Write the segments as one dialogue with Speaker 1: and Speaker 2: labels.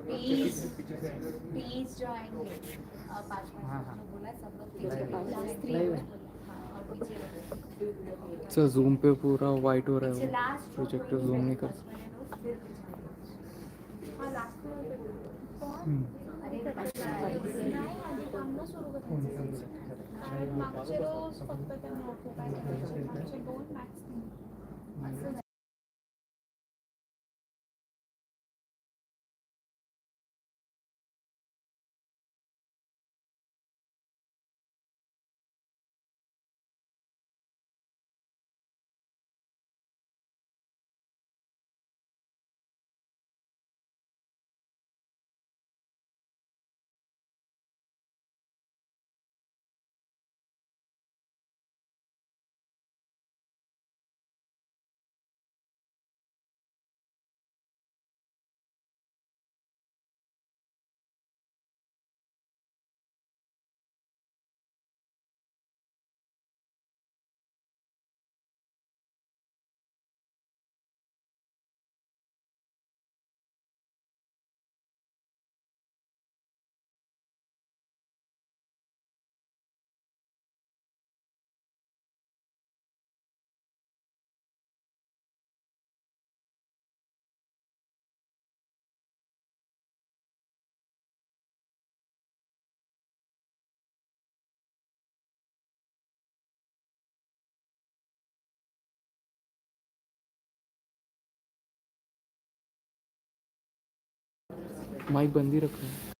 Speaker 1: Please please जो आएंगे 5 minute में बोला सब लोग पीछे
Speaker 2: अच्छा जूम पे पूरा वाइट हो रहा है वो प्रोजेक्टर जूम नहीं कर सकता।
Speaker 1: मागचे रोज फक्त त्यांना ऑक्युपाय करायचे मागचे 2 मॅक्स
Speaker 2: माइक बंद ही रखा है।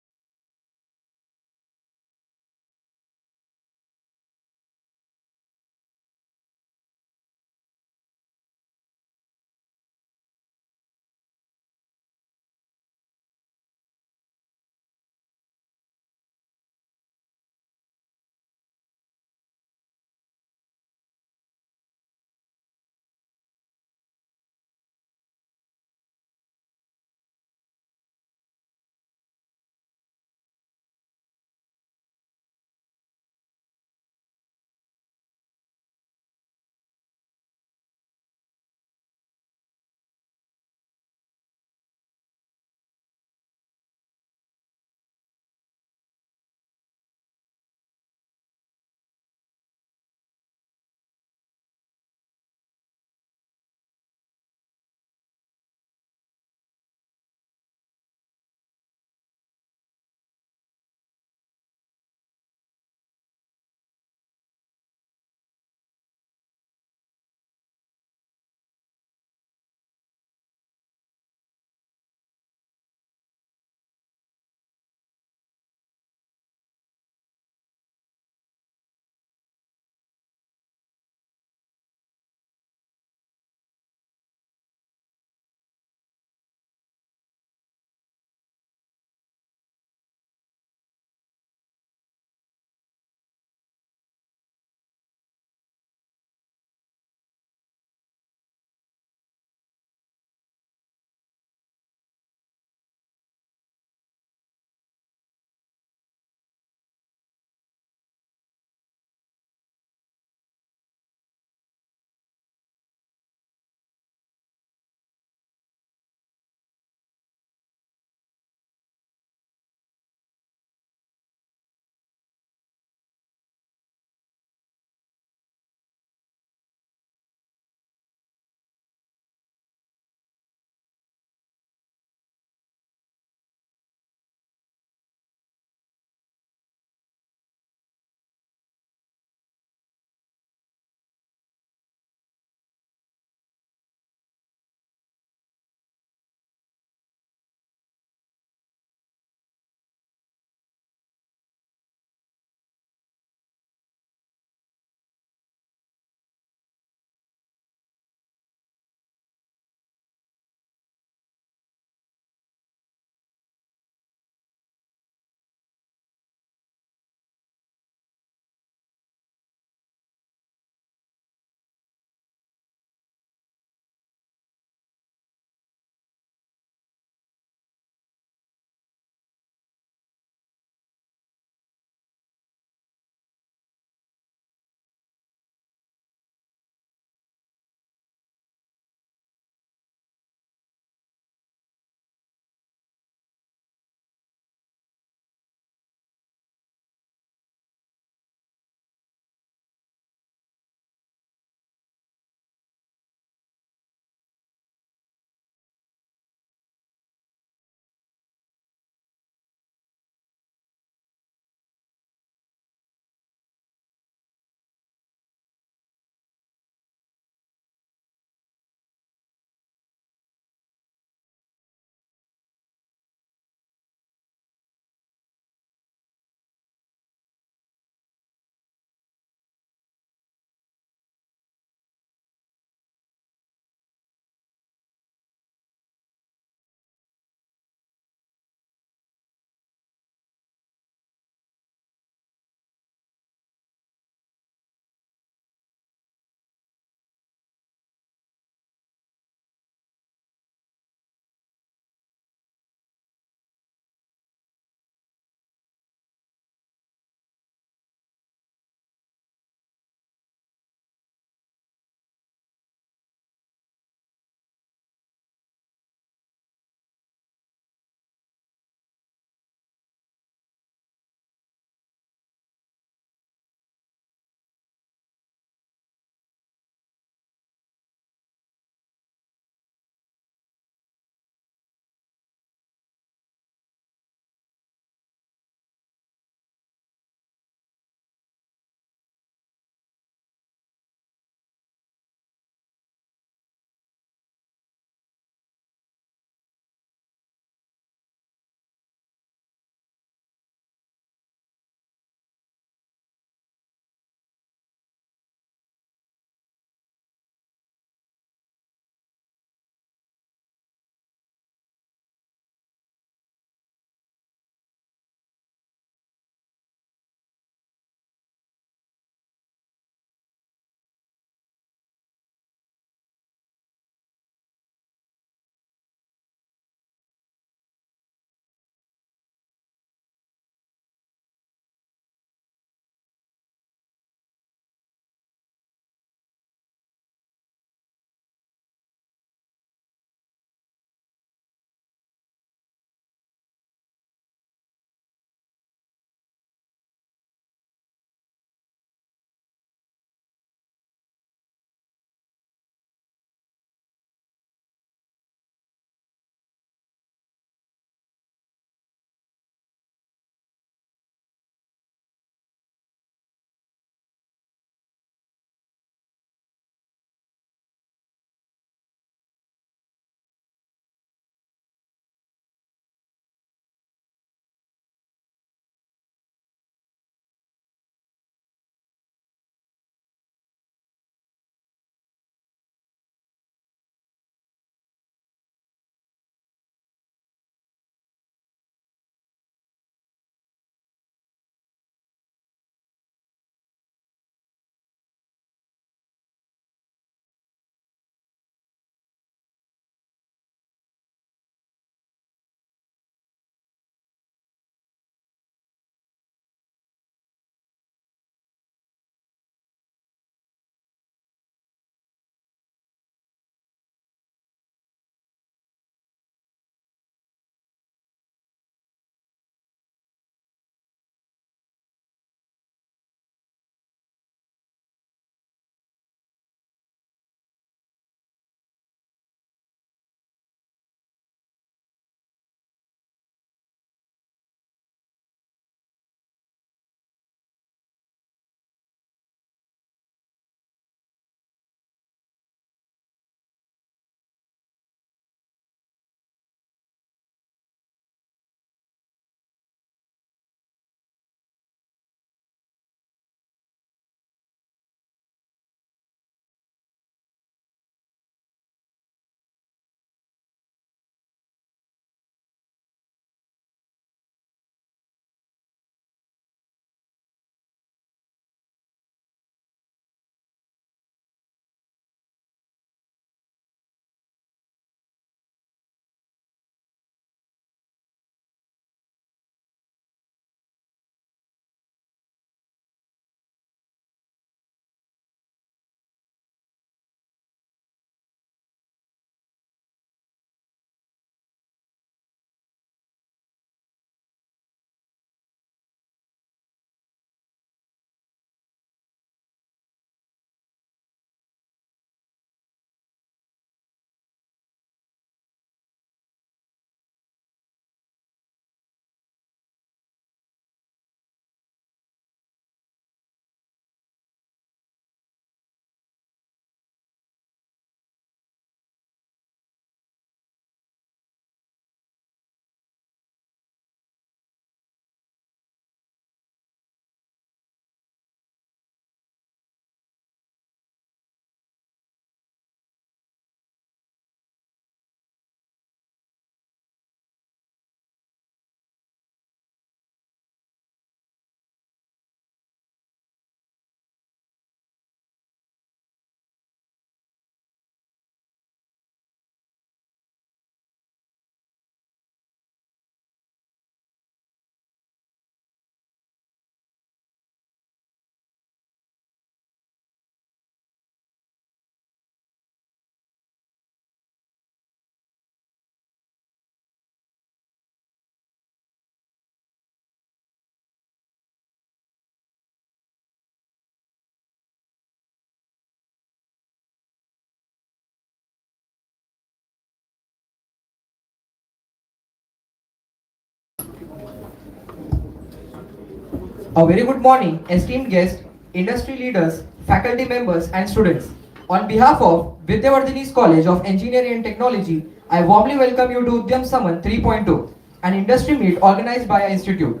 Speaker 3: A very good morning, esteemed guests, industry leaders, faculty members, and students. On behalf of Vidyavardhini's College of Engineering and Technology, I warmly welcome you to Udyam Saman 3.0, an industry meet organized by our institute.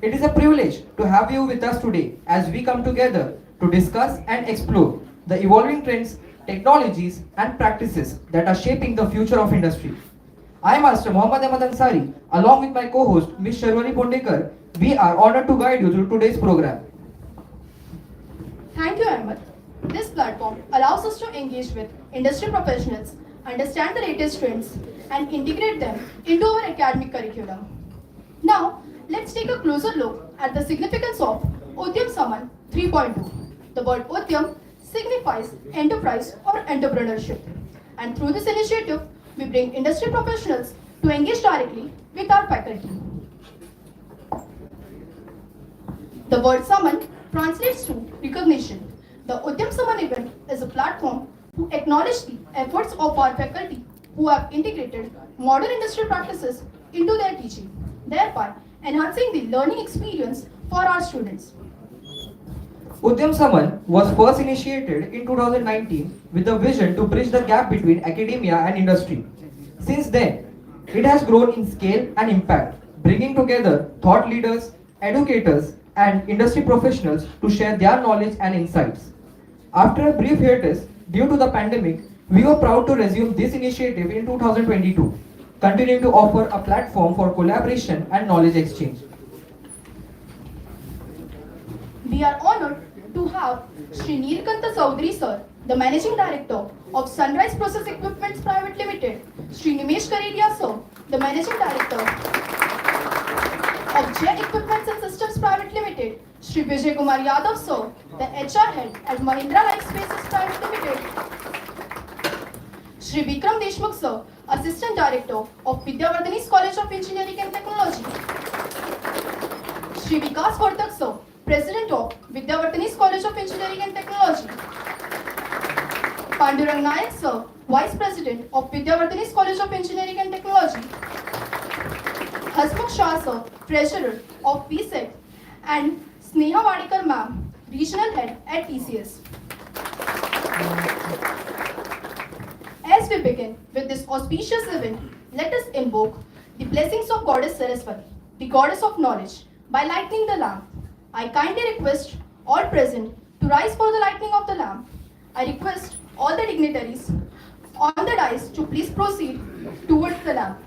Speaker 3: It is a privilege to have you with us today as we come together to discuss and explore the evolving trends, technologies, and practices that are shaping the future of industry. I am Master Mohammad Ahmad Ansari, along with my co-host Ms. Sharwari Pondekar. We are honored to guide you through today's program.
Speaker 4: Thank you, Ahmed. This platform allows us to engage with industry professionals, understand the latest trends, and integrate them into our academic curriculum. Now, let's take a closer look at the significance of Udyam Saman 3.2. The word Udyam signifies enterprise or entrepreneurship. And through this initiative, we bring industry professionals to engage directly with our faculty. The word Saman translates to recognition. The Udyam Saman event is a platform to acknowledge the efforts of our faculty who have integrated modern industry practices into their teaching, thereby enhancing the learning experience for our students.
Speaker 3: Udyam Saman was first initiated in 2019 with the vision to bridge the gap between academia and industry. Since then, it has grown in scale and impact, bringing together thought leaders, educators, and industry professionals to share their knowledge and insights. After a brief hiatus due to the pandemic, we were proud to resume this initiative in 2022, continuing to offer a platform for collaboration and knowledge exchange.
Speaker 4: We are honored to have Shri Neelkanta Chaudhary sir, the Managing Director of Sunrise Process Equipments Private Limited, Shri Nimesh Karelia sir, the Managing Director of Jet Equipments and Systems Private Limited, Shri Vijay Kumar Yadav sir, the HR Head at Mahindra Life Spaces Private Limited, Shri Vikram Deshmukh sir, Assistant Director of Vidyavardhini's College of Engineering and Technology, Shri Vikas Vartak sir, President of Vidyavardhini's College of Engineering and Technology, Pandurang Nayak sir, Vice President of Vidyavardhini's College of Engineering and Technology, Hasmukh Shah sir, Treasurer of VCET, and Sneha Wadikar ma'am, Regional Head at TCS. As we begin with this auspicious event, let us invoke the blessings of Goddess Saraswati, the Goddess of Knowledge, by lighting the lamp. I kindly request all present to rise for the lighting of the lamp. I request all the dignitaries on the dais to please proceed towards the lamp.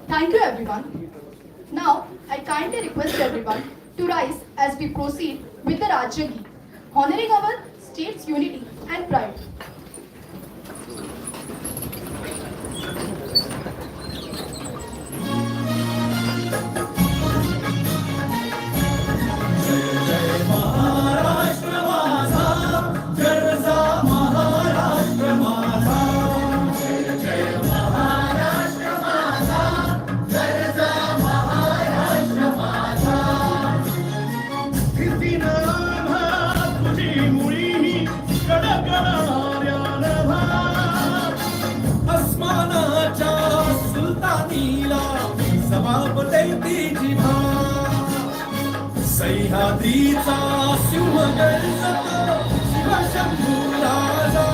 Speaker 4: Thank you everyone. Now, I kindly request everyone to rise as we proceed with the Rajya Geet, honoring our state's unity and pride.
Speaker 5: अस्मानाच्या सुलतानीला जबाब देती जिभा सह्याद्रीचा सिंह गर्जतो शिवशंभू राजा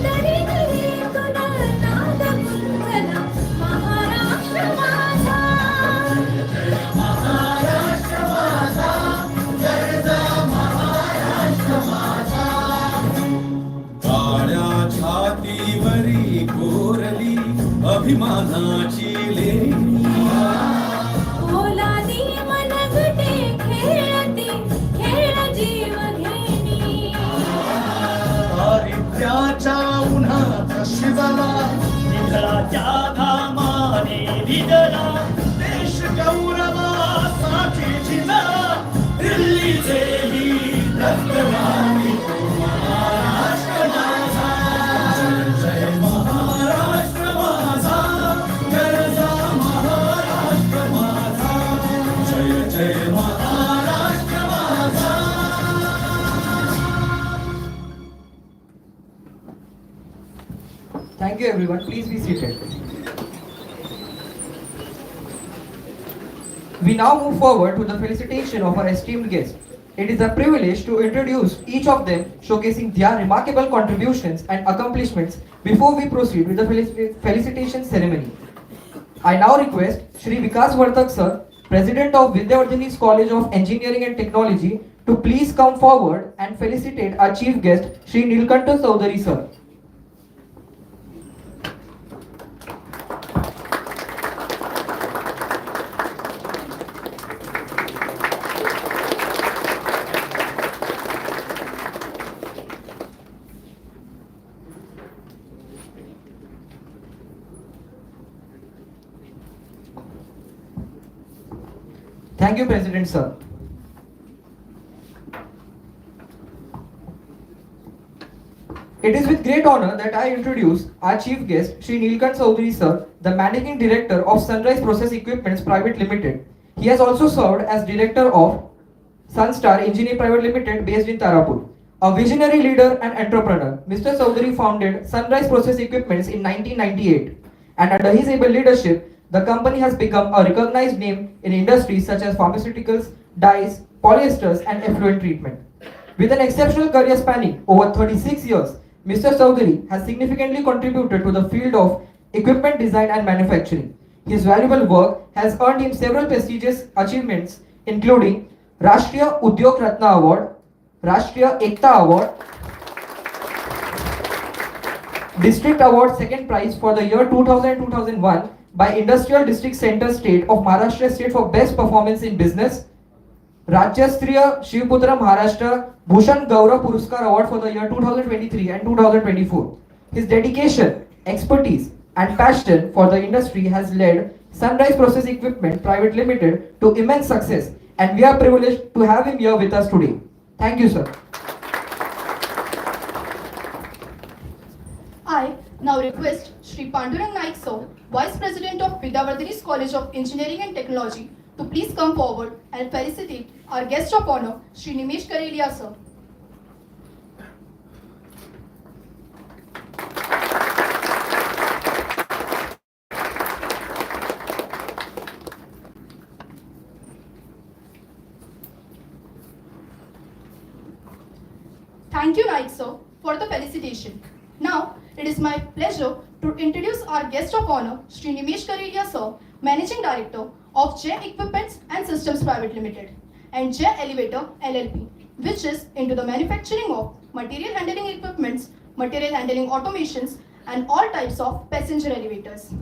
Speaker 1: दरी दरी तुला नाद गुंजला महाराष्ट्र माझा
Speaker 5: महाराष्ट्र माझा गर्जा महाराष्ट्र माझा काळ्या छातीवरी कोरली अभिमानाची लेणी
Speaker 1: ओलादी मनगटे खेळती खेळ जीव घेणी
Speaker 5: दारिद्र्याच्या उन्हात शिजला निधळाच्या घामाने भिजला देश गौरवासाठी झिजला दिल्लीचे ही रक्तवाणी महाराष्ट्र माझा जय महाराष्ट्र माझा गरजा महाराष्ट्र माझा जय जय महाराष्ट्र माझा
Speaker 3: Thank you everyone. Please be seated. We now move forward to the felicitation of our esteemed guests. It is a privilege to introduce each of them, showcasing their remarkable contributions and accomplishments before we proceed with the felicitation ceremony. I now request Shri Vikas Vartak sir, President of Vidyavardhini's College of Engineering and Technology, to please come forward and felicitate our chief guest, Shri Nilkanta Chaudhary sir. Thank you, President sir. It is with great honor that I introduce our chief guest, Shri Nilkant Chaudhary sir, the Managing Director of Sunrise Process Equipments Private Limited. He has also served as Director of Sunstar Engineering Private Limited based in Tarapur. A visionary leader and entrepreneur, Mr. Chaudhary founded Sunrise Process Equipments in 1998, and under his able leadership, the company has become a recognized name in industries such as pharmaceuticals, dyes, polyesters, and effluent treatment. With an exceptional career spanning over 36 years, Mr. Chaudhary has significantly contributed to the field of equipment design and manufacturing. His valuable work has earned him several prestigious achievements, including Rashtriya Udyog Ratna Award, Rashtriya Ekta Award, District Award Second Prize for the year 2000-2001 by Industrial District Center State of Maharashtra State for Best Performance in Business, Rajyastriya Shivputra Maharashtra Bhushan Gaurav Puruskar Award for the year 2023 and 2024. His dedication, expertise, and passion for the industry has led Sunrise Process Equipment Private Limited to immense success, and we are privileged to have him here with us today. Thank you, sir.
Speaker 4: I now request Shri Pandurang Naik sir, Vice President of Vidyavardhini's College of Engineering and Technology, to please come forward and felicitate our guest of honor, Shri Nimesh Karelia sir. Thank you, Naik sir, for the felicitation. Now, it is my pleasure to introduce our guest of honor, Shri Nimesh Karelia sir, Managing Director of J Equipments and Systems Private Limited and J Elevator LLP, which is into the manufacturing of material handling equipments, material handling automations, and all types of passenger elevators.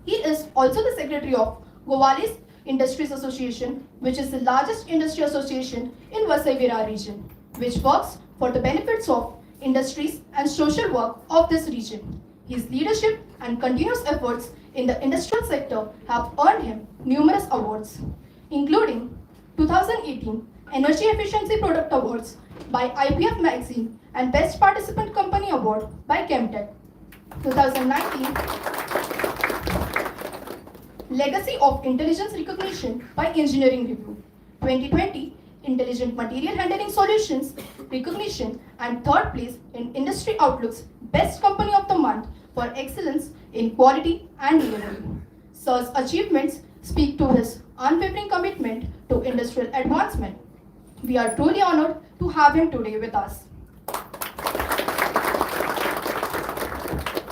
Speaker 4: He is also the Secretary of Gowalis Industries Association, which is the largest industry association in Vasai Virar region, which works for the benefits of industries and social work of this region. His leadership and continuous efforts in the industrial sector have earned him numerous awards, including 2018 Energy Efficiency Product Awards by IPF Magazine and Best Participant Company Award by Chemtech. 2019 Legacy of Intelligence Recognition by Engineering Review. 2020 Intelligent Material Handling Solutions Recognition and third place in Industry Outlook's Best Company of the Month for excellence in quality and delivery. Sir's achievements speak to his unwavering commitment to industrial advancement. We are truly honored to have him today with us.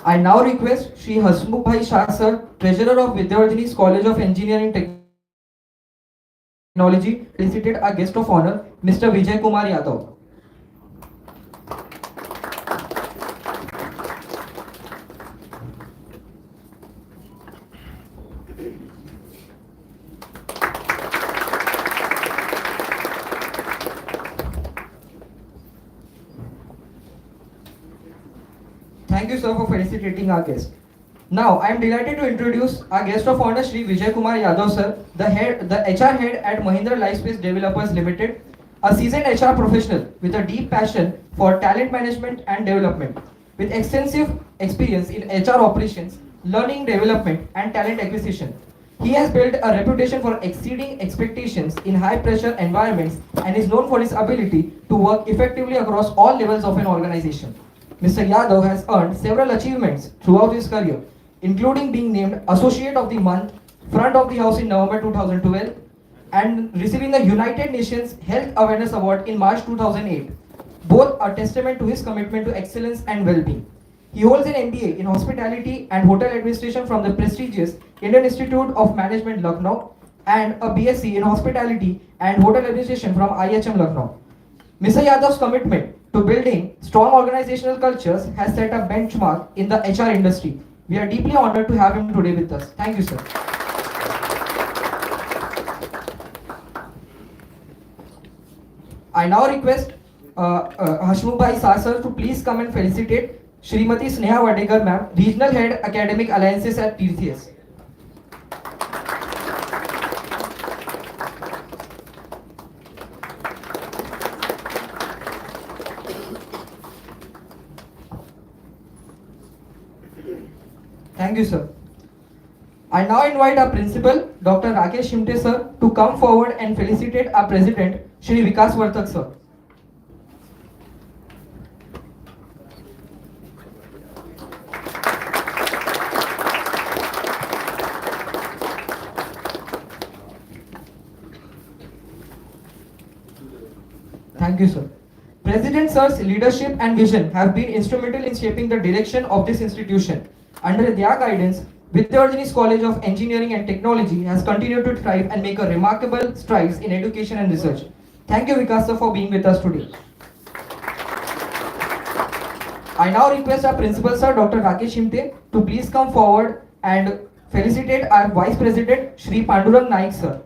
Speaker 3: I now request Shri Hasmukh Bhai Shah Sir, Treasurer of Vidyavardhini's College of Engineering Technology, felicitate our guest of honor, Mr. Vijay Kumar Yadav. Thank you, sir, for felicitating our guest. Now, I am delighted to introduce our guest of honor, Shri Vijay Kumar Yadav, sir, the HR head at Mahindra Lifespace Developers Limited, a seasoned HR professional with a deep passion for talent management and development, with extensive experience in HR operations, learning development, and talent acquisition. He has built a reputation for exceeding expectations in high-pressure environments and is known for his ability to work effectively across all levels of an organization. Mr. Yadav has earned several achievements throughout his career, including being named Associate of the Month, Front of the House in November 2012, and receiving the United Nations Health Awareness Award in March 2008, both a testament to his commitment to excellence and well-being. He holds an MBA in Hospitality and Hotel Administration from the prestigious Indian Institute of Management, Lucknow, and a BSc in Hospitality and Hotel Administration from IHM, Lucknow. Mr. Yadav's commitment to building strong organizational cultures has set a benchmark in the HR industry. We are deeply honored to have him today with us. Thank you, sir. I now request Hasmukh Bhai Shah sir to please come and felicitate Srimati Sneha Vadekar ma'am, Regional Head Academic Alliances at TCS. Thank you, sir. I now invite our principal, Dr. Rakesh Shimte sir, to come forward and felicitate our president, Shri Vikas Vartak sir. Thank you, sir. President sir's leadership and vision have been instrumental in shaping the direction of this institution. Under their guidance, Vidyavardhini's College of Engineering and Technology has continued to thrive and make a remarkable strides in education and research. Thank you, Vikas sir, for being with us today. I now request our principal sir, Dr. Rakesh Shimte, to please come forward and felicitate our Vice President, Shri Pandurang Naik sir.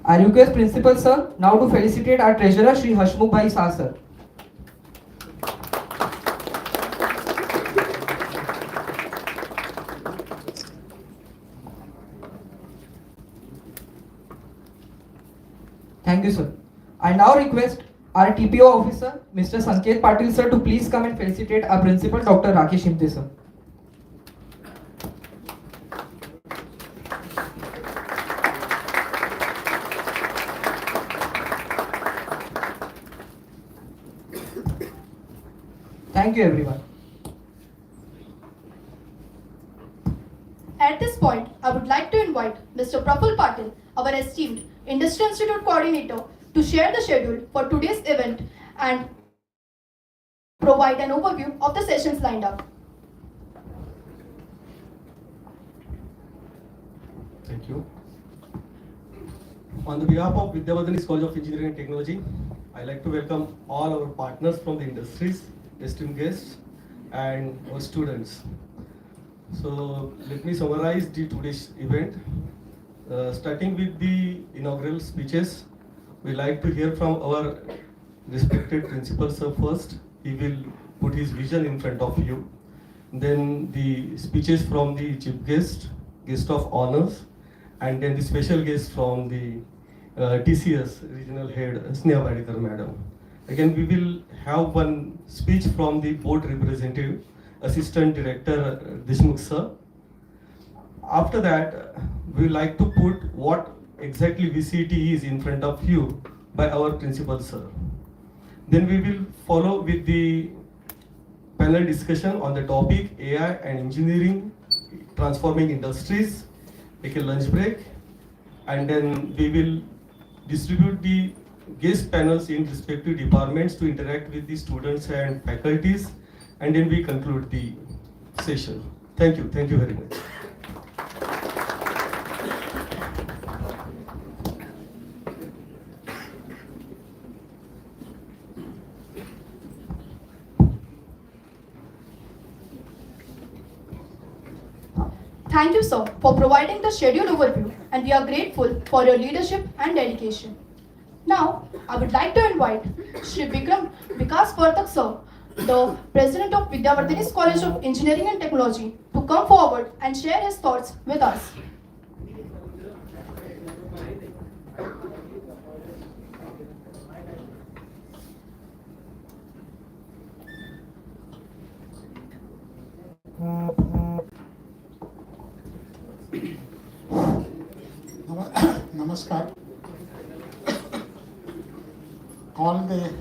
Speaker 3: I request Principal Sir now to felicitate our Treasurer Shri Hasmukh Bhai Shah Sir. Thank you, sir. I now request our TPO officer, Mr. Sanket Patil sir, to please come and felicitate our Principal, Dr. Rakesh Shimte sir. Thank you, everyone.
Speaker 4: At this point, I would like to invite Mr. Praful Patil, our esteemed Industry Institute Coordinator, to share the schedule for today's event and provide an overview of the sessions lined up.
Speaker 6: Thank you. On the behalf of Vidyavardhani College of Engineering and Technology, I'd like to welcome all our partners from the industries, esteemed guests, and our students. So let me summarize the today's event. Starting with the inaugural speeches, we like to hear from our respected principal sir first. He will put his vision in front of you. Then the speeches from the chief guest, guest of honors, and then the special guest from the TCS regional head Sneha Badikar madam. Again, we will have one speech from the board representative, assistant director Deshmukh sir. After that, we like to put what exactly VCET is in front of you by our principal sir. Then we will follow with the panel discussion on the topic AI and engineering transforming industries. Take a lunch break, and then we will distribute the guest panels in respective departments to interact with the students and faculties, and then we conclude the session. Thank you very much.
Speaker 4: Thank you, sir, for providing the schedule overview, and we are grateful for your leadership and dedication. Now, I would like to invite Shri Vikram Vikas Vartak, sir, the President of Vidyavardhani College of Engineering and Technology, to come forward and share his thoughts with us.
Speaker 7: Namaskar. All the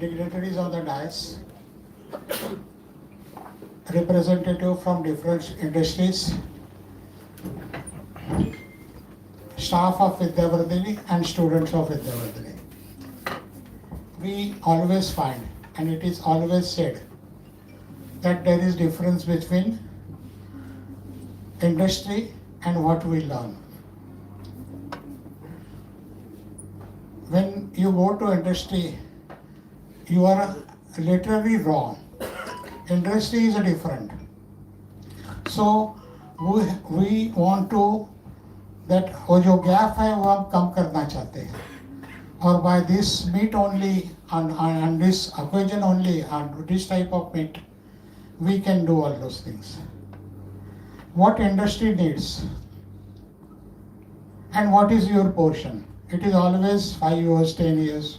Speaker 7: dignitaries of the dais, representative from different industries, staff of Vidyavardhani and students of Vidyavardhani. We always find, and it is always said, that there is difference between industry and what we learn. When you go to industry, you are literally wrong. Industry is different. So we want to that वो जो gap है वो हम कम करना चाहते हैं. और by this meet only on this occasion only on this type of meet, we can do all those things. What industry needs and what is your portion? It is always 5 years, 10 years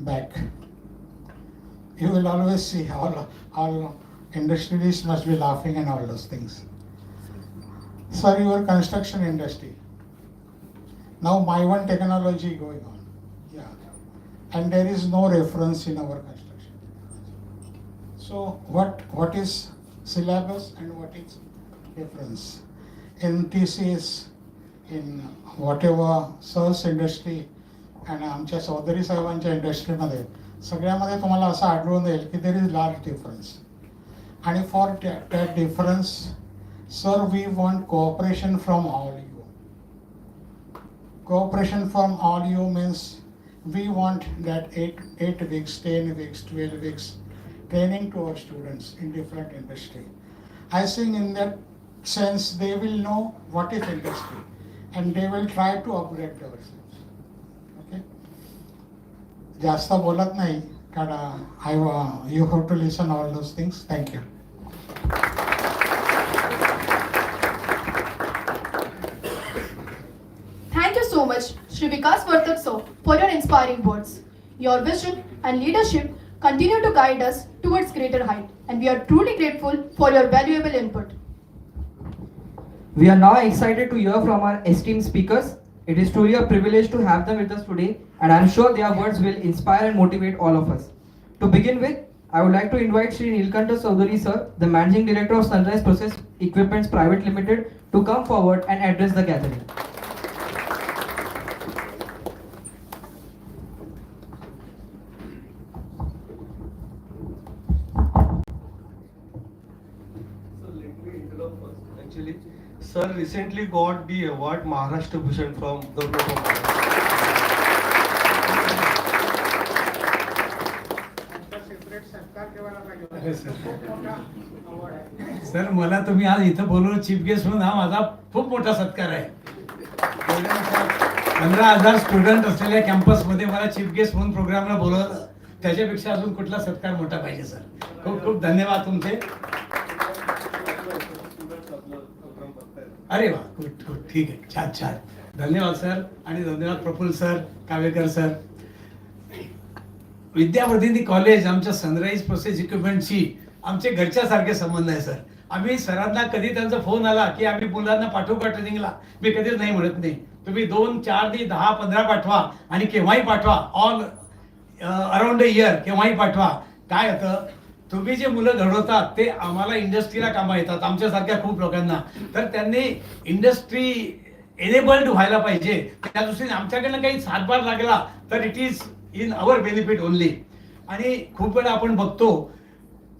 Speaker 7: back. You will always see all industries must be laughing and all those things. Sir, your construction industry. Now my one technology going on. Yeah. And there is no reference in our construction. So what is syllabus and what is reference? In TCS, in whatever source industry आणि आमच्या चौधरी साहेबांच्या इंडस्ट्रीमध्ये सगळ्यामध्ये तुम्हाला असं आढळून येईल की देर इज लार्ज डिफरन्स. आणि for that difference sir we want cooperation from all you. Cooperation from all you means we want that 8 weeks, 10 weeks, 12 weeks training to our students in different industry. I think in that sense they will know what is industry and they will try to upgrade themselves. Okay? जास्त बोलत नाही कारण you have to listen all those things. Thank you.
Speaker 4: Thank you so much, Shri Vikas Vartak sir, for your inspiring words. Your vision and leadership continue to guide us towards greater height, and we are truly grateful for your valuable input.
Speaker 3: We are now excited to hear from our esteemed speakers. It is truly a privilege to have them with us today, and I am sure their words will inspire and motivate all of us. To begin with, I would like to invite Shri Nilkanta Chaudhary sir, the Managing Director of Sunrise Process Equipments Private Limited, to come forward and address the gathering.
Speaker 6: Sir recently got the award Maharashtra Bhushan from Government of Maharashtra.
Speaker 8: Sir मला तुम्ही आज इथं बोलवलं chief guest म्हणून हा माझा खूप मोठा सत्कार आहे. 15,000 स्टुडंट असलेल्या कॅम्पसमध्ये मला चीफ गेस्ट म्हणून प्रोग्रामला बोलवलं, त्याच्यापेक्षा अजून कुठला सत्कार मोठा पाहिजे सर. खूप खूप धन्यवाद तुमचे. अरे वा, गुड गुड, ठीक आहे, छान छान. धन्यवाद सर आणि धन्यवाद Praful sir, Kavekar sir. Vidyavardhini college आमच्या सनराईज प्रोसेस इक्विपमेंटशी आमचे घरच्यासारखे संबंध आहे सर. आम्ही सरांना कधी त्यांचा फोन आला की आम्ही मुलांना पाठवू का ट्रेनिंगला, मी कधीच नाही म्हणत नाही. तुम्ही 2, 4, 10, 15 पाठवा आणि केव्हाही पाठवा, ऑल अराउंड अ इयर केव्हाही पाठवा. काय होतं, तुम्ही जे मुलं घडवतात ते आम्हाला इंडस्ट्रीला कामा येतात, आमच्यासारख्या खूप लोकांना. तर त्यांनी इंडस्ट्री एनेबल्ड व्हायला पाहिजे. त्या दृष्टीने आमच्याकडनं काही हातभार लागला तर it is in our benefit only. आणि खूप वेळा आपण बघतो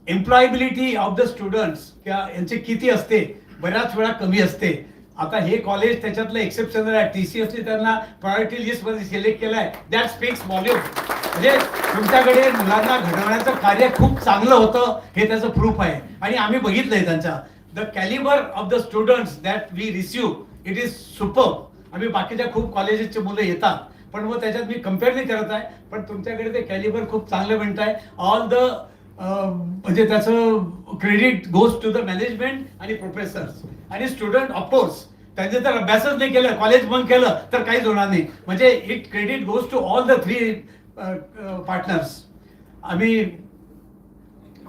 Speaker 8: एम्प्लॉयबिलिटी ऑफ द स्टुडंट्स यांचे किती असते, बऱ्याच वेळा कमी असते. आता हे कॉलेज त्याच्यातलं एक्सेप्शनल आहे. TCSने त्यांना प्रायोरिटी लिस्टमध्ये सिलेक्ट केलं आहे. That speaks volume. म्हणजे तुमच्याकडे मुलांना घडवण्याचं कार्य खूप चांगलं होतं हे त्याचं प्रूफ आहे. आणि आम्ही बघितलंय त्यांचा the calibre of the students that we receive, it is super. आम्ही बाकीच्या खूप कॉलेजेसचे मुलं येतात पण मग त्याच्यात मी कम्पेअर नाही करत आहे, पण तुमच्याकडे ते कॅलिबर खूप चांगलं म्हणत आहे. ऑल द म्हणजे त्याचं credit goes to the management आणि प्रोफेसर्स आणि स्टुडंट. ऑफकोर्स त्यांचे जर अभ्यासच नाही केलं, कॉलेज बंक केलं तर काहीच होणार नाही. म्हणजे it credit goes to all the 3 partners. आम्ही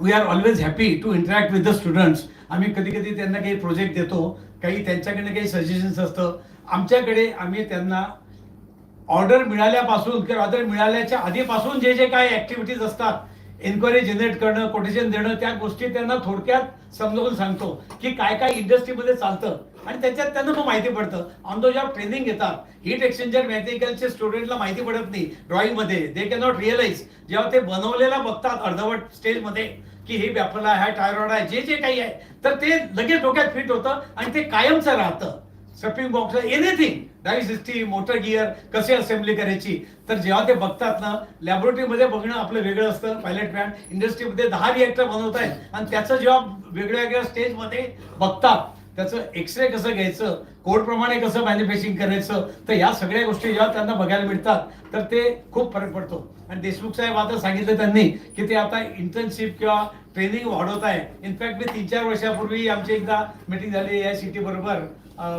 Speaker 8: we are always happy to interact with the students. आम्ही कधी कधी त्यांना काही प्रोजेक्ट देतो, काही त्यांच्याकडनं काही सजेशन्स असतं आमच्याकडे. आम्ही त्यांना ऑर्डर मिळाल्यापासून किंवा ऑर्डर मिळाल्याच्या आधीपासून जे जे काही ऍक्टिव्हिटीज असतात, एन्क्वायरी जनरेट करणं, कोटेशन देणं, त्या गोष्टी त्यांना थोडक्यात समजावून सांगतो की काय काय इंडस्ट्रीमध्ये चालतं आणि त्याच्यात त्यांना मग माहिती पडतं. ऑन द जॉब ट्रेनिंग घेतात. हीट एक्सचेंजर मेकॅनिकलचे स्टुडंटला माहिती पडत नाही ड्रॉइंगमध्ये, दे कॅन नॉट रिअलाइज. जेव्हा ते बनवलेला बघतात अर्धवट स्टेजमध्ये की हे व्यापला आहे, टायरॉइड आहे, जे जे काही आहे, तर ते लगेच डोक्यात फिट होतं आणि ते कायमचं राहतं. Stuffing box, anything, die system, motor gear कसे असेंब्ली करायची. तर जेव्हा ते बघतात ना, लॅबोरेटरीमध्ये बघणं आपलं वेगळं असतं, पायलट प्लॅन. इंडस्ट्रीमध्ये 10 रिएक्टर बनवतायत आणि त्याचं जेव्हा वेगळ्या वेगळ्या स्टेजमध्ये बघतात, त्याचं एक्सरे कसं घ्यायचं, कोडप्रमाणे कसं मॅन्युफॅक्चरिंग करायचं, तर या सगळ्या गोष्टी जेव्हा त्यांना बघायला मिळतात तर ते खूप फरक पडतो. आणि देशमुख साहेब आता सांगितलं त्यांनी की ते आता इंटर्नशिप किंवा ट्रेनिंग वाढवत आहे. इनफॅक्ट मी 3-4 वर्षापूर्वी आमची एकदा मीटिंग झाली या सिटी बरोबर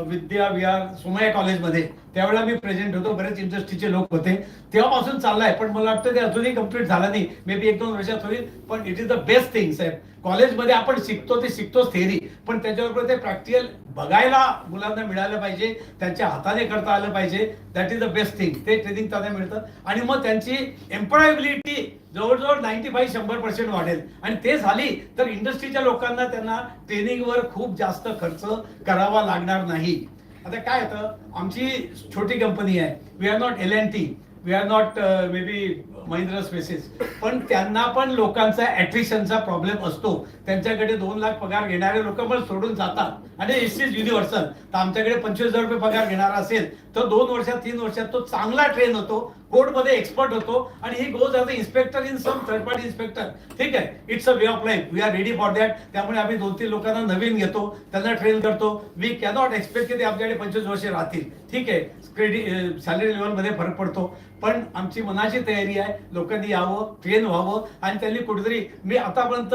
Speaker 8: विद्या विहार सोमया कॉलेजमध्ये. त्यावेळेला मी प्रेझेंट होतो, बरेच इंडस्ट्रीचे लोक होते. तेव्हापासून चाललाय, पण मला वाटतं ते अजूनही कम्प्लीट झालं नाही. मे बी 1-2 वर्षात होईल. पण it is the best thing साहेब. कॉलेजमध्ये आपण शिकतो ते शिकतोच थेअरी, पण त्याच्याबरोबर ते प्रॅक्टिकल बघायला मुलांना मिळालं पाहिजे, त्यांच्या हाताने करता आलं पाहिजे. That is the best thing. ते ट्रेनिंग त्यांना मिळतं आणि मग त्यांची एम्प्लॉयबिलिटी जवळजवळ 95-100% वाढेल. आणि ते झाली तर इंडस्ट्रीच्या लोकांना त्यांना ट्रेनिंगवर खूप जास्त खर्च करावा लागणार नाही. आता काय होतं, आमची छोटी कंपनी आहे. We are not L&T, we are not maybe Mahindra spaces, पण त्यांना पण लोकांचा ॲट्रिशनचा प्रॉब्लेम असतो. त्यांच्याकडे 2 लाख पगार घेणारे लोक पण सोडून जातात आणि इट्स इज युनिव्हर्सल. तर आमच्याकडे 25,000 रुपये पगार घेणारा असेल तर 2 वर्षात 3 वर्षात तो चांगला ट्रेन होतो, कोडमध्ये एक्सपर्ट होतो आणि he goes as a inspector in some third party inspector. ठीक आहे, it's a way of life. We are ready for that. त्यामुळे आम्ही 2-3 लोकांना नवीन घेतो, त्यांना ट्रेन करतो. वी कॅनॉट एक्सपेक्ट की ते आपल्याकडे 25 वर्ष राहतील. ठीक आहे, क्रेडिट सॅलरी लेवलमध्ये फरक पडतो, पण आमची मनाची तयारी आहे लोकांनी यावं, ट्रेन व्हावं आणि त्यांनी कुठेतरी. मी आतापर्यंत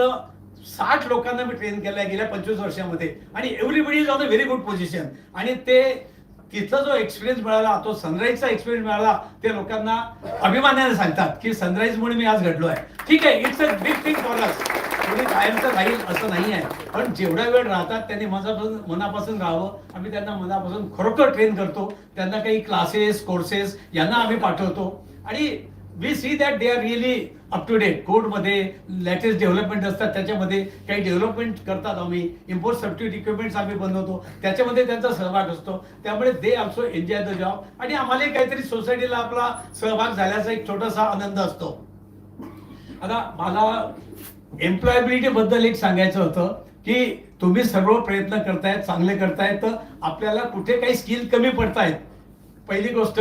Speaker 8: 60 लोकांना मी ट्रेन केलं आहे गेल्या 25 वर्षामध्ये आणि everybody is on a very good position. आणि ते तिथला जो एक्सपिरियन्स मिळाला, तो सनराईजचा एक्सपिरियन्स मिळाला, ते लोकांना अभिमानाने सांगतात की सनराईजमुळे मी आज घडलो आहे. ठीक आहे, it's a big thing for us. कोणी कायमचं राहील असं नाही आहे, पण जेवढा वेळ राहतात त्यांनी मनापासून राहावं. आम्ही त्यांना मनापासून खरोखर ट्रेन करतो. त्यांना काही क्लासेस, कोर्सेस यांना आम्ही पाठवतो आणि we see that they are really up to date. कोडमध्ये लेटेस्ट डेव्हलपमेंट असतात, त्याच्यामध्ये काही डेव्हलपमेंट करतात आम्ही. इम्पोर्ट सबस्टिट्यूट इक्विपमेंट्स आम्ही बनवतो, त्याच्यामध्ये त्यांचा सहभाग असतो. त्यामुळे they also enjoy the job आणि आम्हाला काहीतरी सोसायटीला आपला सहभाग झाल्याचा एक छोटासा आनंद असतो. आता मला एम्प्लॉयबिलिटी बद्दल एक सांगायचं होतं की तुम्ही सर्व प्रयत्न करतायत, चांगले करतायत, तर आपल्याला कुठे काही स्किल कमी पडतायत. पहिली गोष्ट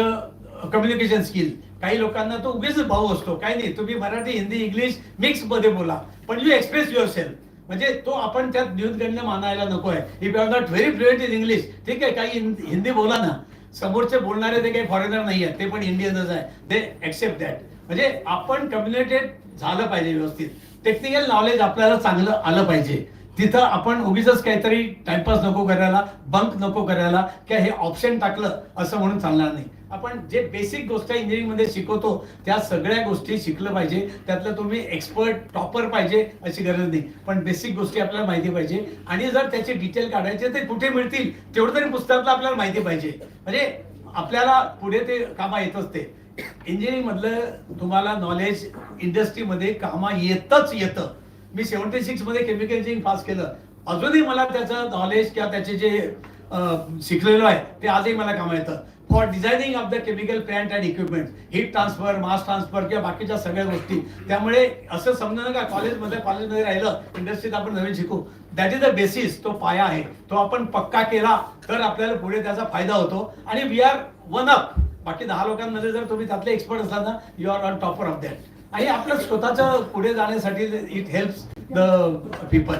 Speaker 8: कम्युनिकेशन स्किल. काही लोकांना तो उगीच भाऊ असतो, काही नाही, तुम्ही मराठी हिंदी इंग्लिश मिक्स मध्ये बोला, पण यू एक्सप्रेस युअर सेल्फ. म्हणजे तो आपण त्यात न्यूनगंड मानायला नको आहे. If you are not very fluent in English, ठीक आहे, काही हिंदी बोला ना, समोरचे बोलणारे ते काही फॉरेनर नाही आहेत, ते पण इंडियनच आहे, दे एक्सेप्ट दॅट. म्हणजे आपण कम्युनिकेट झालं पाहिजे व्यवस्थित. टेक्निकल नॉलेज आपल्याला चांगलं आलं पाहिजे. तिथं आपण उगीच काहीतरी टाइमपास नको करायला, बंक नको करायला, की हे ऑप्शन टाकलं असं म्हणून चालणार नाही. आपण जे बेसिक गोष्ट इंजिनिअरिंग मध्ये शिकवतो त्या सगळ्या गोष्टी शिकलं पाहिजे. त्यातलं तुम्ही एक्सपर्ट टॉपर पाहिजे अशी गरज नाही, पण बेसिक गोष्टी आपल्याला माहिती पाहिजे. आणि जर त्याचे डिटेल काढायचे ते कुठे मिळतील तेवढं तरी पुस्तकातलं आपल्याला माहिती पाहिजे. म्हणजे आपल्याला पुढे ते कामा येतच. ते इंजिनिअरिंग मधलं तुम्हाला नॉलेज इंडस्ट्रीमध्ये कामा येतच येतं. मी 76 मध्ये केमिकल इंजिनिअरिंग पास केलं, अजूनही मला त्याचं नॉलेज किंवा त्याचे जे शिकलेलो आहे ते आजही मला कामा येतं. For designing of the chemical plant and equipment, heat transfer, mass transfer किंवा बाकीच्या सगळ्या गोष्टी. त्यामुळे असं समजू नका कॉलेजमध्ये राहिलं, इंडस्ट्रीत आपण नवीन शिकू. दॅट इज द बेसिस, तो पाया आहे. तो आपण पक्का केला तर आपल्याला पुढे त्याचा फायदा होतो. आणि वी आर वन अप. बाकी 10 लोकांमध्ये जर तुम्ही त्यातले एक्सपर्ट असला ना, you are on topper of that. आणि आपलं स्वतःचं पुढे जाण्यासाठी इट हेल्प्स द पीपल.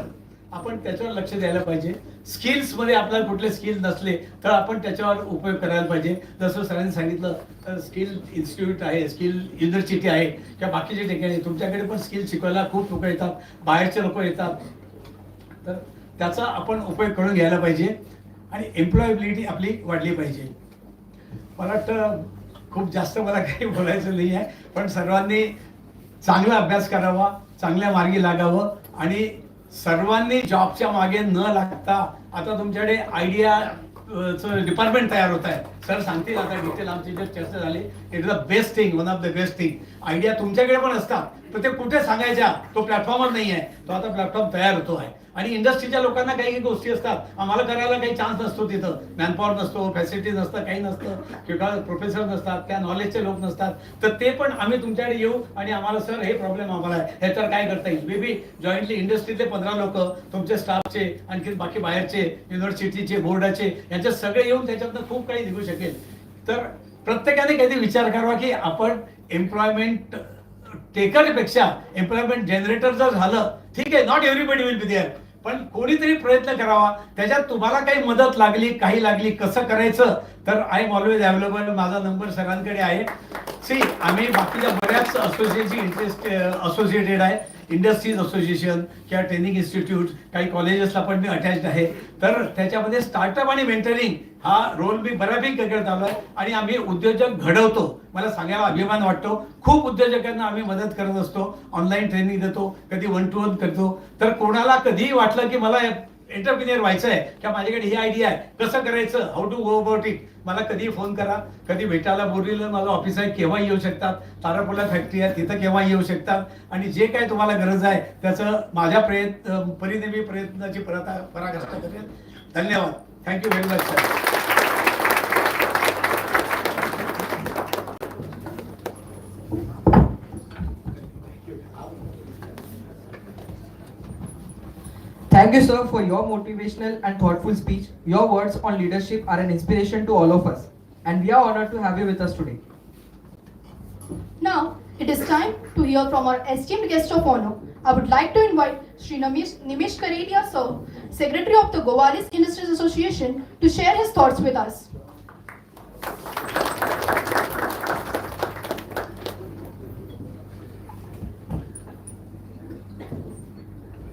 Speaker 8: आपण त्याच्यावर लक्ष द्यायला पाहिजे. स्किल्स मध्ये आपल्याला कुठले स्किल नसले तर आपण त्याच्यावर उपयोग करायला पाहिजे. जसं सरांनी सांगितलं तर स्किल इन्स्टिट्यूट आहे, स्किल युनिव्हर्सिटी आहे किंवा बाकीचे ठिकाणी तुमच्याकडे पण स्किल शिकवायला खूप लोक येतात, बाहेरचे लोक येतात. तर त्याचा आपण उपयोग करून घ्यायला पाहिजे आणि एम्प्लॉयबिलिटी आपली वाढली पाहिजे. मला वाटतं खूप जास्त मला काही बोलायचं नाही आहे, पण सर्वांनी चांगला अभ्यास करावा, चांगल्या मार्गी लागावं आणि सर्वांनी जॉबच्या मागे न लागता. आता तुमच्याकडे आयडियाचं डिपार्टमेंट तयार होत आहे. सर सांगतील आता डिटेल, आमची जे चर्चा झाली, it is the best thing, one of the best thing. Idea तुमच्याकडे पण असतात, तर ते कुठे सांगायच्या, तो प्लॅटफॉर्मच नाही आहे. तो आता प्लॅटफॉर्म तयार होतो आहे. आणि इंडस्ट्रीच्या लोकांना काही काही गोष्टी असतात, आम्हाला करायला काही चान्स नसतो, तिथं मॅनपॉवर नसतो, फॅसिलिटी नसतं, काही नसतं, किंवा प्रोफेसर नसतात, त्या नॉलेजचे लोक नसतात. तर ते पण आम्ही तुमच्याकडे येऊ आणि आम्हाला सर हे प्रॉब्लेम आम्हाला आहे, ह्याच्यावर काय करता येईल. मे बी जॉईंटली इंडस्ट्रीतले 15 लोक, तुमचे स्टाफचे, आणखी बाकी बाहेरचे, युनिव्हर्सिटीचे, बोर्डाचे, यांचे सगळे येऊन त्याच्यातनं खूप काही निघू शकेल. तर प्रत्येकाने काहीतरी विचार करावा की आपण एम्प्लॉयमेंट टेकरपेक्षा एम्प्लॉयमेंट जनरेटर जर झालं, ठीक आहे, not everybody will be there, पण कोणीतरी प्रयत्न करावा. त्याच्यात तुम्हाला काही मदत लागली, काही लागली, कसं करायचं, तर आय एम ऑलवेज अवेलेबल. माझा नंबर सरांकडे आहे. सी, आम्ही बाकीच्या बऱ्याच असोसिएशनची इंटरेस्ट असोसिएटेड आहे. इंडस्ट्रीज असोसिएशन किंवा ट्रेनिंग इन्स्टिट्यूट, काही कॉलेजेसला पण मी अटॅच्ड आहे. तर त्याच्यामध्ये स्टार्टअप आणि मेंटरिंग हा रोल मी बऱ्यापैकी करत आलो आहे. आणि आम्ही उद्योजक घडवतो, मला सांगायला अभिमान वाटतो. खूप उद्योजकांना आम्ही मदत करत असतो, ऑनलाईन ट्रेनिंग देतो, कधी 1 to 1 करतो. तर कोणाला कधीही वाटलं की मला एंटरप्रिनियर व्हायचं आहे किंवा माझ्याकडे ही आयडिया आहे, कसं करायचं, how to go about it, मला कधी फोन करा. कधी भेटायला बोरिवलीला माझं ऑफिस आहे, केव्हा येऊ शकतात. तारापूरला फॅक्टरी आहे, तिथं केव्हा येऊ शकतात. आणि जे काय तुम्हाला गरज आहे त्याचं माझ्या परीने मी प्रयत्नाची पराकाष्ठा करेल. धन्यवाद. Thank you very much sir.
Speaker 3: Thank you, sir, for your motivational and thoughtful speech. Your words on leadership are an inspiration to all of us, and we are honored to have you with us today.
Speaker 4: Now, it is time to hear from our esteemed guest of honor. I would like to invite Sri Nimish Karedia, sir, Secretary of the Gowalis Industries Association, to share his thoughts with us.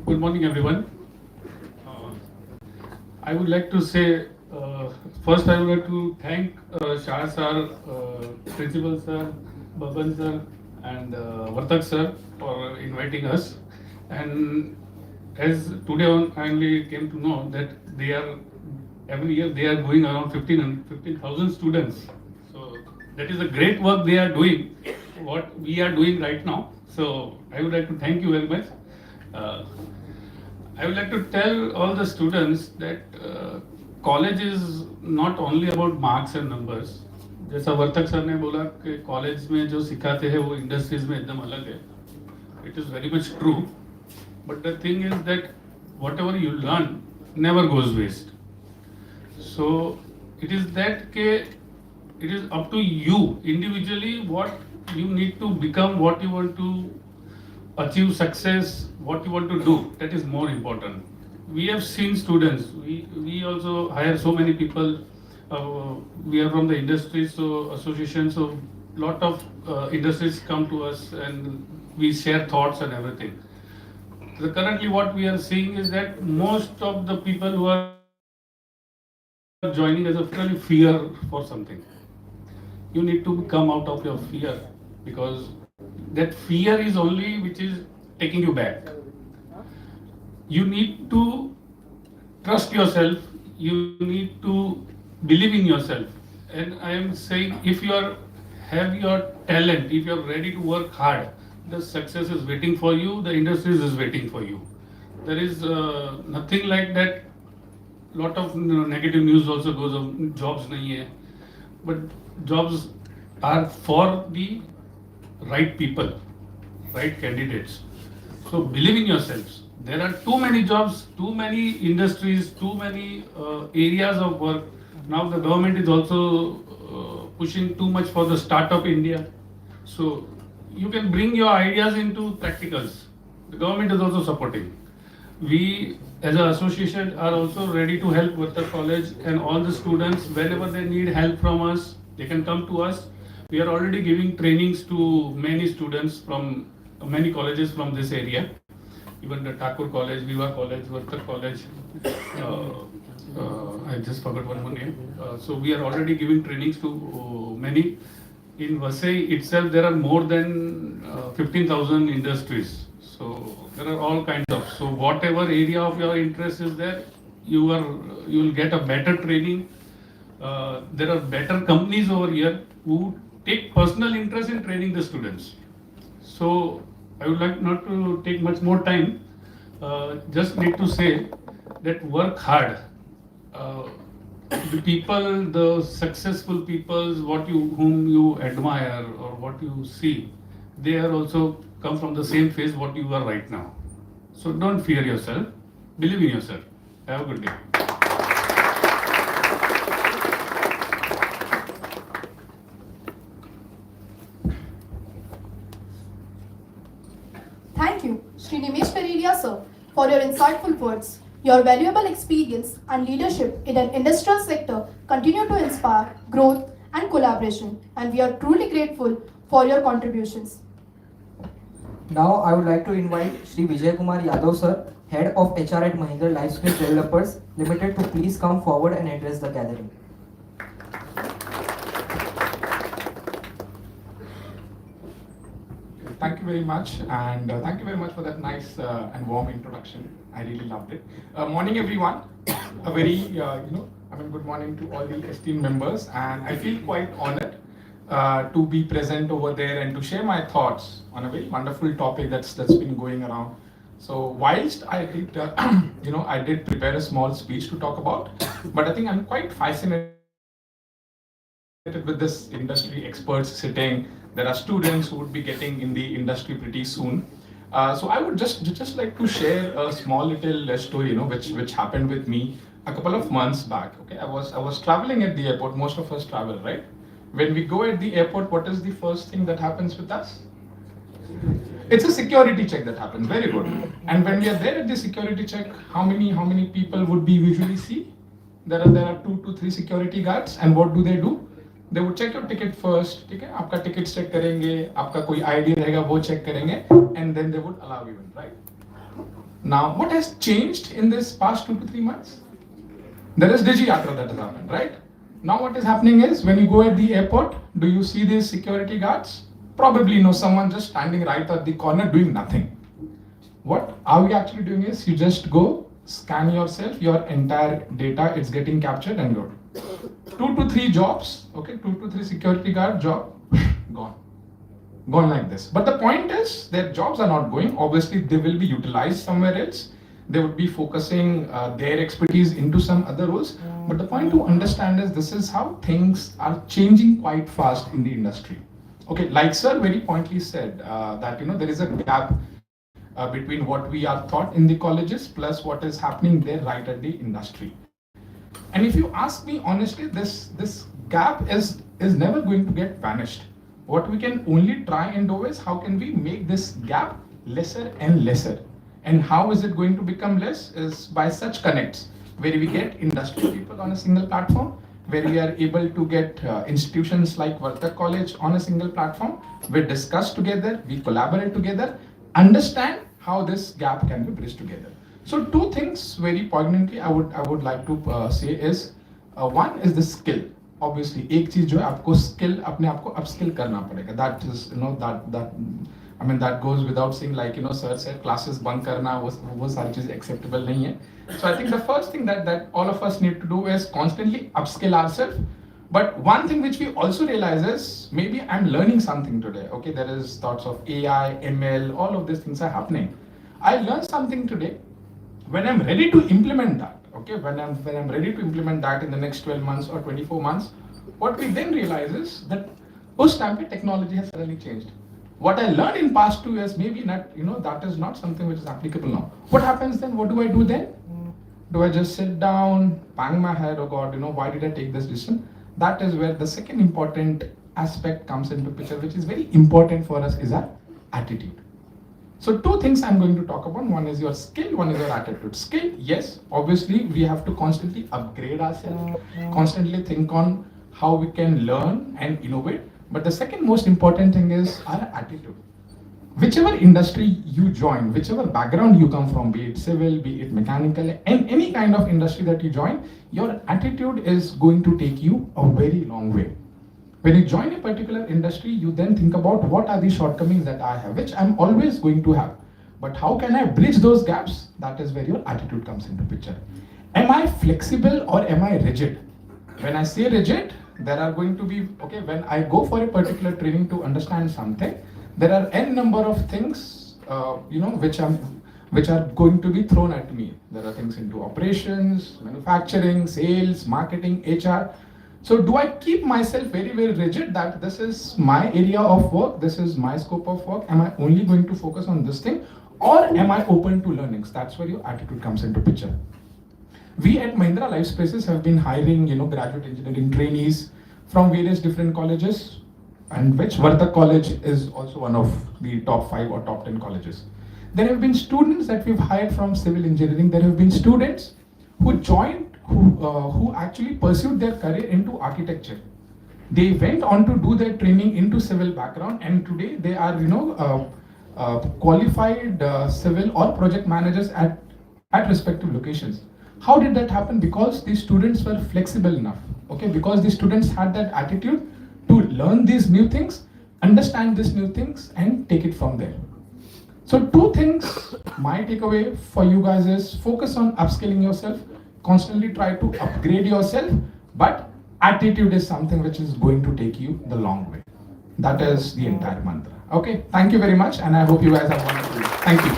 Speaker 9: Good morning, everyone. I would like to say, first I would like to thank Shah sir, Principal sir, Baban sir, and Vartak sir for inviting us. And as today on, I only came to know that they are, every year they are going around 15,000 students. So that is a great work they are doing, what we are doing right now. So I would like to thank you very much. I would like to tell all the students that college is not only about marks and numbers. जैसा Vartak sir ने बोला कि college में जो सिखाते हैं वो industries में एकदम अलग है. It is very much true. But the thing is that whatever you learn never goes waste. So it is that it is up to you individually what you need to become what you want to achieve success, what you want to do. That is more important. We have seen students. We also hire so many people. We are from the industry, so association. So lot of industries come to us and we share thoughts and everything. So currently, what we are seeing is that most of the people who are joining as a really fear for something. You need to come out of your fear, because that fear is only which is taking you back. You need to trust yourself, you need to believe in yourself. And I am saying, if you are have your talent, if you are ready to work hard, the success is waiting for you, the industry is waiting for you. There is nothing like that. Lot of negative news also goes on, jobs nahi hai, but jobs are for the right people, right candidates. So believe in yourselves. There are too many jobs, too many industries, too many areas of work. Now the government is also pushing too much for the startup India. So you can bring your ideas into practicals. The government is also supporting. We as an association are also ready to help Vartak College and all the students. Whenever they need help from us, they can come to us. We are already giving trainings to many students from many colleges from this area. Even the Thakur College, Viva College, Vartak College. I just forgot one more name. So we are already giving trainings to many. In Vasai itself, there are more than 15,000 industries. So there are all kinds of. So whatever area of your interest is there, you will get a better training. There are better companies over here who take personal interest in training the students. So I would like not to take much more time. Just need to say that work hard. The people, the successful people, whom you admire or what you see, they are also come from the same phase what you are right now. So don't fear yourself. Believe in yourself. Have a good day.
Speaker 4: Thank you, Sri Nimesh Pereira sir, for your insightful words. Your valuable experience and leadership in an industrial sector continue to inspire growth and collaboration, and we are truly grateful for your contributions.
Speaker 3: Now I would like to invite Shri Vijay Kumar Yadav sir, Head of HR at Mahindra Lifespace Developers Limited, to please come forward and address the gathering.
Speaker 10: Thank you very much, and thank you very much for that nice and warm introduction. I really loved it. Morning, everyone. A very, good morning to all the esteemed members, and I feel quite honored to be present over there and to share my thoughts on a very wonderful topic that's been going around. So, whilst I did, I did prepare a small speech to talk about, but I think I'm quite fascinated with this industry experts sitting. There are students who would be getting in the industry pretty soon. So I would just like to share a small little story, which happened with me a couple of months back. Okay, I was traveling at the airport. Most of us travel, right? When we go at the airport, what is the first thing that happens with us? It's a security check that happens. Very good. And when we are there at the security check, how many people would we usually see? There are 2 to 3 security guards, and what do? They would check your ticket first, ठीक है? आपका ticket check करेंगे, आपका कोई ID रहेगा वो check करेंगे, and then they would allow you in, right? Now, what has changed in this past 2 to 3 months? There is Digi Yatra that has happened, right? Now, what is happening is when you go at the airport, do you see these security guards? Probably no, someone just standing right at the corner doing nothing. What are we actually doing is you just go scan yourself, your entire data, it's getting captured and good. 2 to 3 jobs, okay, 2 to 3 security guard job, gone like this. But the point is, their jobs are not going. Obviously, they will be utilized somewhere else. They would be focusing their expertise into some other roles. But the point to understand is this is how things are changing quite fast in the industry. Okay, like sir very pointedly said that there is a gap between what we are taught in the colleges plus what is happening there right at the industry. And if you ask me honestly, this gap is never going to get vanished. what we can only try and do is how can we make this gap lesser and lesser. And how is it going to become less is by such connects where we get industry people on a single platform, where we are able to get institutions like Vartak College on a single platform. We discuss together, we collaborate together, understand how this gap can be bridged together. So two things very poignantly I would like to say is one is the skill. Obviously एक चीज जो है आपको skill अपने आप को upskill करना पड़ेगा. That is that goes without saying, like sir said classes bunk करना वो सारी चीजें acceptable नहीं है. So I think the first thing that all of us need to do is constantly upskill ourselves. But one thing which we also realize is maybe I'm learning something today. Okay, there is thoughts of AI, ML, all of these things are happening. I learned something today. When I'm ready to implement that, okay, when I'm ready to implement that in the next 12 months or 24 months, what we then realize is that ush time pe technology has suddenly changed. What I learned in past 2 years, maybe not, that is not something which is applicable now. What happens then? What do I do then? Do I just sit down, bang my head, oh God, why did I take this decision? That is where the second important aspect comes into picture, which is very important for us, is our attitude. So two things I'm going to talk about. One is your skill, one is your attitude. Skill, yes, obviously we have to constantly upgrade ourselves, constantly think on how we can learn and innovate. But the second most important thing is our attitude. Whichever industry you join, whichever background you come from, be it civil, be it mechanical, and any kind of industry that you join, your attitude is going to take you a very long way. When you join a particular industry, you then think about what are the shortcomings that I have, which I'm always going to have. But how can I bridge those gaps? That is where your attitude comes into picture. Am I flexible or am I rigid? When I say rigid, there are going to be, okay, when I go for a particular training to understand something, there are n number of things, which are going to be thrown at me. There are things into operations, manufacturing, sales, marketing, HR. So do I keep myself very, very rigid that this is my area of work, this is my scope of work, am I only going to focus on this thing, or am I open to learnings? That's where your attitude comes into picture. We at Mahindra Life Spaces have been hiring, graduate engineering trainees from various different colleges, and which Vartak College is also one of the top 5 or top 10 colleges. There have been students that we've hired from civil engineering. There have been students who joined, who actually pursued their career into architecture. They went on to do their training into civil background, and today they are, qualified civil or project managers at respective locations. How did that happen? Because these students were flexible enough, okay? Because the students had that attitude to learn these new things, understand these new things, and take it from there. So two things, my takeaway for you guys is focus on upskilling yourself, constantly try to upgrade yourself, but attitude is something which is going to take you the long way. That is the entire mantra. Okay, thank you very much, and I hope you guys have wonderful day. Thank you.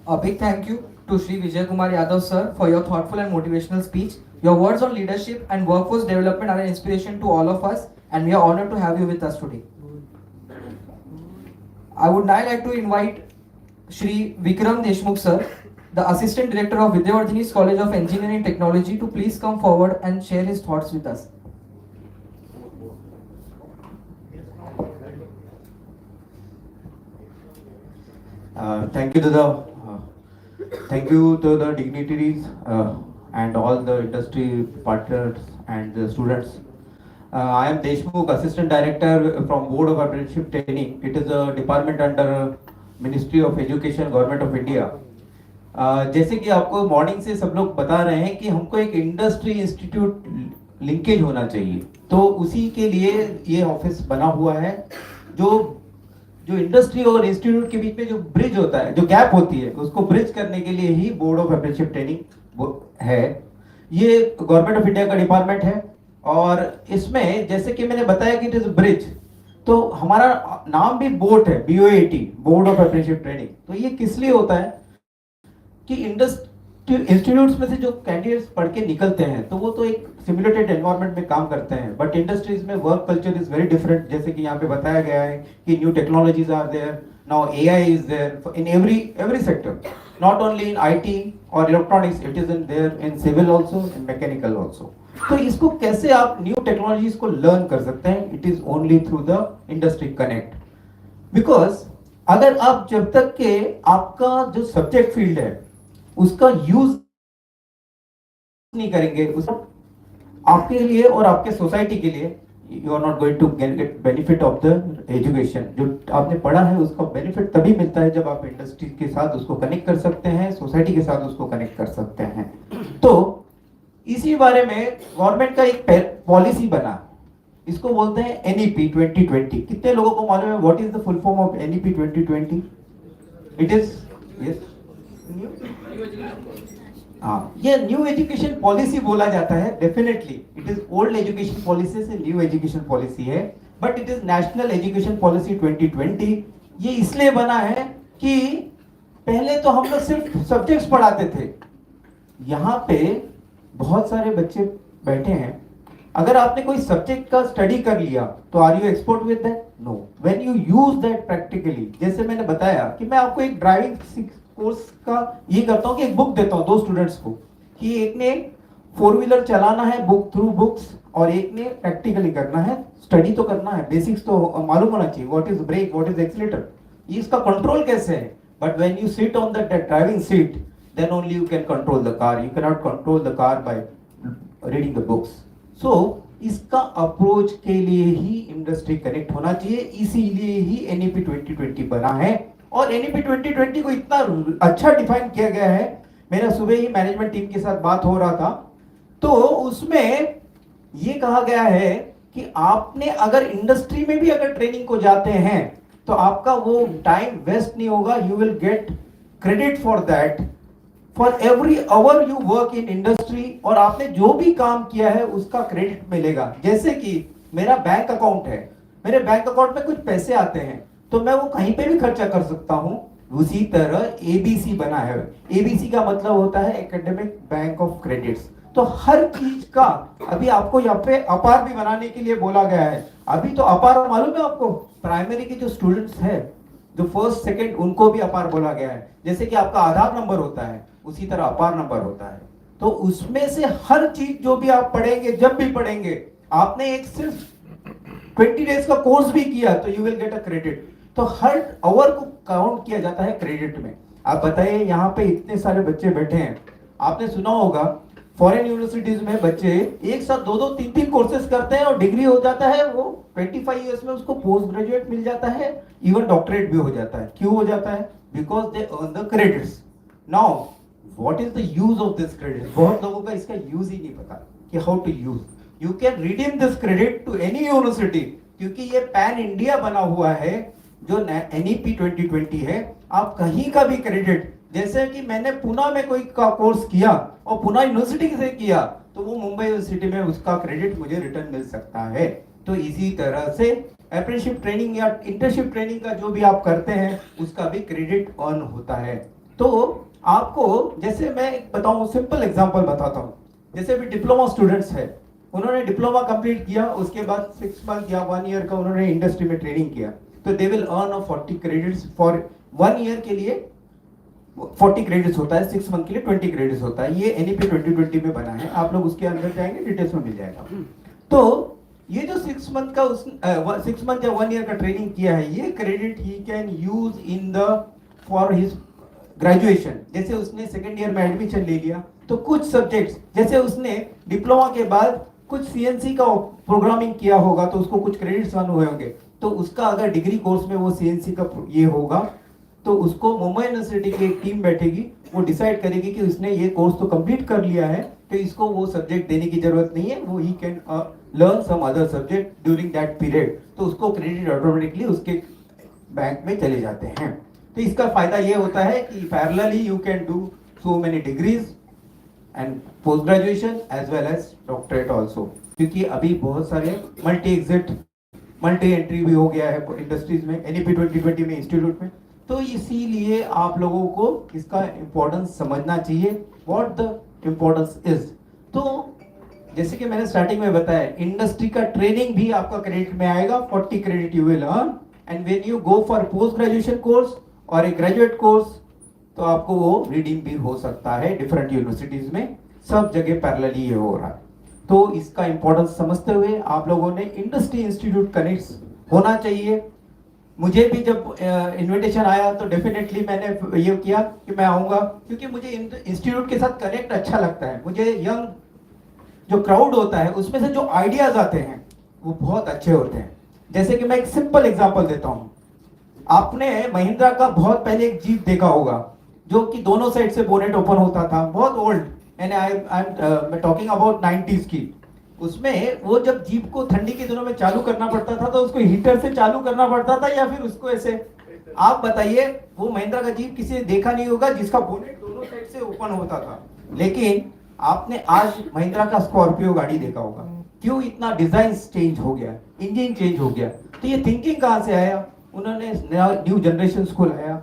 Speaker 3: A big thank you to Shri Vijay Kumar Yadav sir for your thoughtful and motivational speech. Your words on leadership and workforce development are an inspiration to all of us, and we are honored to have you with us today. I would now like to invite Shri Vikram Deshmukh sir, the Assistant Director of Vidyavardhini's College of Engineering and Technology, to please come forward and share his thoughts with us.
Speaker 11: Thank you to the dignitaries and all the industry partners and the students. I am Deshmukh, Assistant Director from Board of Apprenticeship Training. It is a department under Ministry of Education, Government of India. जैसे कि आपको morning से सब लोग बता रहे हैं कि हमको एक इंडस्ट्री इंस्टीट्यूट लिंकेज होना चाहिए, तो उसी के लिए ये ऑफिस बना हुआ है। जो इंडस्ट्री और इंस्टीट्यूट के बीच में जो ब्रिज होता है, जो गैप होती है, उसको ब्रिज करने के लिए ही बोर्ड ऑफ अप्रेंटिसशिप ट्रेनिंग है। ये गवर्नमेंट ऑफ इंडिया का डिपार्टमेंट है, और इसमें जैसे कि मैंने बताया कि इट इज ब्रिज, तो हमारा नाम भी बोर्ड है, BOAT, board of apprenticeship training. तो ये किस लिए होता है कि इंस्टीट्यूट्स में से जो कैंडिडेट्स पढ़ के निकलते हैं, तो वो तो एक सिमुलेटेड एनवायरनमेंट में काम करते हैं, बट इंडस्ट्रीज में work culture is very different. जैसे कि यहाँ पे बताया गया है कि new technologies are there, now AI is there in every sector. not only in IT or electronics, it is in there in civil also, in mechanical also. तो इसको कैसे आप न्यू टेक्नोलॉजीज को लर्न कर सकते हैं? It is only through the industry connect. Because अगर आप जब तक के आपका जो सब्जेक्ट फील्ड है उसका यूज नहीं करेंगे, उसका आपके लिए और आपके सोसाइटी के लिए, you are not going to get benefit of the education. जो आपने पढ़ा है उसका बेनिफिट तभी मिलता है जब आप इंडस्ट्री के साथ उसको कनेक्ट कर सकते हैं, सोसाइटी के साथ उसको कनेक्ट कर सकते हैं. तो इसी बारे में गवर्नमेंट का एक पॉलिसी बना, इसको बोलते हैं एनईपी 2020. कितने लोगों को मालूम है what is the full form of NEP 2020? It is yes ये न्यू एजुकेशन पॉलिसी बोला जाता है. Definitely it is old education policy से न्यू एजुकेशन पॉलिसी है, but it is national education policy 2020. ये इसलिए बना है कि पहले तो हम लोग सिर्फ सब्जेक्ट्स पढ़ाते थे. यहाँ पे बहुत सारे बच्चे बैठे हैं, अगर आपने कोई सब्जेक्ट का स्टडी कर लिया तो are you expert with that? No. When you use that practically, जैसे मैंने बताया कि मैं आपको एक ड्राइविंग कोर्स का ये करता हूँ कि एक बुक देता हूँ दो स्टूडेंट्स को कि एक ने 4 व्हीलर चलाना है बुक थ्रू बुक्स और एक ने प्रैक्टिकली करना है. स्टडी तो करना है, बेसिक्स तो मालूम होना चाहिए, what is brake, what is accelerator, इसका कंट्रोल कैसे है. But when you sit on that driving seat, then only you can control the car. You cannot control the car by reading the books. So इसका approach के लिए ही industry connect होना चाहिए, इसीलिए ही NEP 2020 बना है. और एनईपी 2020 को इतना अच्छा डिफाइन किया गया है. मेरा सुबह ही मैनेजमेंट टीम के साथ बात हो रहा था, तो उसमें ये कहा गया है कि आपने अगर इंडस्ट्री में भी अगर ट्रेनिंग को जाते हैं तो आपका वो टाइम वेस्ट नहीं होगा. You will get credit for that for every hour you work in industry. और आपने जो भी काम किया है उसका क्रेडिट मिलेगा. जैसे कि मेरा बैंक अकाउंट है, मेरे बैंक अकाउंट में कुछ पैसे आते हैं तो मैं वो कहीं पे भी खर्चा कर सकता हूँ. उसी तरह एबीसी बना है. एबीसी का मतलब होता है एकेडमिक बैंक ऑफ क्रेडिट्स. तो हर चीज का अभी आपको यहाँ पे अपार भी बनाने के लिए बोला गया है. अभी तो अपार मालूम है आपको, प्राइमरी के जो स्टूडेंट्स है जो फर्स्ट सेकंड, उनको भी अपार बोला गया है. जैसे कि आपका आधार नंबर होता है उसी तरह अपार नंबर होता है. तो उसमें से हर चीज जो भी आप पढ़ेंगे, जब भी पढ़ेंगे, आपने एक सिर्फ 20 डेज का कोर्स भी किया तो you will get a credit. तो हर आवर को काउंट किया जाता है क्रेडिट में. आप बताइए यहाँ पे इतने सारे बच्चे बैठे हैं, आपने सुना होगा फॉरेन यूनिवर्सिटीज में बच्चे एक साथ 2-2, 3-3 कोर्सेज करते हैं और डिग्री हो जाता है. वो 25 ईयर्स में उसको पोस्ट ग्रेजुएट मिल जाता है, इवन डॉक्टरेट भी हो जाता है. क्यों हो जाता है? Because they earn the credits. Now what is the use of this credit? बहुत लोगों का इसका यूज ही नहीं पता कि how to use. You can redeem this credit to any university, क्योंकि ये पैन इंडिया बना हुआ है जो एनईपी 2020 है. आप कहीं का भी क्रेडिट, जैसे कि मैंने पुणे में कोई का कोर्स किया और पुणे यूनिवर्सिटी से किया तो वो मुंबई यूनिवर्सिटी में उसका क्रेडिट मुझे रिटर्न मिल सकता है. तो इसी तरह से अप्रेंटिसशिप ट्रेनिंग या इंटर्नशिप ट्रेनिंग का जो भी आप करते हैं उसका भी क्रेडिट अर्न होता है. तो आपको जैसे मैं बताऊं, सिंपल एग्जांपल बताता हूं. जैसे भी डिप्लोमा स्टूडेंट्स है, उन्होंने डिप्लोमा कंप्लीट किया, उसके बाद 6 मंथ या 1 ईयर का उन्होंने इंडस्ट्री में ट्रेनिंग किया, तो they will earn 40 credits for 1 year के लिए 40 क्रेडिट्स होता है, 6 मंथ के लिए 20 क्रेडिट्स होता है. ये एनईपी 2020 में बना है. आप लोग उसके अंदर जाएंगे, डिटेल्स में मिल जाएगा. तो ये जो 6 मंथ का 6 मंथ या 1 ईयर का ट्रेनिंग किया है, ये credit he can use in the for his graduation. जैसे उसने सेकेंड ईयर में एडमिशन ले लिया तो कुछ सब्जेक्ट्स, जैसे उसने डिप्लोमा के बाद कुछ सीएनसी का प्रोग्रामिंग किया होगा तो उसको कुछ क्रेडिट्स अर्न हुए होंगे. तो उसका अगर डिग्री कोर्स में वो सीएनसी का ये होगा तो उसको मुंबई यूनिवर्सिटी की एक टीम बैठेगी, वो डिसाइड करेगी कि उसने ये कोर्स तो कंप्लीट कर लिया है तो इसको वो सब्जेक्ट देने की जरूरत नहीं है, वो ही can learn some other subject during that period. तो उसको क्रेडिट ऑटोमेटिकली उसके बैंक में चले जाते हैं. तो इसका फायदा ये होता है कि parallelly you can do so many degrees and post graduation as well as doctorate also. क्योंकि अभी बहुत सारे मल्टी एग्जिट, मल्टी एंट्री भी हो गया है इंडस्ट्रीज में, एनईपी 2020 में, इंस्टीट्यूट में. तो इसीलिए आप लोगों को इसका इम्पोर्टेंस समझना चाहिए, व्हाट द इम्पोर्टेंस इज. तो जैसे कि मैंने स्टार्टिंग में बताया, इंडस्ट्री का ट्रेनिंग भी आपका क्रेडिट में आएगा. 40 credit you will earn, and when you go for post graduation course और ए ग्रेजुएट कोर्स तो आपको वो रिडीम भी हो सकता है डिफरेंट यूनिवर्सिटीज में, सब जगह पैरेलली ये हो रहा है। तो इसका इंपॉर्टेंस समझते हुए आप लोगों ने इंडस्ट्री इंस्टीट्यूट कनेक्ट्स होना चाहिए। मुझे भी जब इनविटेशन आया तो डेफिनेटली मैंने ये किया कि मैं आऊँगा, क्योंकि मुझे इंस्टीट्यूट के साथ कनेक्ट अच्छा लगता है। मुझे यंग जो क्राउड होता है उसमें से जो आइडियाज आते हैं वो बहुत अच्छे होते हैं। जैसे कि मैं एक सिंपल एग्जांपल देता हूँ, आपने महिंद्रा का बहुत पहले एक जीप देखा होगा जो कि दोनों साइड से बोनेट ओपन होता था, बहुत ओल्ड, एंड मैं टॉकिंग अबाउट 90s की। उसमें वो जब जीप को ठंडी के दिनों में चालू करना पड़ता था तो उसको हीटर से चालू करना पड़ता था या फिर उसको ऐसे, आप बताइए वो महिंद्रा का जीप किसी ने देखा नहीं होगा जिसका बोनेट दोनों साइड से ओपन होता था। लेकिन आपने आज महिंद्रा का स्कॉर्पियो गाड़ी देखा होगा, क्यों इतना डिजाइन चेंज हो गया, इंजन चेंज हो गया। तो ये थिंकिंग कहाँ से आया? उन्होंने न्यू जनरेशन को लाया,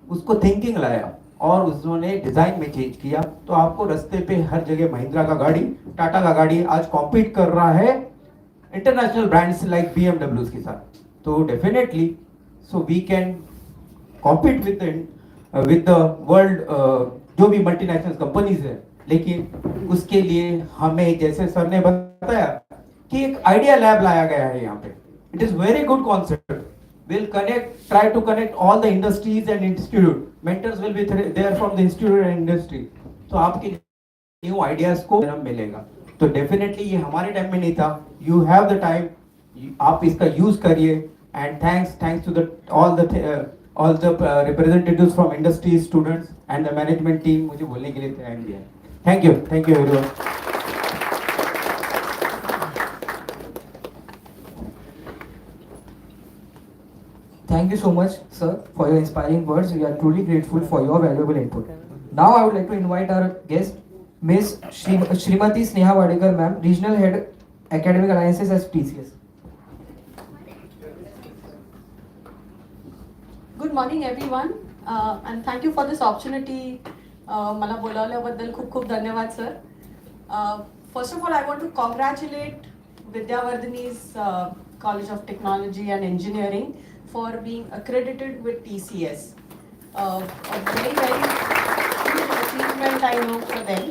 Speaker 11: उसको थिंकिंग लाया और उसने डिजाइन में चेंज किया। तो आपको रास्ते पे हर जगह महिंद्रा का गाड़ी, टाटा का गाड़ी आज कॉम्पीट कर रहा है इंटरनेशनल ब्रांड्स लाइक BMW के साथ। तो definitely so we can compete with the world जो भी मल्टीनेशनल कंपनीज है। लेकिन उसके लिए हमें, जैसे सर ने बताया कि एक आइडिया लैब लाया गया है यहाँ पे, it is very good concept. We'll try to connect all the industries and institute. Mentors will be there from the institute and industry. तो आपके न्यू आइडियाज को जन्म मिलेगा। तो डेफिनेटली ये हमारे टाइम में नहीं था, यू हैव द टाइम, आप इसका यूज करिए। And thanks to all the representatives from industry, students and the management team मुझे बोलने के लिए टाइम दिया। Thank you everyone.
Speaker 3: Thank you so much, sir, for your inspiring words. We are truly grateful for your valuable input. Now, I would like to invite our guest, Ms. Shrimati Sneha Wadekar, ma'am, Regional Head, Academic Alliances at TCS.
Speaker 12: Good morning, everyone, and thank you for this opportunity. मला बोलावल्याबद्दल खूप खूप धन्यवाद, sir. First of all, I want to congratulate Vidyavardhini's College of Technology and Engineering for being accredited with TCS. A very, very huge achievement, I know, for them,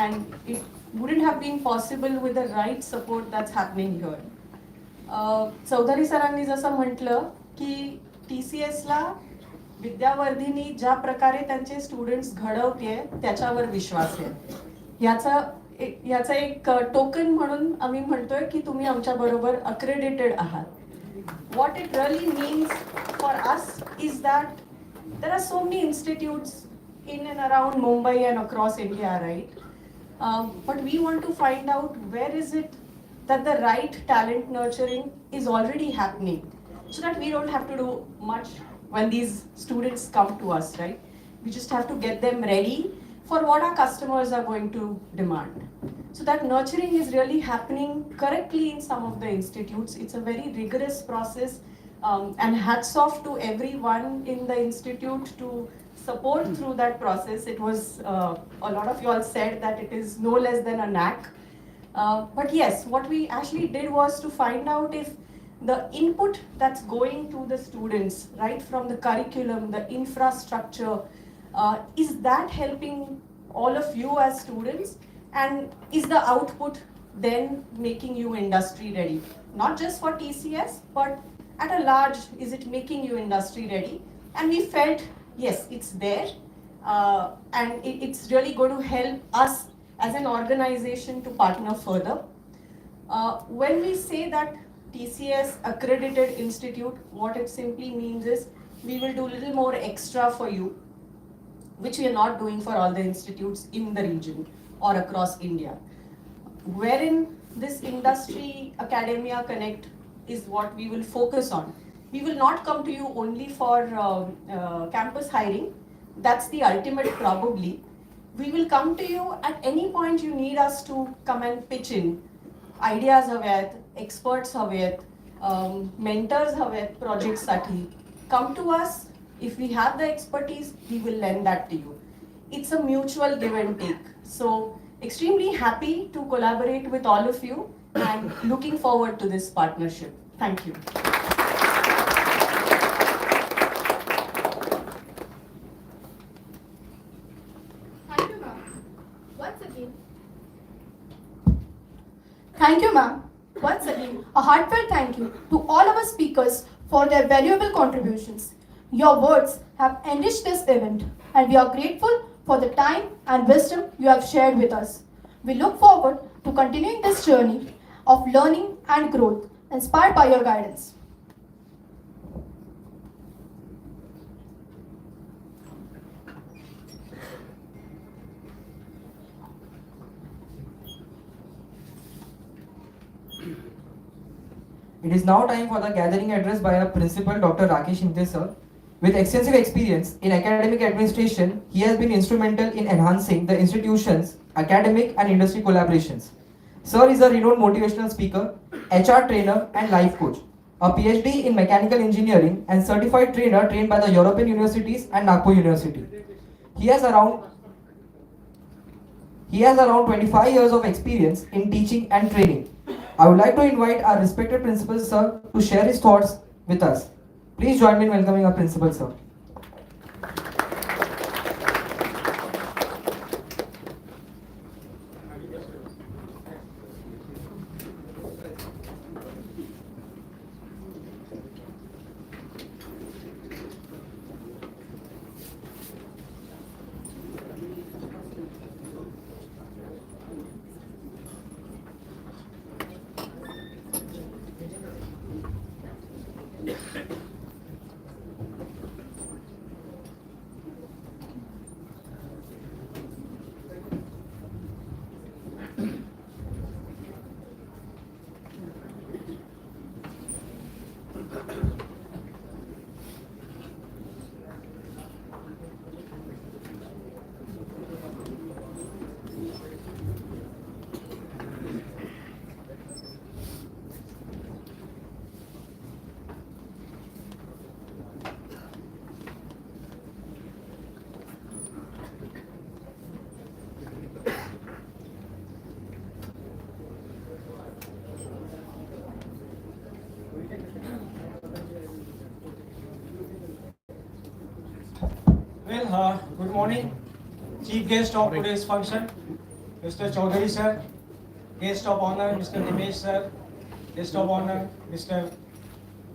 Speaker 12: and it wouldn't have been possible with the right support that's happening here. Chaudhary सरांनी जसं म्हटलं की TCSला विद्यावर्धिनी ज्या प्रकारे त्यांचे students घडवते त्याच्यावर विश्वास आहे। याचा एक टोकन म्हणून आम्ही म्हणतोय की तुम्ही आमच्या बरोबर अक्रेडिटेड आहात। What it really means for us is that there are so many institutes in and around Mumbai and across India, right? But we want to find out where is it that the right talent nurturing is already happening, so that we don't have to do much when these students come to us, right? We just have to get them ready for what our customers are going to demand. So that nurturing is really happening correctly in some of the institutes. It's a very rigorous process, and hats off to everyone in the institute to support through that process. It was, a lot of you all said that it is no less than a knack. But yes, what we actually did was to find out if the input that's going to the students, right from the curriculum, the infrastructure, is that helping all of you as students, and is the output then making you industry ready? Not just for TCS, but at a large, is it making you industry ready? And we felt, yes, it's there, and it's really going to help us as an organization to partner further. When we say that TCS accredited institute, what it simply means is we will do a little more extra for you, which we are not doing for all the institutes in the region or across India. Wherein this industry academia connect is what we will focus on. We will not come to you only for campus hiring. That's the ultimate probably. We will come to you at any point you need us to come and pitch in. Ideas हवेत, experts हवेत, mentors हवेत projects साठी. Come to us. If we have the expertise, we will lend that to you. It's a mutual give and take. So extremely happy to collaborate with all of you and looking forward to this partnership. Thank you.
Speaker 4: to all our speakers for their valuable contributions. Your words have enriched this event, and we are grateful for the time and wisdom you have shared with us. We look forward to continuing this journey of learning and growth inspired by your guidance.
Speaker 3: It is now time for the gathering address by our principal, Dr. Rakesh Shinde sir. With extensive experience in academic administration, he has been instrumental in enhancing the institution's academic and industry collaborations. Sir is a renowned motivational speaker, HR trainer, and life coach, a PhD in mechanical engineering and certified trainer trained by the European universities and Nagpur University. He has around 25 years of experience in teaching and training. I would like to invite our respected principal sir to share his thoughts with us. Please join me in welcoming our principal sir.
Speaker 13: Well, good morning. Chief guest of today's function, Mr. Chaudhary sir. Guest of honor, Mr. Nimesh sir. Guest of honor, Mr.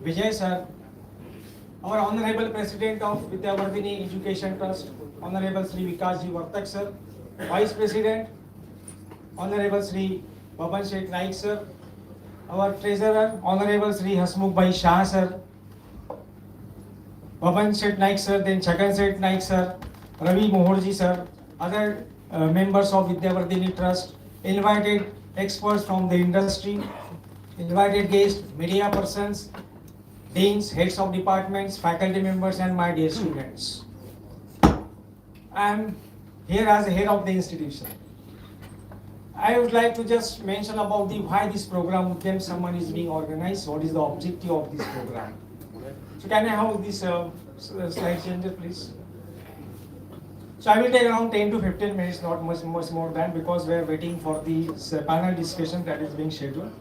Speaker 13: Vijay sir. Our Honorable President of Vidyavardhini Education Trust, Honorable Sri Vikasji Vartak sir. Vice President, Honorable Sri Baban Sheikh Naik sir. Our Treasurer, Honorable Sri Hasmukh Bhai Shah sir. Baban Sheikh Naik sir, then Chagan Sheikh Naik sir, Ravi Mohorji sir, other members of Vidyavardhini Trust, invited experts from the industry, invited guests, media persons, deans, heads of departments, faculty members, and my dear students. I am here as a head of the institution. I would like to just mention about why this program Udyam Samman is being organized, what is the objective of this program. So can I have this slide changer, please? So I will take around 10 to 15 minutes, not much more than, because we are waiting for the panel discussion that is being scheduled.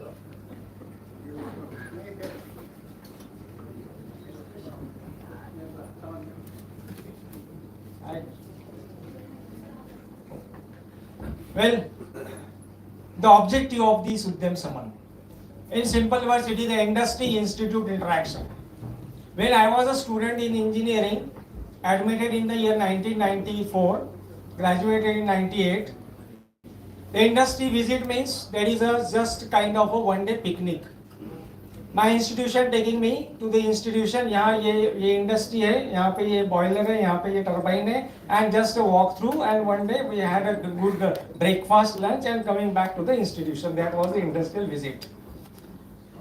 Speaker 13: Well, the objective of this Udyam Samman, in simple words, it is the industry-institute interaction. When I was a student in engineering, admitted in the year 1994, graduated in 98, the industry visit means there is a just kind of a one-day picnic. My institution taking me to the institution, यहाँ ये industry है, यहाँ पे ये boiler है, यहाँ पे ये turbine है, and just a walk through, and one day we had a good breakfast, lunch, and coming back to the institution. That was the industrial visit.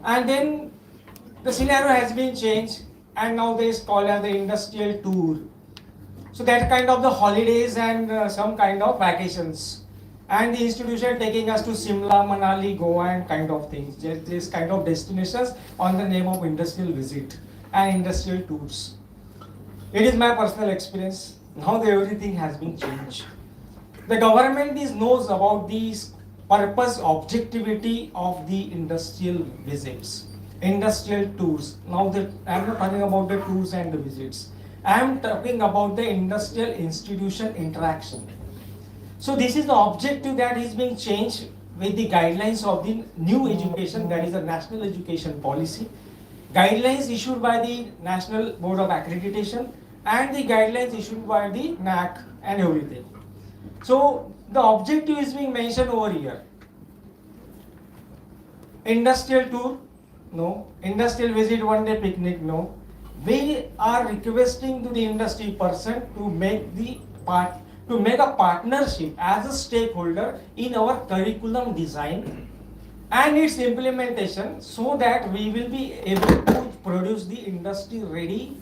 Speaker 13: And then the scenario has been changed, and now they call as the industrial tour. So that kind of the holidays and some kind of vacations. And the institution taking us to Simla, Manali, Goa, and kind of things. Just this kind of destinations on the name of industrial visit and industrial tours. It is my personal experience. Now everything has been changed. The government knows about the purpose, objectivity of the industrial visits, industrial tours. Now I am not talking about the tours and the visits. I am talking about the industrial institution interaction. So this is the objective that is being changed with the guidelines of the new education, that is a national education policy. guidelines issued by the National Board of Accreditation and the guidelines issued by the NAC and everything. So the objective is being mentioned over here. Industrial tour, no. Industrial visit, one day picnic, no. We are requesting to the industry person to make a partnership as a stakeholder in our curriculum design and its implementation, so that we will be able to produce the industry ready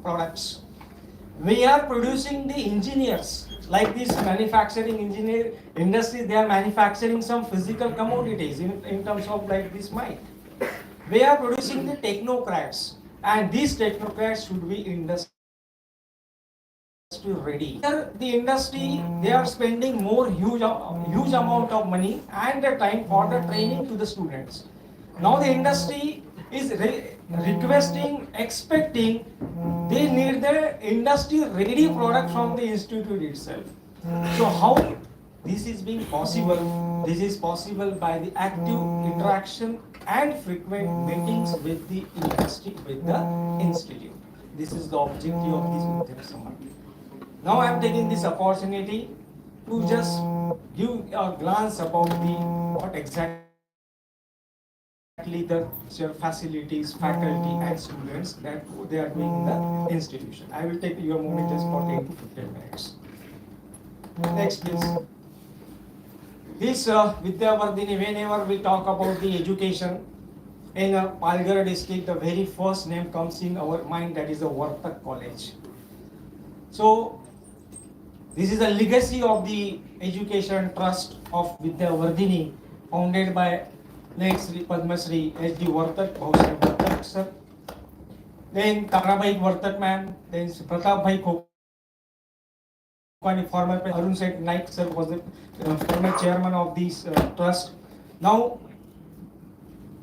Speaker 13: products. We are producing the engineers, like this manufacturing engineer industry, they are manufacturing some physical commodities in terms of like this mic. We are producing the technocrats, and these technocrats should be industry ready. Here, the industry, they are spending more huge amount of money and the time for the training to the students. Now the industry is requesting, expecting, they need the industry ready product from the institute itself. So how this is being possible? This is possible by the active interaction and frequent meetings with the industry, with the institute. This is the objective of this Udyam Saman. Now I am taking this opportunity to just give a glance about what exactly the facilities, faculty and students that they are doing in the institution. I will take your moment just for 10 to 15 minutes. Next please. This Vidyavardhini, whenever we talk about the education in Palghar district, the very first name comes in our mind, that is the Vartak College. So this is a legacy of the education trust of Vidyavardhini, founded by late Sri Padma Shri H.D. Vartak, Bhausai Vartak sir, then Tarabai Vartak ma'am, then Pratap Bhai Khokani, former Arun Seth Naik sir was the former chairman of this trust. Now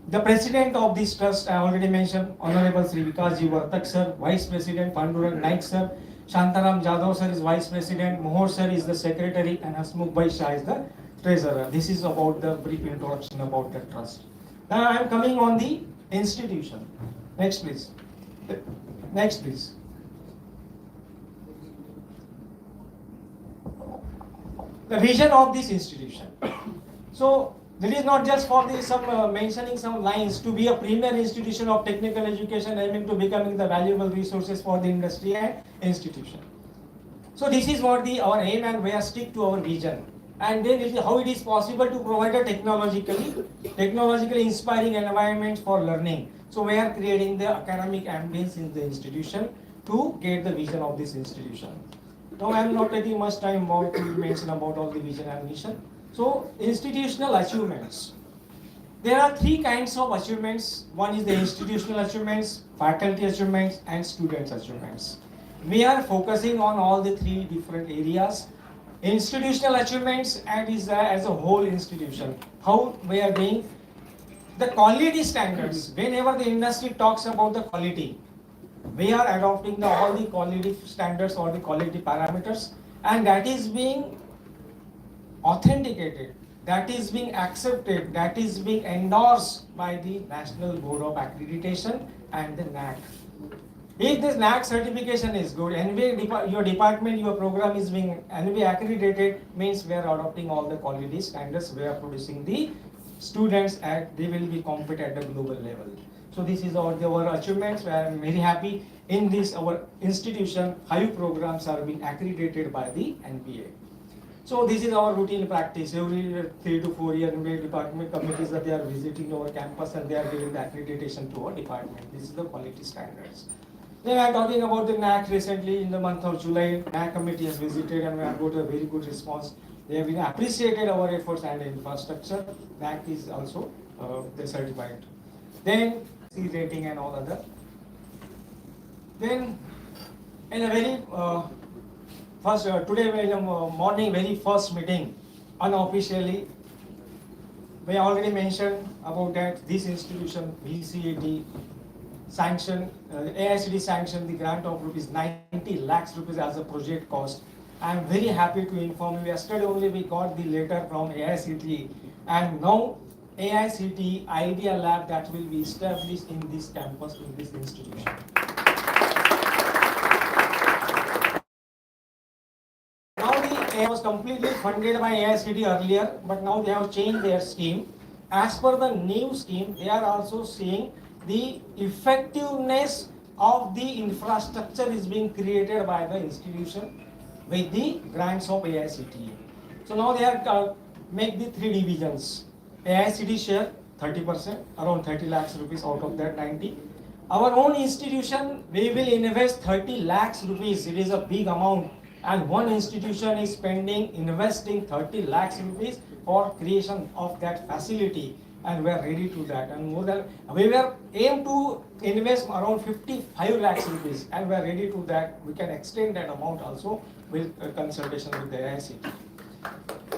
Speaker 13: the president of this trust, I already mentioned, Honorable Sri Vikasji Vartak sir, Vice President Pandurang Naik sir, Shantaram Jadhav sir is Vice President, Mohor sir is the Secretary, and Hasmukh Bhai Shah is the Treasurer. This is about the brief introduction about the trust. Now I am coming on the institution. Next please. Next please. The vision of this institution. So it is not just for mentioning some lines to be a premier institution of technical education, aiming to becoming the valuable resources for the industry and institution. So this is what our aim, and we are stick to our vision. And then how it is possible to provide a technologically inspiring environment for learning. So we are creating the academic ambience in the institution to get the vision of this institution. Now I am not taking much time to mention about all the vision and mission. So institutional achievements. There are three kinds of achievements. One is the institutional achievements, faculty achievements, and students achievements. We are focusing on all the three different areas. Institutional achievements and is as a whole institution. How we are doing the quality standards. Whenever the industry talks about the quality, we are adopting all the quality standards or the quality parameters, and that is being authenticated, that is being accepted, that is being endorsed by the National Board of Accreditation and the NAC. If this NAC certification is good, anyway your department, your program is being anyway accredited, means we are adopting all the quality standards, we are producing the students and they will be competent at the global level. So this is our achievements. I am very happy in this our institution, high programs are being accredited by the NBA. So this is our routine practice. Every 3 to 4 years, department committees that they are visiting our campus and they are giving the accreditation to our department. This is the quality standards. Then I am talking about the NAC recently in the month of July. NAC committee has visited and we have got a very good response. They have been appreciated our efforts and infrastructure. NAC is also they certified. Then C rating and all other. Then in a very first today in the morning very first meeting unofficially we already mentioned about that this institution VCET sanctioned AICD sanctioned the grant of ₹90 lakhs as a project cost. I am very happy to inform you, yesterday only we got the letter from AICD, and now AICT Idea Lab that will be established in this campus, in this institution. Now the AI was completely funded by AICT earlier, but now they have changed their scheme. As per the new scheme, they are also seeing the effectiveness of the infrastructure is being created by the institution with the grants of AICTE. So now they are make the 3 divisions. AICT share 30%, around 30 lakhs rupees out of that 90. Our own institution, we will invest 30 lakhs rupees. It is a big amount, and one institution is investing 30 lakhs rupees for creation of that facility, and we are ready to that. And more than we were aim to invest around 55 lakhs rupees, and we are ready to that. We can extend that amount also with consultation with the AICT.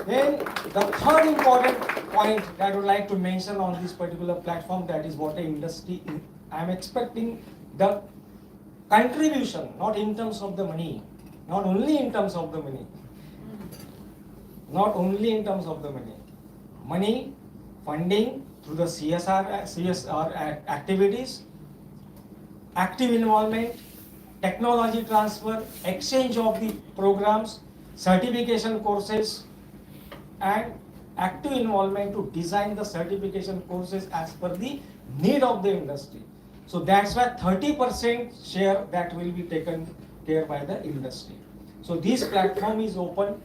Speaker 13: Then the third important point that I would like to mention on this particular platform, that is what the industry, I am expecting the contribution, not in terms of the money, not only in terms of the money, not only in terms of the money, funding through the CSR activities, active involvement, technology transfer, exchange of the programs, certification courses, and active involvement to design the certification courses as per the need of the industry. So that's why 30% share that will be taken care by the industry. So this platform is open.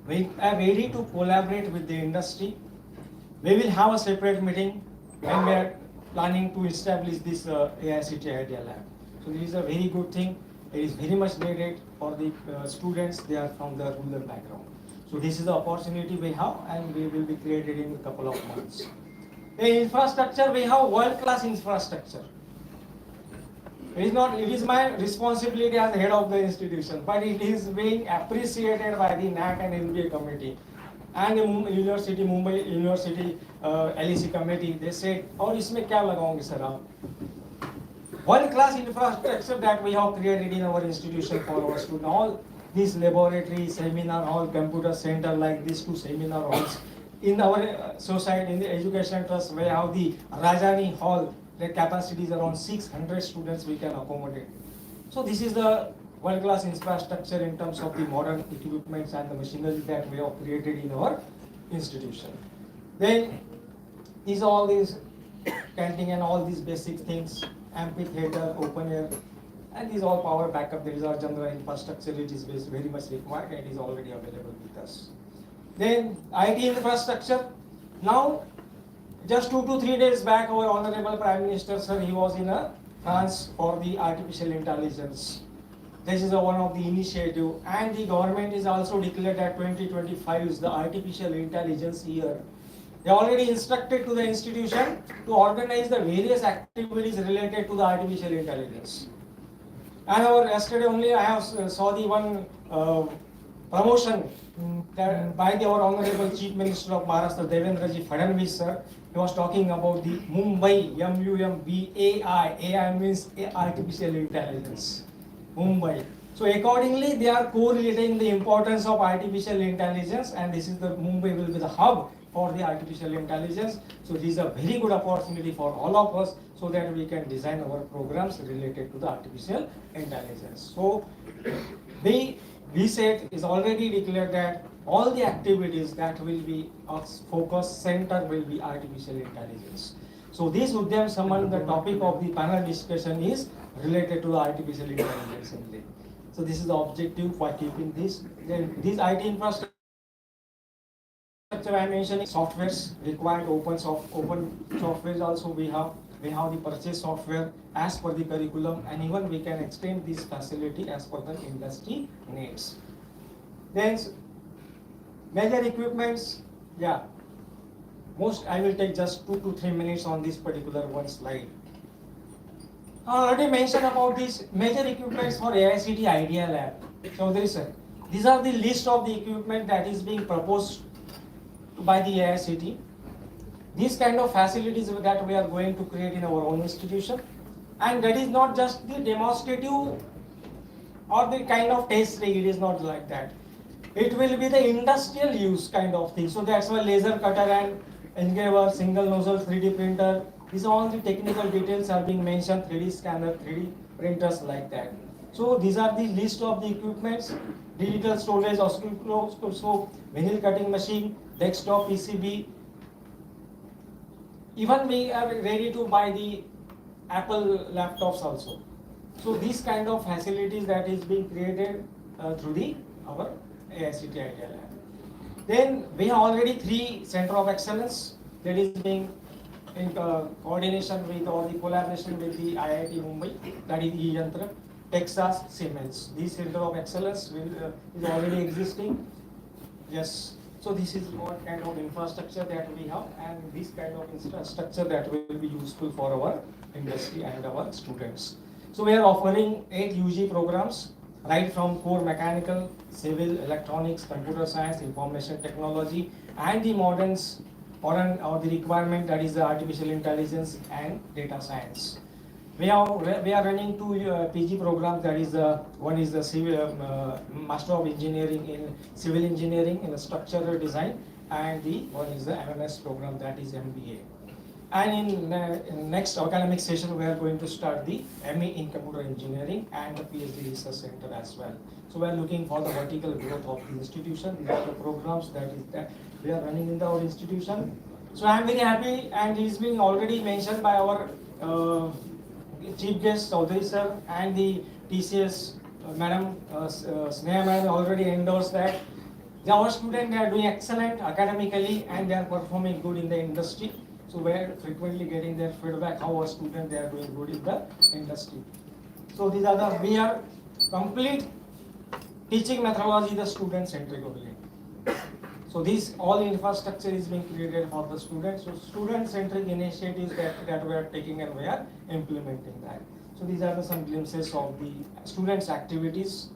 Speaker 13: We are ready to collaborate with the industry. We will have a separate meeting when we are planning to establish this AICT Idea Lab. So this is a very good thing. It is very much needed for the students. They are from the rural background. So this is the opportunity we have, and we will be created in a couple of months. The infrastructure, we have world-class infrastructure. It is my responsibility as head of the institution, but it is being appreciated by the NAT and NBA committee and the Mumbai University LEC committee. They said, "और इसमें क्या लगाओगे sir आप?" World-class infrastructure that we have created in our institution for our students. All these laboratory, seminar hall, computer center, like these 2 seminar halls. In our society, in the education trust, we have the Rajani Hall. The capacity is around 600 students we can accommodate. So this is the world-class infrastructure in terms of the modern equipments and the machinery that we have created in our institution. Then is all these canteen and all these basic things, amphitheater, open air, and these all power backup. There is our general infrastructure. It is very much required and is already available with us. Then IT infrastructure. Now, just 2 to 3 days back, our Honorable Prime Minister, sir, he was in France for the artificial intelligence. This is one of the initiative, and the government is also declared that 2025 is the artificial intelligence year. They already instructed to the institution to organize the various activities related to the artificial intelligence. And yesterday only I have saw the one promotion that by our Honorable Chief Minister of Maharashtra, Devendraji Fadnavis, sir. He was talking about the Mumbai, MUMBAI. AI means artificial intelligence. Mumbai. So accordingly, they are correlating the importance of artificial intelligence, and this is the Mumbai will be the hub for the artificial intelligence. So this is a very good opportunity for all of us, so that we can design our programs related to the artificial intelligence. So the VCET is already declared that all the activities that will be focus center will be artificial intelligence. So this Udyam Saman, the topic of the panel discussion is related to the artificial intelligence only. So this is the objective for keeping this. Then this IT infrastructure I mentioned, softwares required, open softwares also we have the purchase software as per the curriculum, and even we can extend this facility as per the industry needs. Then major equipments, I will take just 2 to 3 minutes on this particular one slide. I already mentioned about these major equipments for AICT Idea Lab. So these are the list of the equipment that is being proposed by the AICT. These kind of facilities that we are going to create in our own institution, and that is not just the demonstrative or the kind of test rig. It is not like that. It will be the industrial use kind of thing. So that's why laser cutter and engraver, single nozzle 3D printer. These all the technical details are being mentioned, 3D scanner, 3D printers like that. So these are the list of the equipments, digital storage, oscilloscope, vinyl cutting machine, desktop PCB. Even we are ready to buy the Apple laptops also. So these kind of facilities that is being created through our AICT Idea Lab. Then we have already 3 center of excellence that is being in coordination with or the collaboration with the IIT Mumbai, that is E-Yantra, Texas, Siemens. This center of excellence is already existing. Yes. So this is what kind of infrastructure that we have, and this kind of infrastructure that will be useful for our industry and our students. So we are offering 8 UG programs, right from core mechanical, civil, electronics, computer science, information technology, and the modern or the requirement, that is the artificial intelligence and data science. We are running 2 PG programs, that is one is the civil Master of Engineering in Civil Engineering in Structural Design, and the one is the MMS program, that is MBA. And in next academic session, we are going to start the ME in Computer Engineering and the PhD Research Center as well. So we are looking for the vertical growth of the institution. These are the programs that we are running in our institution. So I am very happy, and it is being already mentioned by our Chief Guest Chaudhary sir and the TCS Madam Sneha Madam already endorsed that our students, they are doing excellent academically and they are performing good in the industry. So we are frequently getting their feedback how our students, they are doing good in the industry. So these are we are complete teaching methodology, the student centric only. So this all infrastructure is being created for the students. So student centric initiatives that we are taking, and we are implementing that. So these are some glimpses of the students' activities.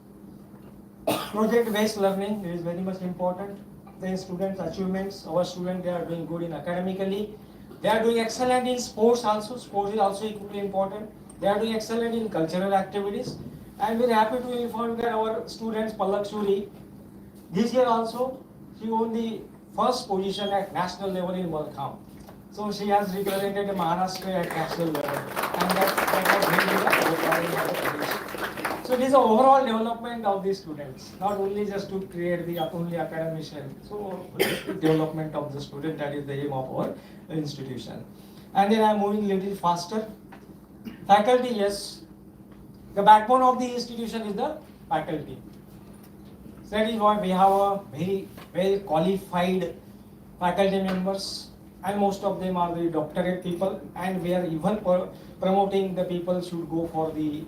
Speaker 13: Project based learning is very much important. The students' achievements, our students, they are doing good in academically. They are doing excellent in sports also. Sports is also equally important. They are doing excellent in cultural activities. And we are happy to inform that our students, Palak Shuri, this year also, she won the first position at national level in Malkham. So she has represented Maharashtra at national level. And that was really. So this is the overall development of the students, not only just to create the only academician. So development of the student, that is the aim of our institution. And then I am moving a little faster. Faculty, yes. The backbone of the institution is the faculty. So that is why we have a very well qualified faculty members, and most of them are the doctorate people, and we are even promoting the people should go for the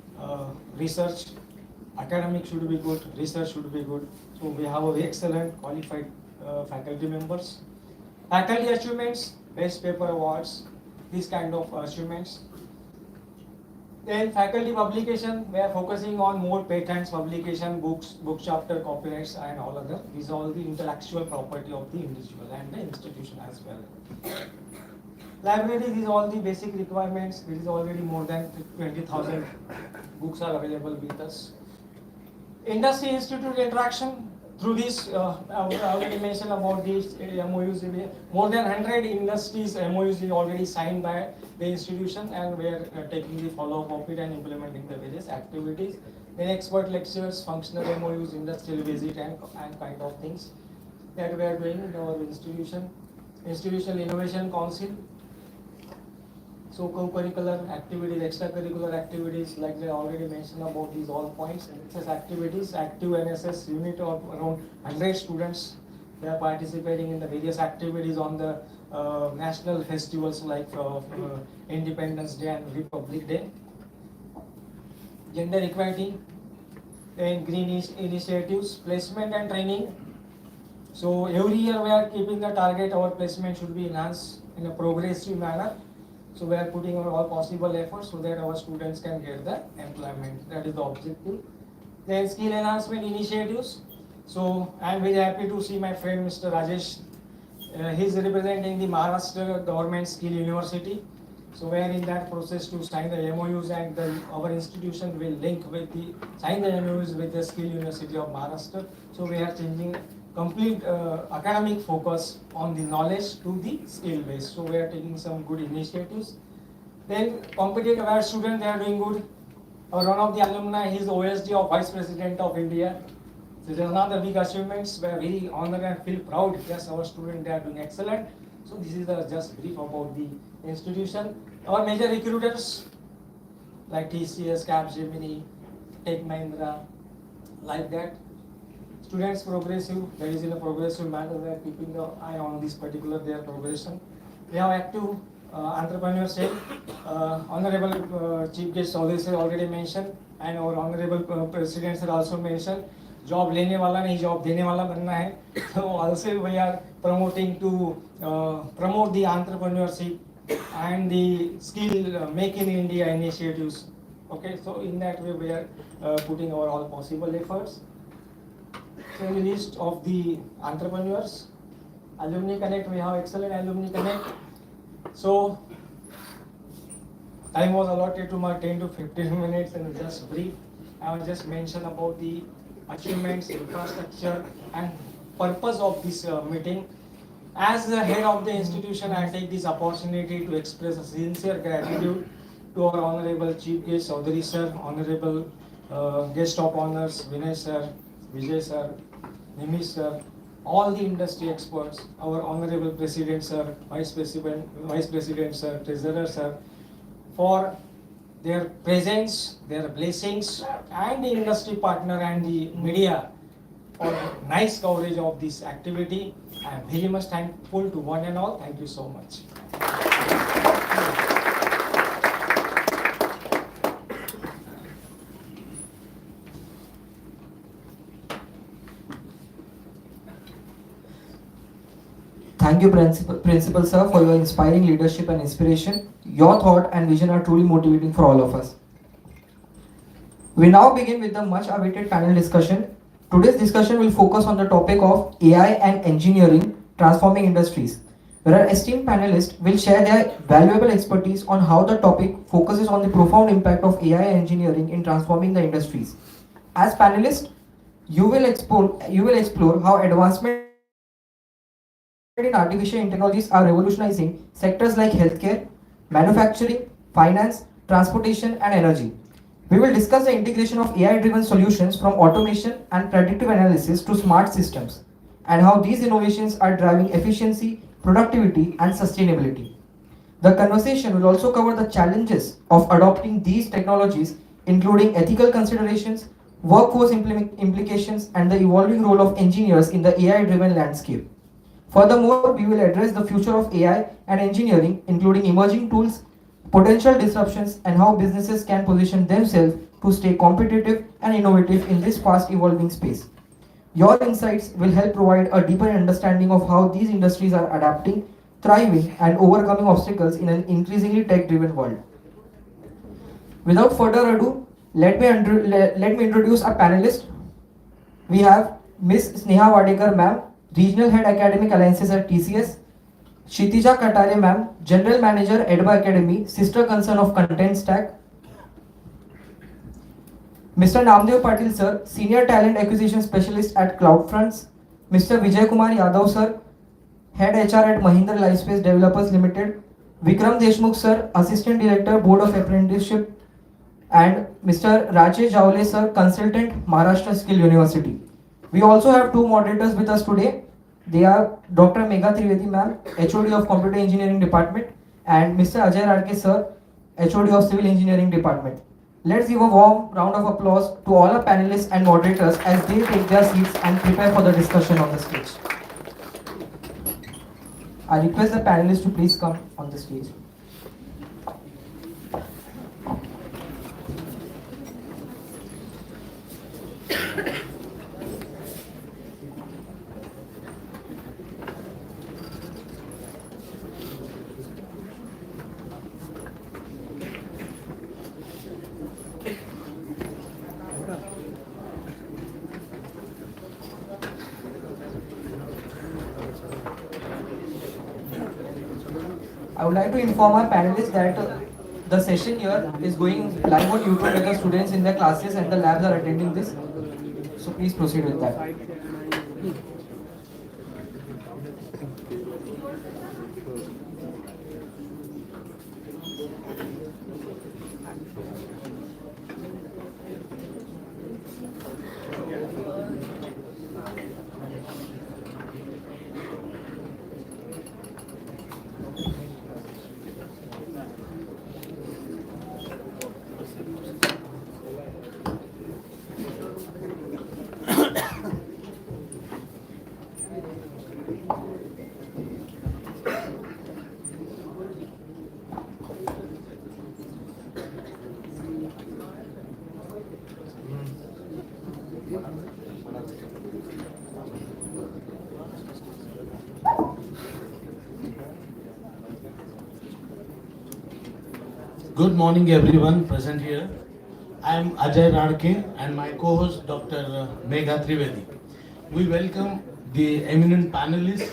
Speaker 13: research. Academic should be good, research should be good. So we have a very excellent qualified faculty members. Faculty achievements, best paper awards, these kind of achievements. Then faculty publication, we are focusing on more patents, publication, books, book chapter, copyrights, and all other. These are all the intellectual property of the individual and the institution as well. Library, these are all the basic requirements. There is already more than 20,000 books are available with us. Industry institute interaction. Through this, I already mentioned about these MOUs. More than 100 industries MOUs is already signed by the institution, and we are taking the follow-up of it and implementing the various activities. Then expert lectures, functional MOUs, industrial visit, and kind of things that we are doing in our institution. Institutional Innovation Council. So co-curricular activities, extracurricular activities, like they already mentioned about these all points. NSS activities, active NSS unit of around 100 students. They are participating in the various activities on the national festivals like Independence Day and Republic Day. Gender equality, then green initiatives, placement and training. So every year we are keeping the target, our placement should be enhanced in a progressive manner. So we are putting our all possible efforts so that our students can get the employment. That is the objective. Then skill enhancement initiatives. So I am very happy to see my friend Mr. Rajesh. He is representing the Maharashtra Government Skill University. So we are in that process to sign the MOUs, and our institution will link with sign the MOUs with the Skill University of Maharashtra. So we are changing complete academic focus on the knowledge to the skill base. So we are taking some good initiatives. Then competitive aware students, they are doing good. One of the alumni, he is OSD of Vice President of India. This is another big achievements. We are very honored and feel proud. Yes, our students, they are doing excellent. So this is just brief about the institution. Our major recruiters like TCS, Capgemini, Tech Mahindra, like that. Students progressive, that is in a progressive manner, we are keeping the eye on this particular their progression. We have active entrepreneurship. Honorable Chief Guest already mentioned, and our Honorable President sir also mentioned, job लेने वाला नहीं, job देने वाला बनना है. So also we are promoting to promote the entrepreneurship and the skill make in India initiatives. Okay, so in that way we are putting our all possible efforts. So in the list of the entrepreneurs, Alumni Connect, we have excellent Alumni Connect. So time was allotted to my 10 to 15 minutes and just brief. I will just mention about the achievements, infrastructure and purpose of this meeting. As the head of the institution, I take this opportunity to express a sincere gratitude to our Honorable Chief Guest, Chaudhary Sir, Honorable Guest of Honors, Vinay Sir, Vijay Sir, Nimish Sir, all the industry experts, our Honorable President Sir, Vice President Sir, Treasurer Sir, for their presence, their blessings, and the industry partner and the media for nice coverage of this activity. I am very much thankful to one and all. Thank you so much.
Speaker 3: Thank you, Principal Sir, for your inspiring leadership and inspiration. Your thought and vision are truly motivating for all of us. We now begin with the much awaited panel discussion. Today's discussion will focus on the topic of AI and engineering transforming industries, where our esteemed panelists will share their valuable expertise on how the topic focuses on the profound impact of AI and engineering in transforming the industries. As panelists, you will explore how advancement in artificial technologies are revolutionizing sectors like healthcare, manufacturing, finance, transportation, and energy. We will discuss the integration of AI-driven solutions from automation and predictive analysis to smart systems, and how these innovations are driving efficiency, productivity, and sustainability. The conversation will also cover the challenges of adopting these technologies, including ethical considerations, workforce implications, and the evolving role of engineers in the AI-driven landscape. Furthermore, we will address the future of AI and engineering, including emerging tools, potential disruptions, and how businesses can position themselves to stay competitive and innovative in this fast evolving space. Your insights will help provide a deeper understanding of how these industries are adapting, thriving, and overcoming obstacles in an increasingly tech-driven world. Without further ado, let me introduce our panelists. We have Ms. Sneha Wadekar ma'am, Regional Head Academic Alliances at TCS. Kshitija Katare ma'am, General Manager EDBA Academy, sister concern of Content Stack. Mr. Namdev Patil sir, Senior Talent Acquisition Specialist at CloudFronts. Mr. Vijay Kumar Yadav sir, Head HR at Mahindra Lifespace Developers Limited. Vikram Deshmukh sir, Assistant Director, Board of Apprenticeship. And Mr. Rajesh Javle sir, Consultant, Maharashtra Skill University. We also have two moderators with us today. They are Dr. Megha Trivedi ma'am, HOD of Computer Engineering Department, and Mr. Ajay Radke sir, HOD of Civil Engineering Department. Let's give a warm round of applause to all our panelists and moderators as they take their seats and prepare for the discussion on the stage. I request the panelists to please come on the stage. I would like to inform our panelists that the session here is going live on YouTube with the students in their classes and the labs are attending this. So please proceed with that.
Speaker 14: Good morning, everyone present here. I am Ajay Radke and my co-host Dr. Megha Trivedi. We welcome the eminent panelists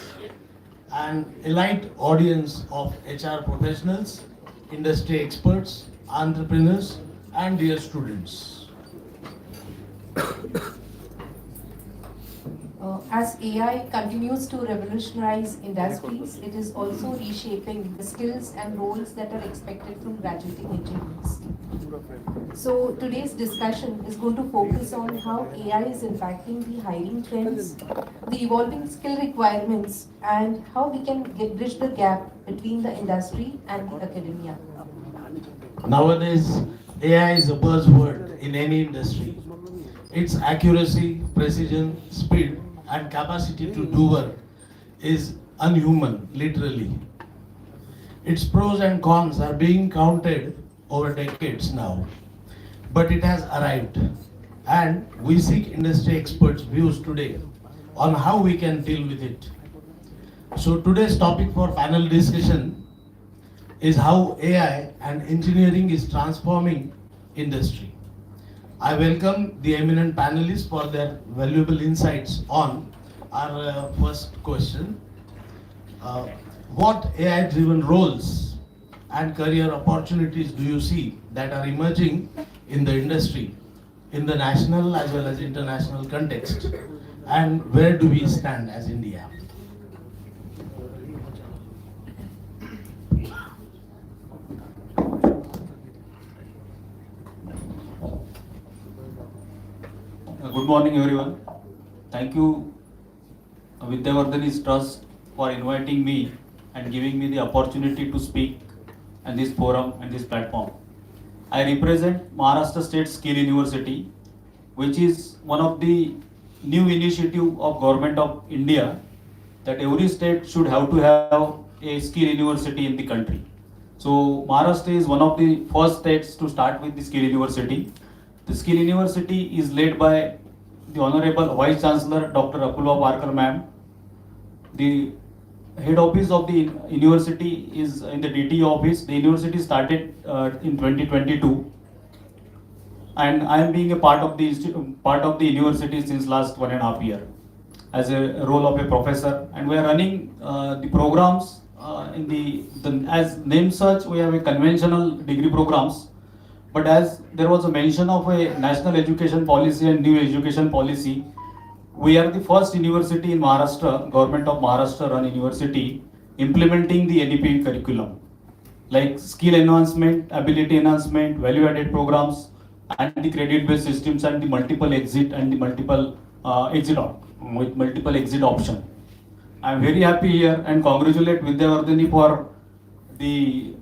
Speaker 14: and elite audience of HR professionals, industry experts, entrepreneurs, and dear students.
Speaker 15: As AI continues to revolutionize industries, it is also reshaping the skills and roles that are expected from graduating engineers. So today's discussion is going to focus on how AI is impacting the hiring trends, the evolving skill requirements, and how we can bridge the gap between the industry and the academia.
Speaker 14: Nowadays, AI is a buzzword in any industry. Its accuracy, precision, speed, and capacity to do work is unhuman, literally. Its pros and cons are being counted over decades now, but it has arrived, and we seek industry experts' views today on how we can deal with it. So today's topic for panel discussion is how AI and engineering is transforming industry. I welcome the eminent panelists for their valuable insights on our first question. What AI-driven roles and career opportunities do you see that are emerging in the industry, in the national as well as international context? And where do we stand as India?
Speaker 16: Good morning, everyone. Thank you, Vidyavardhani's Trust, for inviting me and giving me the opportunity to speak in this forum and this platform. I represent Maharashtra State Skill University, which is one of the new initiative of Government of India that every state should have to have a skill university in the country. So Maharashtra is one of the first states to start with the skill university. The skill university is led by the Honorable Vice Chancellor Dr. Apurva Parkar ma'am. The head office of the university is in the DT office. The university started in 2022, and I am being a part of the university since last 1.5 years as a role of a professor, and we are running the programs in the as name such. We have a conventional degree programs. But as there was a mention of a national education policy and new education policy, we are the first university in Maharashtra, Government of Maharashtra run university, implementing the NEP curriculum, like skill enhancement, ability enhancement, value-added programs, and the credit-based systems, and the multiple exit and the multiple with multiple exit option. I am very happy here and congratulate Vidyavardhani for the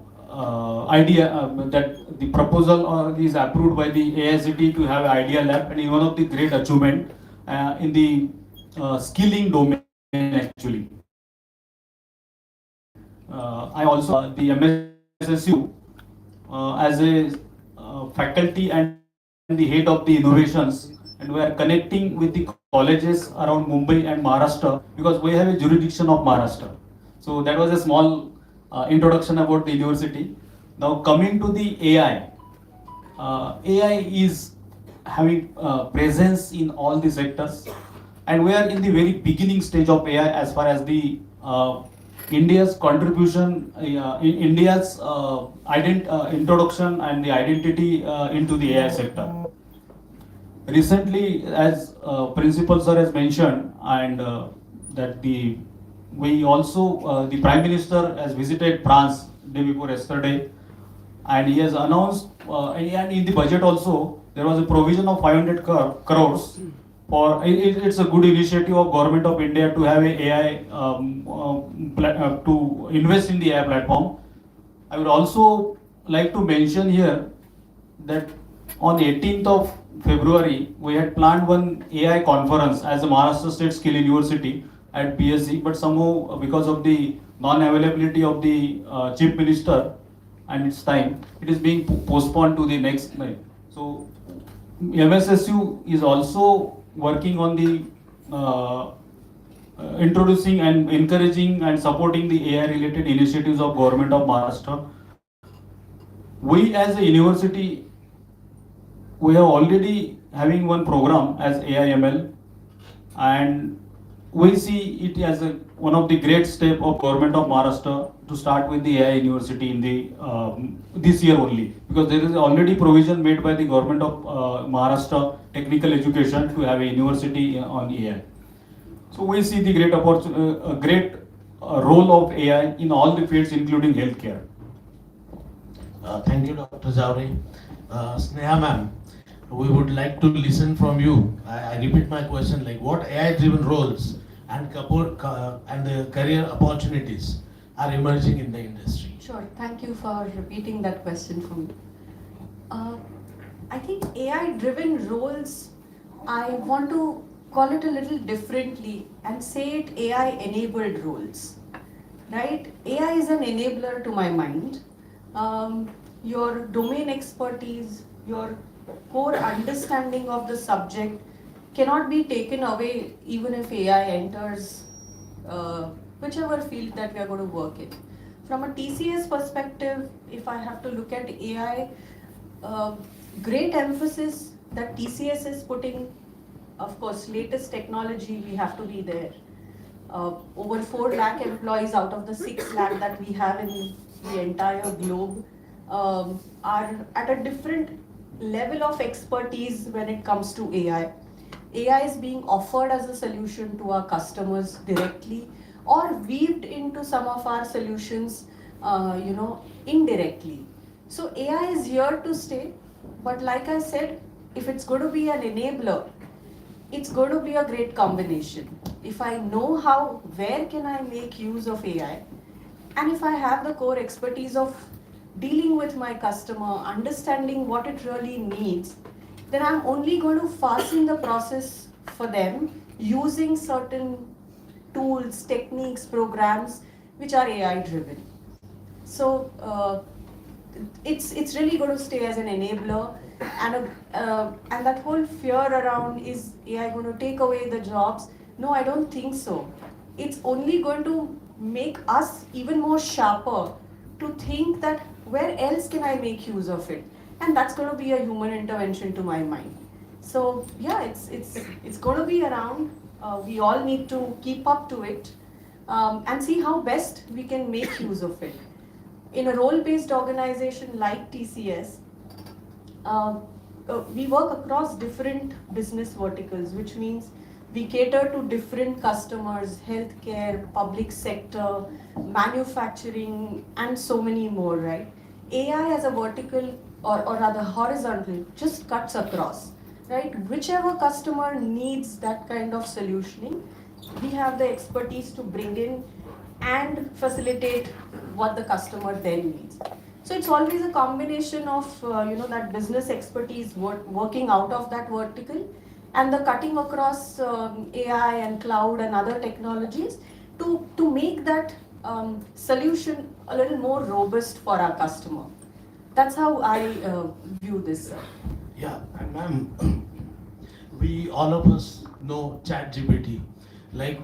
Speaker 16: idea that the proposal is approved by the AICT to have Idea Lab, and is one of the great achievement in the skilling domain actually. I also the MSSU as a faculty and the head of the innovations, and we are connecting with the colleges around Mumbai and Maharashtra because we have a jurisdiction of Maharashtra. So that was a small introduction about the university. Now coming to the AI, AI is having presence in all the sectors, and we are in the very beginning stage of AI as far as the India's contribution, India's introduction and the identity into the AI sector. Recently, as Principal Sir has mentioned, and that we also the Prime Minister has visited France day before yesterday, and he has announced and in the budget also there was a provision of 500 crores for it's a good initiative of Government of India to have a AI to invest in the AI platform. I would also like to mention here that on 18th of February we had planned one AI conference as a Maharashtra State Skill University at BSc, but somehow because of the non-availability of the Chief Minister and its time, it is being postponed to the next night. So MSSU is also working on the introducing and encouraging and supporting the AI related initiatives of Government of Maharashtra. We as a university, we are already having one program as AIML, and we see it as one of the great step of Government of Maharashtra to start with the AI university in the this year only, because there is already provision made by the Government of Maharashtra Technical Education to have a university on AI. So we see the great role of AI in all the fields, including healthcare.
Speaker 14: Thank you, Dr. Zawri. Sneha ma'am, we would like to listen from you. I repeat my question, like what AI-driven roles and the career opportunities are emerging in the industry?
Speaker 12: Sure, thank you for repeating that question for me. I think AI-driven roles, I want to call it a little differently and say it AI-enabled roles, right? AI is an enabler to my mind. Your domain expertise, your core understanding of the subject cannot be taken away even if AI enters whichever field that we are going to work in. From a TCS perspective, if I have to look at AI, great emphasis that TCS is putting, of course, latest technology, we have to be there. Over 4 lakh employees out of the 6 lakh that we have in the entire globe are at a different level of expertise when it comes to AI. AI is being offered as a solution to our customers directly or weaved into some of our solutions, indirectly. So AI is here to stay, but like I said, if it's going to be an enabler, it's going to be a great combination. If I know how, where can I make use of AI, and if I have the core expertise of dealing with my customer, understanding what it really needs, then I'm only going to fasten the process for them using certain tools, techniques, programs which are AI driven. So it's really going to stay as an enabler, and that whole fear around, is AI going to take away the jobs? No, I don't think so. It's only going to make us even more sharper to think that where else can I make use of it, and that's going to be a human intervention to my mind. So yeah, it's going to be around. We all need to keep up to it and see how best we can make use of it. In a role-based organization like TCS, we work across different business verticals, which means we cater to different customers: healthcare, public sector, manufacturing, and so many more, right? AI as a vertical or rather horizontal just cuts across, right? Whichever customer needs that kind of solutioning, we have the expertise to bring in and facilitate what the customer then needs. So it's always a combination of that business expertise working out of that vertical and the cutting across AI and cloud and other technologies to make that solution a little more robust for our customer. That's how I view this.
Speaker 14: Yeah, and ma'am, we all of us know ChatGPT. Like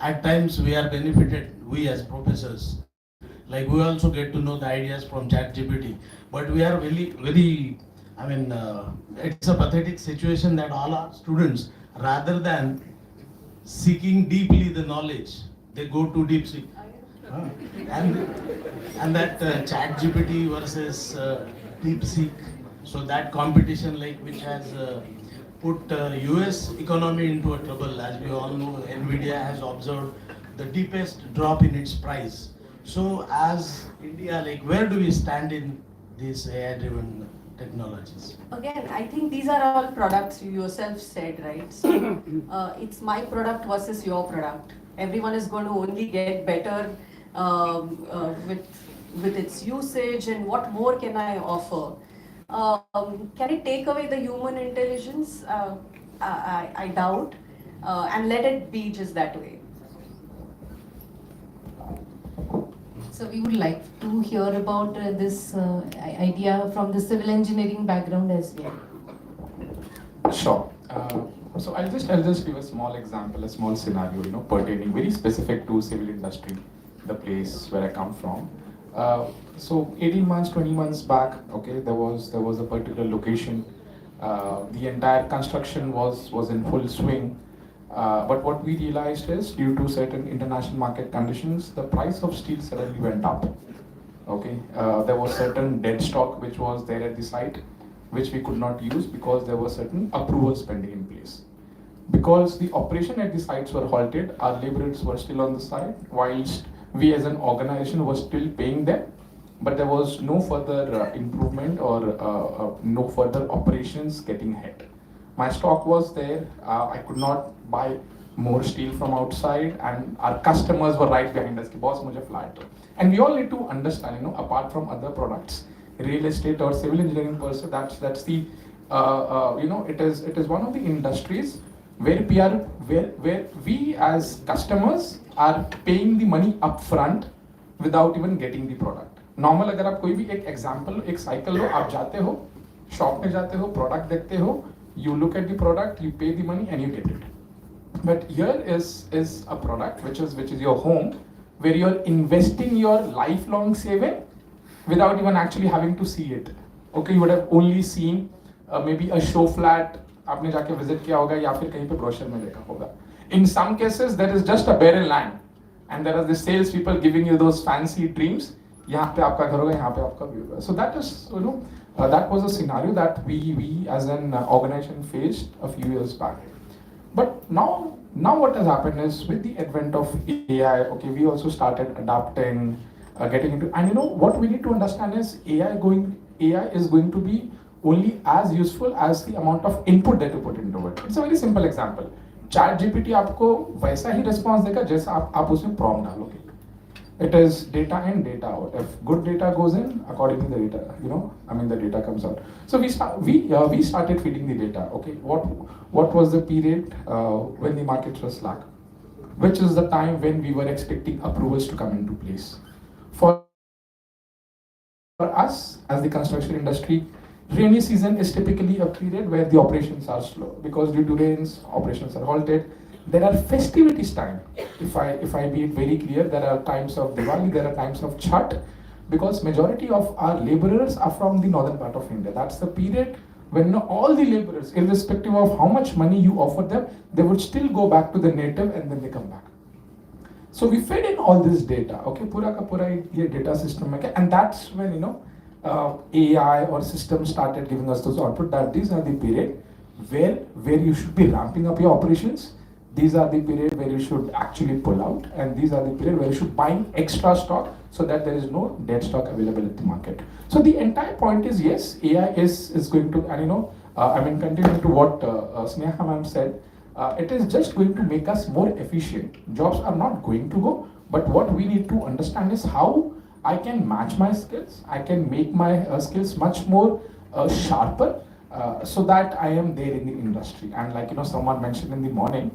Speaker 14: at times we are benefited, we as professors. Like we also get to know the ideas from ChatGPT, but we are very, it's a pathetic situation that all our students, rather than seeking deeply the knowledge, they go to DeepSeek. And that ChatGPT versus DeepSeek, so that competition, like, which has put US economy into a trouble. As we all know, Nvidia has observed the deepest drop in its price. So as India, like, where do we stand in these AI-driven technologies?
Speaker 12: Again, I think these are all products, you yourself said, right? So it's my product versus your product. Everyone is going to only get better with its usage, and what more can I offer? Can it take away the human intelligence? I doubt, and let it be just that way.
Speaker 15: So we would like to hear about this idea from the civil engineering background as well.
Speaker 10: Sure. So I'll just give a small example, a small scenario, pertaining very specific to civil industry, the place where I come from. So 18 months, 20 months back, okay, there was a particular location. The entire construction was in full swing. But what we realized is, due to certain international market conditions, the price of steel suddenly went up. Okay, there was certain dead stock which was there at the site, which we could not use because there were certain approvals pending in place. Because the operation at the sites were halted, our laborers were still on the site, whilst we as an organization were still paying them, but there was no further improvement or no further operations getting ahead. My stock was there, I could not buy more steel from outside, and our customers were right behind us, ki boss mujhe flat do. And we all need to understand, apart from other products, real estate or civil engineering person, that's the it is one of the industries where we as customers are paying the money upfront without even getting the product. Normal अगर आप कोई भी एक example एक cycle लो, आप जाते हो shop में जाते हो, product देखते हो, you look at the product, you pay the money and you get it. But here is a product which is your home, where you're investing your lifelong saving without even actually having to see it. Okay, you would have only seen maybe a show flat, आपने जाके visit किया होगा या फिर कहीं पे brochure में देखा होगा. In some cases, there is just a barren land, and there are the sales people giving you those fancy dreams. यहाँ पे आपका घर होगा, यहाँ पे आपका view होगा. So that is, that was a scenario that we as an organization faced a few years back. But now what has happened is, with the advent of AI, okay, we also started adapting, getting into, and what we need to understand is AI is going to be only as useful as the amount of input that you put into it. It's a very simple example. ChatGPT आपको वैसा ही response देगा जैसा आप उसमें prompt डालोगे. It is data in, data out. If good data goes in, accordingly the data, the data comes out. So we started feeding the data. Okay, what was the period when the markets were slack? Which is the time when we were expecting approvals to come into place? For us, as the construction industry, rainy season is typically a period where the operations are slow, because due to rains, operations are halted. There are festivities time. If I be very clear, there are times of Diwali, there are times of Chhat, because majority of our laborers are from the northern part of India. That's the period when all the laborers, irrespective of how much money you offer them, they would still go back to the native and then they come back. So we fed in all this data, okay, pura ka pura ye data system mein, and that's when AI or systems started giving us those output, that these are the period where you should be ramping up your operations. These are the period where you should actually pull out, and these are the period where you should buy extra stock so that there is no dead stock available in the market. So the entire point is, yes, AI is going to, and continuing to what Sneha ma'am said, it is just going to make us more efficient. Jobs are not going to go, but what we need to understand is how I can match my skills, I can make my skills much more sharper, so that I am there in the industry. And like someone mentioned in the morning,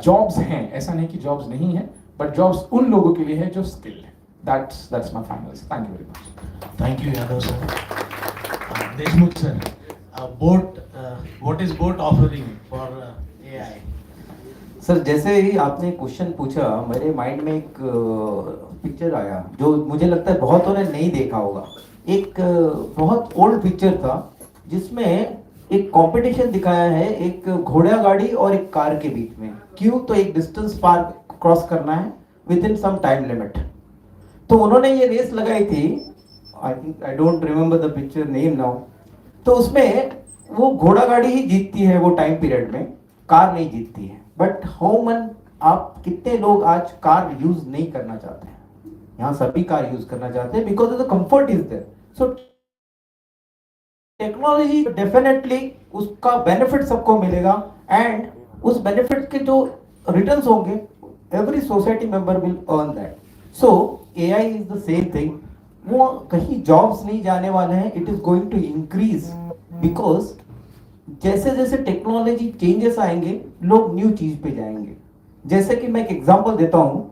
Speaker 10: jobs हैं, ऐसा नहीं कि jobs नहीं है, but jobs उन लोगों के लिए है जो skilled है. That's my final. Thank you very much.
Speaker 14: Thank you, Yadav sir. Deshmukh sir, what is boat offering for AI?
Speaker 11: Sir, जैसे ही आपने क्वेश्चन पूछा, मेरे माइंड में एक पिक्चर आया जो मुझे लगता है बहुतों ने नहीं देखा होगा. एक बहुत ओल्ड पिक्चर था जिसमें एक कंपटीशन दिखाया है, एक घोड़ा गाड़ी और एक कार के बीच में. क्यों? तो एक डिस्टेंस पार क्रॉस करना है within some time limit. तो उन्होंने ये रेस लगाई थी, I don't remember the picture name now. तो उसमें वो घोड़ा गाड़ी ही जीतती है वो टाइम पीरियड में, कार नहीं जीतती है. बट आप कितने लोग आज कार यूज नहीं करना चाहते हैं? यहाँ सभी कार यूज करना चाहते हैं because the comfort is there. So technology definitely उसका बेनिफिट सबको मिलेगा, एंड उस बेनिफिट के जो रिटर्न्स होंगे, every society member will earn that. So AI is the same thing. वो कहीं जॉब्स नहीं जाने वाले हैं, it is going to increase, because जैसे जैसे टेक्नोलॉजी चेंजेस आएंगे, लोग न्यू चीज पे जाएंगे. जैसे कि मैं एक एग्जांपल देता हूँ,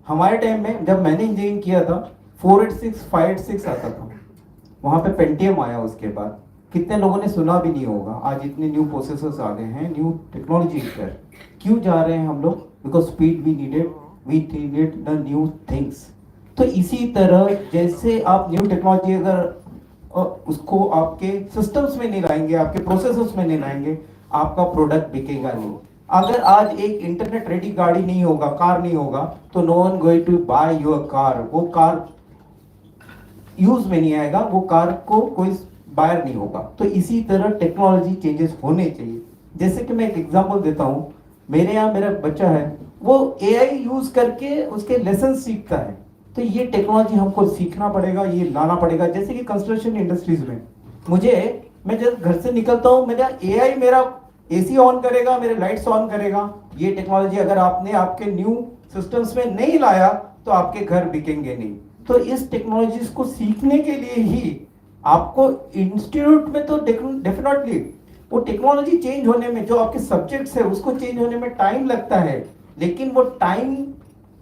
Speaker 11: हमारे टाइम में जब मैंने इंजीनियरिंग किया था 486 586 आता था. वहाँ पे पेंटियम आया उसके बाद, कितने लोगों ने सुना भी नहीं होगा। आज इतने न्यू प्रोसेसर्स आ गए हैं, न्यू टेक्नोलॉजी पर क्यों जा रहे हैं हम लोग? Because speed we needed the new things. तो इसी तरह जैसे आप न्यू टेक्नोलॉजी अगर उसको आपके सिस्टम्स में नहीं लाएंगे, आपके प्रोसेसर्स में नहीं लाएंगे, आपका प्रोडक्ट बिकेगा नहीं। अगर आज एक इंटरनेट रेडी गाड़ी नहीं होगा, कार नहीं होगा, तो no one going to buy your car. वो कार यूज में नहीं आएगा, वो कार को कोई बायर नहीं होगा। तो इसी तरह टेक्नोलॉजी चेंजेस होने चाहिए। जैसे कि मैं एक एग्जांपल देता हूँ, मेरे यहाँ मेरा बच्चा है, वो एआई यूज करके उसके लेसन सीखता है। तो ये टेक्नोलॉजी हमको सीखना पड़ेगा, ये लाना पड़ेगा। जैसे कि कंस्ट्रक्शन इंडस्ट्रीज में मैं जब घर से निकलता हूँ, मेरा एआई मेरा एसी ऑन करेगा, मेरे लाइट्स ऑन करेगा। ये टेक्नोलॉजी अगर आपने आपके न्यू सिस्टम्स में नहीं लाया तो आपके घर बिकेंगे नहीं। तो इस टेक्नोलॉजीज को सीखने के लिए ही आपको इंस्टीट्यूट में तो डेफिनेटली वो टेक्नोलॉजी चेंज होने में, जो आपके सब्जेक्ट्स है उसको चेंज होने में टाइम लगता है। लेकिन वो टाइम,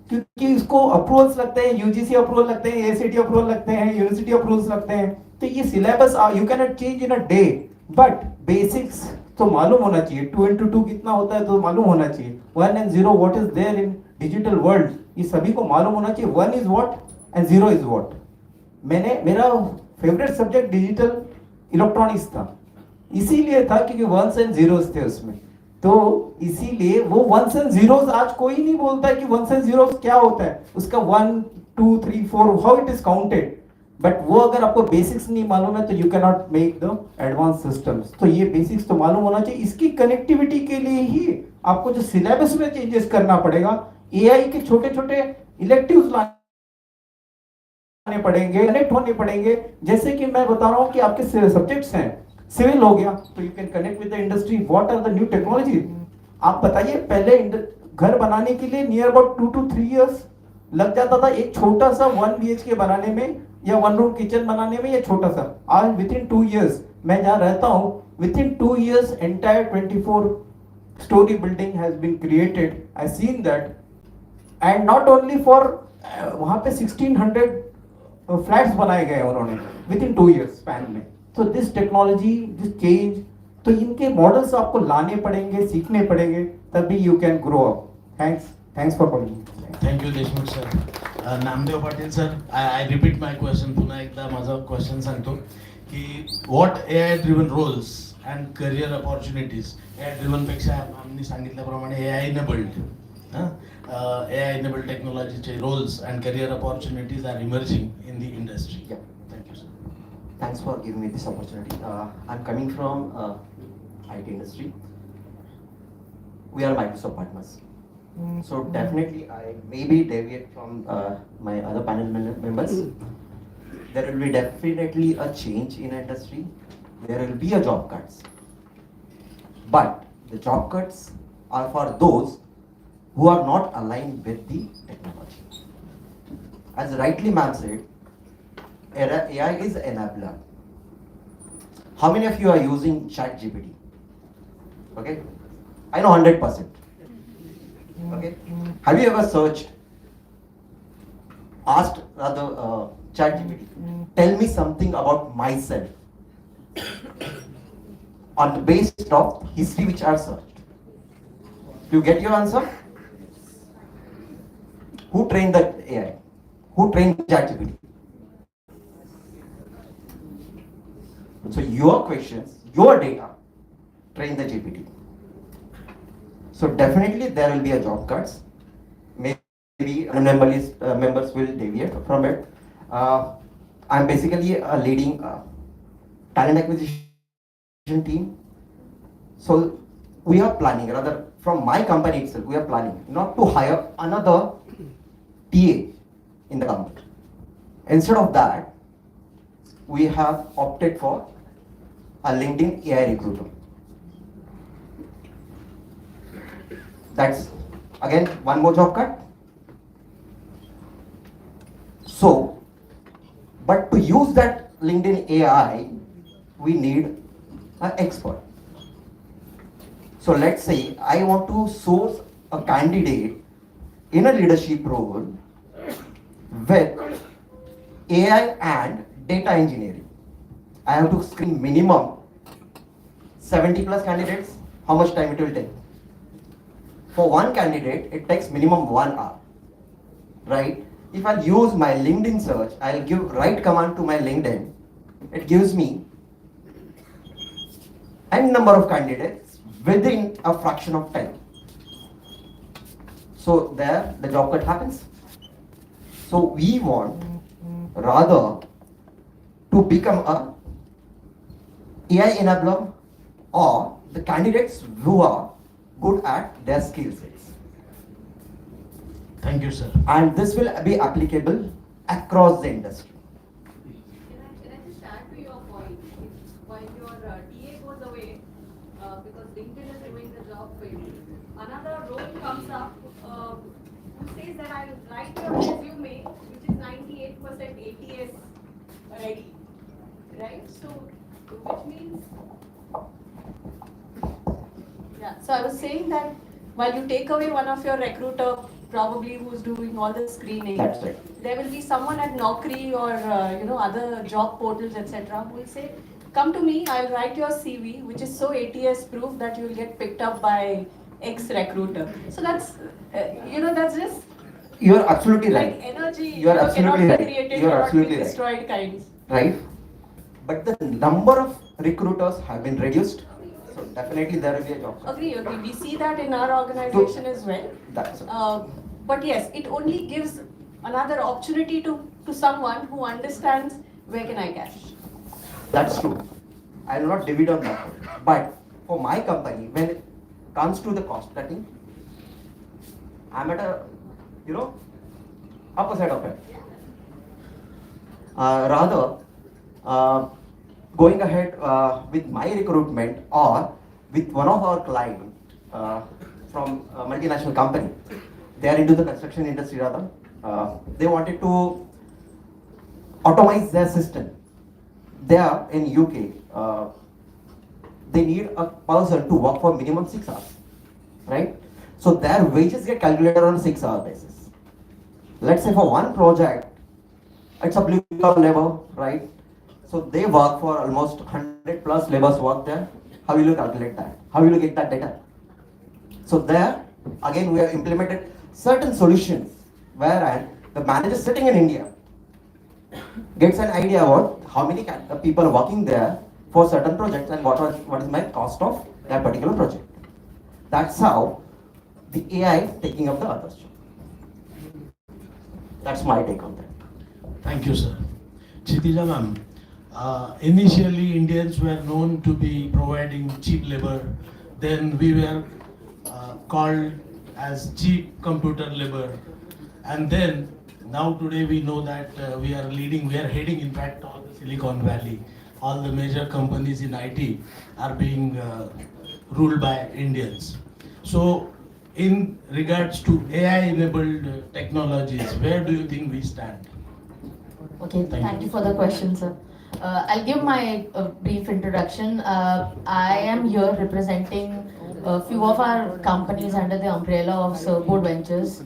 Speaker 11: क्योंकि इसको अप्रूवल्स लगते हैं, यूजीसी अप्रूवल लगते हैं, एसीटी अप्रूवल लगते हैं, यूनिवर्सिटी अप्रूवल्स लगते हैं। तो ये syllabus you can not change in a day, but basics तो मालूम होना चाहिए। 2 into 2 कितना होता है तो मालूम होना चाहिए। 1 and 0 what is there in digital world, ये सभी को मालूम होना चाहिए। 1 is what and 0 is what। मेरा फेवरेट सब्जेक्ट डिजिटल इलेक्ट्रॉनिक्स था, इसीलिए था क्योंकि 1s and 0s थे उसमें। तो इसीलिए वो 1s and 0s आज कोई नहीं बोलता है कि 1s and 0s क्या होता है, उसका 1 2 3 4 how it is counted. But वो अगर आपको बेसिक्स नहीं मालूम है तो you can not make the advance systems. तो ये बेसिक्स तो मालूम होना चाहिए। इसकी कनेक्टिविटी के लिए ही आपको जो सिलेबस में चेंजेस करना पड़ेगा, एआई के छोटे छोटे इलेक्टिव्स लाने पड़ेंगे, कनेक्ट होने पड़ेंगे। जैसे कि मैं बता रहा हूँ कि आपके सब्जेक्ट्स हैं, सिविल हो गया तो you can connect with the industry, what are the new technology. आप बताइए, पहले घर बनाने के लिए नियर अबाउट 2 to 3 years लग जाता था एक छोटा सा 1 BHK बनाने में, या 1 room किचन बनाने में, या छोटा सा। आज विद इन 2 years, मैं जहाँ रहता हूँ, with in 2 years entire 24 story building has been created. I seen that, and not only for वहाँ पे 1600 फ्लैट्स बनाए गए उन्होंने विद इन 2 years स्पैन में। तो दिस टेक्नोलॉजी, दिस चेंज, तो इनके मॉडल्स आपको लाने पड़ेंगे, सीखने पड़ेंगे, तभी you can grow up. Thanks for calling.
Speaker 14: Thank you Deshmukh sir. Namdev Patil sir, I repeat my question. पुन्हा एकदा माझा क्वेश्चन सांगतो की what AI driven roles and career opportunities. AI driven पेक्षा आम्ही सांगितल्याप्रमाणे AI enabled AI enabled technology roles and career opportunities are emerging in the industry.
Speaker 17: Yeah. Thank you, sir. Thanks for giving me this opportunity. I'm coming from IT industry. We are Microsoft partners. So definitely I maybe deviate from my other panel members. There will be definitely a change in industry. There will be a job cuts. But the job cuts are for those who are not aligned with the technology. As rightly ma'am said, AI is enabler. How many of you are using ChatGPT? Okay, I know 100%. Okay, have you ever asked rather ChatGPT, tell me something about myself on the basis of history which I searched? Do you get your answer? Who trained the AI? Who trained ChatGPT? So your questions, your data, train the GPT. So definitely there will be a job cuts. Maybe members will deviate from it. I'm basically leading talent acquisition team. So we are planning, rather from my company itself, we are planning not to hire another TA in the company. Instead of that, we have opted for a LinkedIn AI recruiter. That's again one more job cut. So, but to use that LinkedIn AI, we need an expert. So let's say I want to source a candidate in a leadership role with AI and data engineering. I have to screen minimum 70 plus candidates, how much time it will take? For one candidate, it takes minimum 1 hour, right? If I use my LinkedIn search, I'll give right command to my LinkedIn. It gives me n number of candidates within a fraction of time. So there, the job cut happens. So we want rather to become a AI enabler or the candidates who are good at their skill sets.
Speaker 14: Thank you, sir.
Speaker 17: And this will be applicable across the industry.
Speaker 12: Can I just add to your point? While your TA goes away, because LinkedIn is doing the job for you, another role comes up who says that I'll write your resume, which is 98% ATS ready, right? So, which means, yeah. So I was saying that while you take away one of your recruiter, probably who's doing all the screening,
Speaker 17: That's right.
Speaker 12: there will be someone at Naukri or other job portals, etc., who will say, "Come to me. I'll write your CV, which is so ATS proof that you will get picked up by X recruiter." So that's that's just
Speaker 17: You are absolutely
Speaker 12: like
Speaker 17: right.
Speaker 12: energy.
Speaker 17: You are absolutely
Speaker 12: cannot be
Speaker 17: right.
Speaker 12: created,
Speaker 17: You are
Speaker 12: cannot
Speaker 17: absolutely
Speaker 12: be
Speaker 17: right.
Speaker 12: destroyed kinds.
Speaker 17: Right? But the number of recruiters have been reduced. So definitely there will be a job.
Speaker 12: Agree. We see that in our organization as well.
Speaker 17: That's
Speaker 12: But yes, it only gives another opportunity to someone who understands where can I cash.
Speaker 17: That's true. I will not divide on that. But for my company, when it comes to the cost cutting, I'm at a, upper side of it. Rather, going ahead with my recruitment or with one of our clients from a multinational company, they are into the construction industry rather. They wanted to automate their system. They are in UK. They need a person to work for minimum 6 hours, right? So their wages get calculated on a 6-hour basis. Let's say for one project, it's a blue collar labor, right? So they work for almost 100 plus laborers work there. How will you calculate that? How will you get that data? So there, again, we have implemented certain solutions wherein the manager sitting in India gets an idea about how many people are working there for certain projects and what is my cost of that particular project. That's how the AI is taking up the others. That's my take on that.
Speaker 14: Thank you, sir. Chitija ma'am, initially Indians were known to be providing cheap labor. Then we were called as cheap computer labor. And then now today we know that we are heading in fact all the Silicon Valley. All the major companies in IT are being ruled by Indians. So in regards to AI-enabled technologies, where do you think we stand?
Speaker 18: Okay, thank you for the question, sir. I'll give my brief introduction. I am here representing a few of our companies under the umbrella of Surfboard Ventures.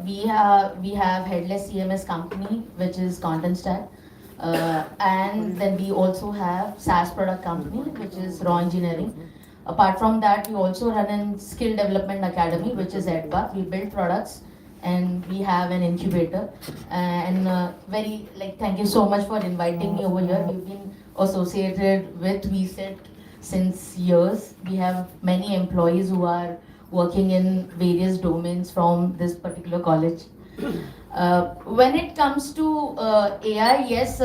Speaker 18: We have Headless CMS company, which is Content Stack. And then we also have SaaS product company, which is Raw Engineering. Apart from that, we also run a skill development academy, which is EdPath. We build products and we have an incubator. And thank you so much for inviting me over here. We've been associated with VCET since years. We have many employees who are working in various domains from this particular college. When it comes to AI, yes,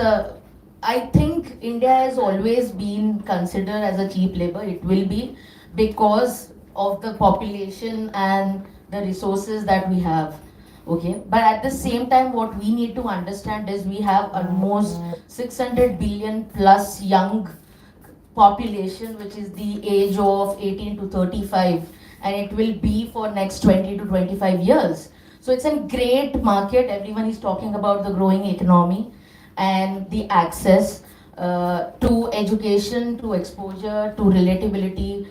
Speaker 18: I think India has always been considered as a cheap labor. It will be because of the population and the resources that we have. Okay, but at the same time, what we need to understand is we have almost 600 billion plus young population, which is the age of 18 to 35, and it will be for next 20 to 25 years. So it's a great market. Everyone is talking about the growing economy and the access to education, to exposure, to relatability.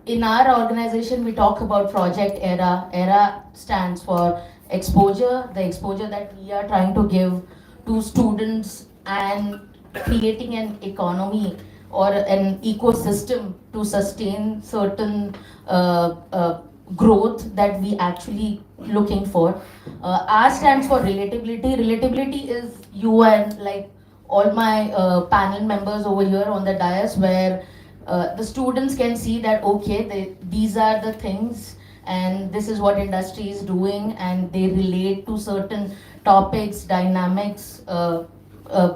Speaker 18: In our organization, we talk about Project ERA. ERA stands for exposure, the exposure that we are trying to give to students and creating an economy or an ecosystem to sustain certain growth that we actually looking for. R stands for relatability. Relatability is you and like all my panel members over here on the dais, where the students can see that okay, these are the things and this is what industry is doing, and they relate to certain topics, dynamics,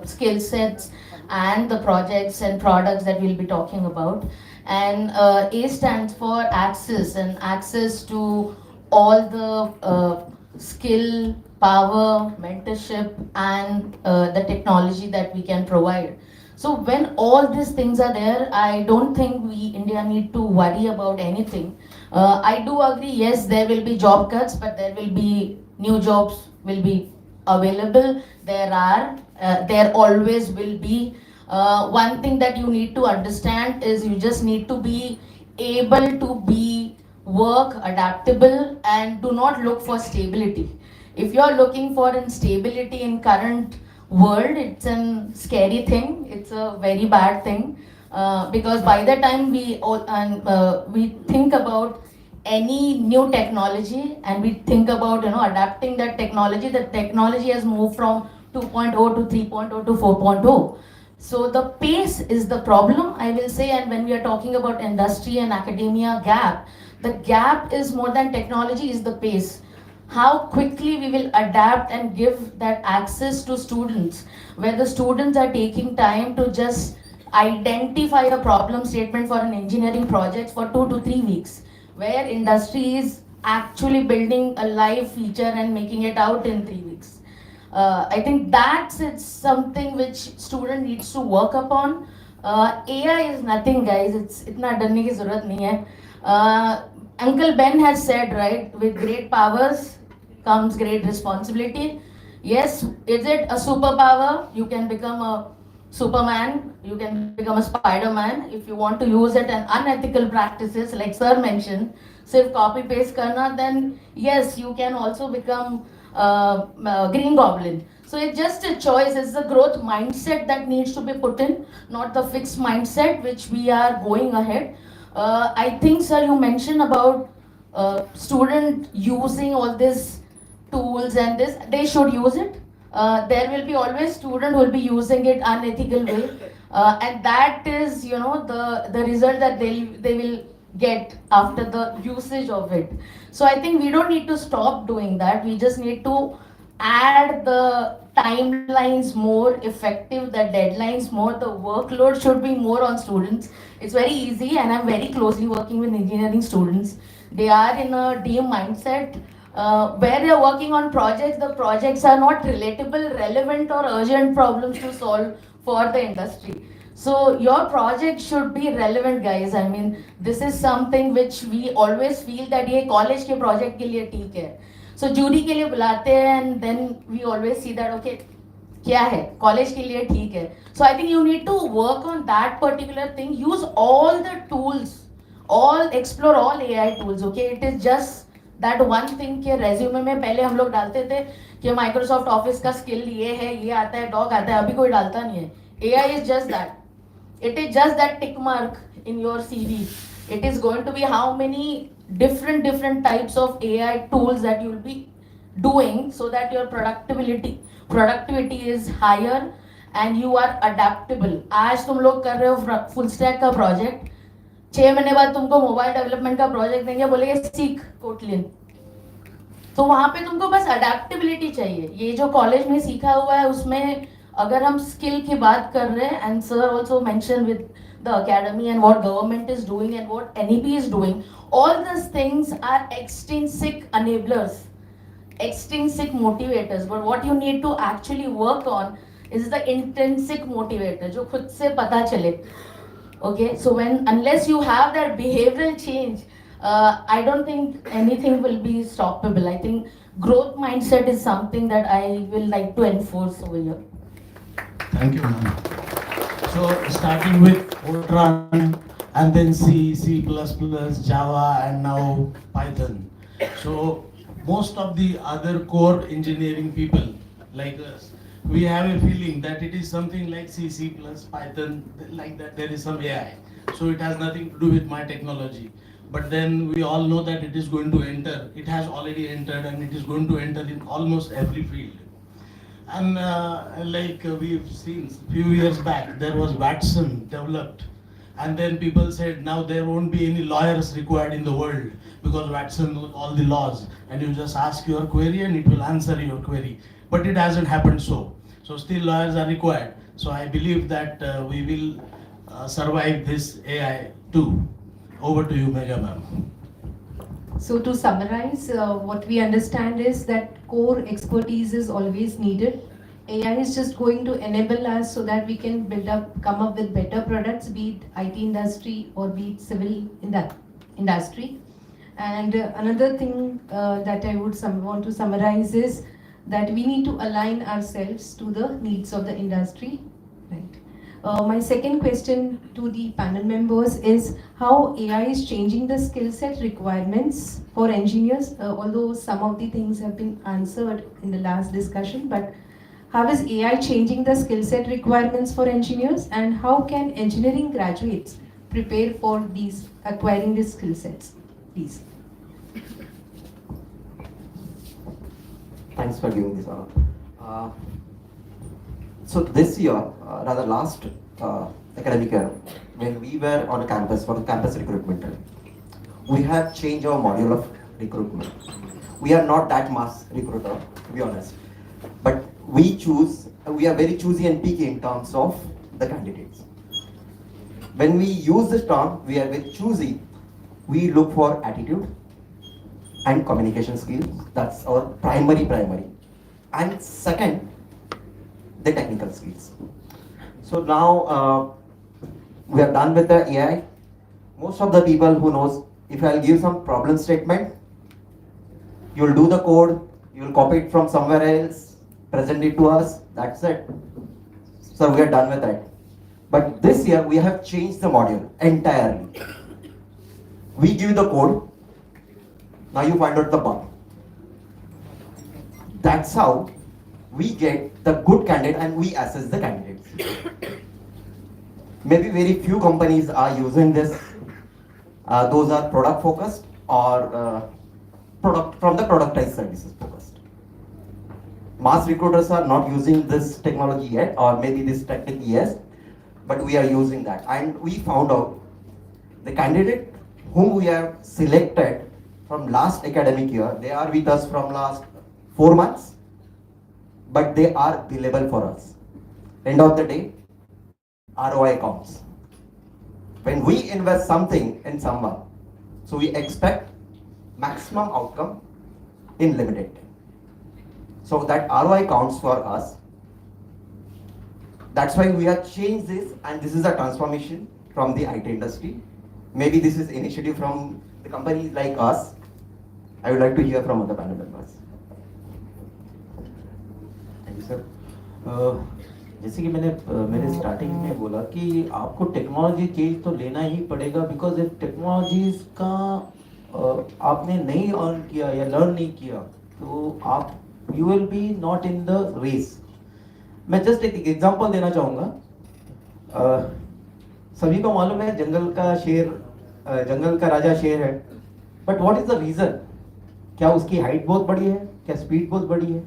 Speaker 18: skill sets, and the projects and products that we'll be talking about. And A stands for access, and access to all the skill, power, mentorship, and the technology that we can provide. So when all these things are there, I don't think we India need to worry about anything. I do agree, yes, there will be job cuts, but there will be new jobs will be available. There always will be. One thing that you need to understand is you just need to be able to be work adaptable and do not look for stability. If you're looking for instability in current world, it's a scary thing. It's a very bad thing, because by the time we think about any new technology and we think about adapting that technology, the technology has moved from 2.0 to 3.0 to 4.0. So the pace is the problem, I will say. And when we are talking about industry and academia gap, the gap is more than technology, is the pace. How quickly we will adapt and give that access to students, where the students are taking time to just identify a problem statement for an engineering project for 2 to 3 weeks, where industry is actually building a live feature and making it out in 3 weeks. I think it's something which student needs to work upon. AI is nothing, guys. It's itna डरने की जरूरत नहीं है. Uncle Ben has said, right, with great powers comes great responsibility. Yes, is it a superpower? You can become a Superman, you can become a Spider-Man. If you want to use it in unethical practices, like sir mentioned, sirf copy paste karna, then yes, you can also become Green Goblin. So it's just a choice. It's the growth mindset that needs to be put in, not the fixed mindset which we are going ahead. I think, sir, you mentioned about student using all these tools and this. They should use it. There will be always student who will be using it unethical way, and that is the result that they will get after the usage of it. So I think we don't need to stop doing that. We just need to add the timelines more effective, the deadlines more, the workload should be more on students. It's very easy, and I'm very closely working with engineering students. They are in a DM mindset, where they're working on projects. The projects are not relatable, relevant, or urgent problems to solve for the industry. So your project should be relevant, guys. I mean, this is something which we always feel that ये college के project के लिए ठीक है. So jury के लिए बुलाते हैं, and then we always see that okay, क्या है college के लिए ठीक है. So I think you need to work on that particular thing. Use all the tools, explore all AI tools. Okay, it is just that one thing के resume में पहले हम लोग डालते थे कि Microsoft Office का skill ये है, ये आता है, doc आता है. अभी कोई डालता नहीं है. AI is just that. It is just that tick mark in your CV. It is going to be how many different types of AI tools that you will be doing, so that your productivity is higher and you are adaptable. आज तुम लोग कर रहे हो full stack का project, 6 महीने बाद तुमको मोबाइल डेवलपमेंट का प्रोजेक्ट देंगे, बोलेंगे सीख कोटलिन. तो वहां पे तुमको बस अडेप्टेबिलिटी चाहिए. ये जो कॉलेज में सीखा हुआ है उसमें अगर हम स्किल की बात कर रहे हैं, and sir also mention with the academy and what government is doing and what NEP is doing, all this things are extrinsic enablers, extrinsic motivators, but what you need to actually work on is the intrinsic motivator, जो खुद से पता चले. Okay, so unless you have that behavioral change, I don't think anything will be stoppable. I think growth mindset is something that I will like to enforce over here.
Speaker 14: Thank you, ma'am. So starting with Fortran and then C, C++, Java, and now Python. So most of the other core engineering people like us, we have a feeling that it is something like C, C plus Python, like that there is some AI. So it has nothing to do with my technology. But then we all know that it is going to enter, it has already entered, and it is going to enter in almost every field. And we've seen few years back, there was Watson developed, and then people said now there won't be any lawyers required in the world because Watson knows all the laws, and you just ask your query and it will answer your query. But it hasn't happened so. So still lawyers are required. So I believe that we will survive this AI too. Over to you, Mega ma'am.
Speaker 15: So to summarize, what we understand is that core expertise is always needed. AI is just going to enable us so that we can come up with better products, be it IT industry or be it civil industry. And another thing that I would want to summarize is that we need to align ourselves to the needs of the industry. Right. My second question to the panel members is how AI is changing the skill set requirements for engineers, although some of the things have been answered in the last discussion, but how is AI changing the skill set requirements for engineers, and how can engineering graduates prepare for acquiring these skill sets? Please.
Speaker 17: Thanks for giving this honor. So this year, rather last academic year, when we were on a campus for the campus recruitment, we have changed our module of recruitment. We are not that mass recruiter, to be honest, but we are very choosy and picky in terms of the candidates. When we use this term, we are very choosy. We look for attitude and communication skills. That's our primary. And second, the technical skills. So now we are done with the AI. Most of the people who knows, if I'll give some problem statement, you'll do the code, you'll copy it from somewhere else, present it to us, that's it. So we are done with that. But this year we have changed the module entirely. We give the code, now you find out the bug. That's how we get the good candidate and we assess the candidates. Maybe very few companies are using this. Those are product focused or from the productized services focused. Mass recruiters are not using this technology yet, or maybe this technique, yes, but we are using that. And we found out the candidate whom we have selected from last academic year, they are with us from last 4 months, but they are billable for us. End of the day, ROI counts. When we invest something in someone, so we expect maximum outcome in limited time. So that ROI counts for us. That's why we have changed this, and this is a transformation from the IT industry. Maybe this is initiative from the companies like us. I would like to hear from other panel members.
Speaker 11: Thank you sir. जैसे कि मैंने starting में बोला कि आपको technology change तो लेना ही पड़ेगा, बिकॉज इफ टेक्नोलॉजीज का आपने नहीं अर्न किया या लर्न नहीं किया तो आप you will be not in the race. मैं जस्ट एक एग्जांपल देना चाहूँगा। सभी को मालूम है जंगल का राजा शेर है, but what is the reason? क्या उसकी हाइट बहुत बड़ी है? क्या स्पीड बहुत बड़ी है?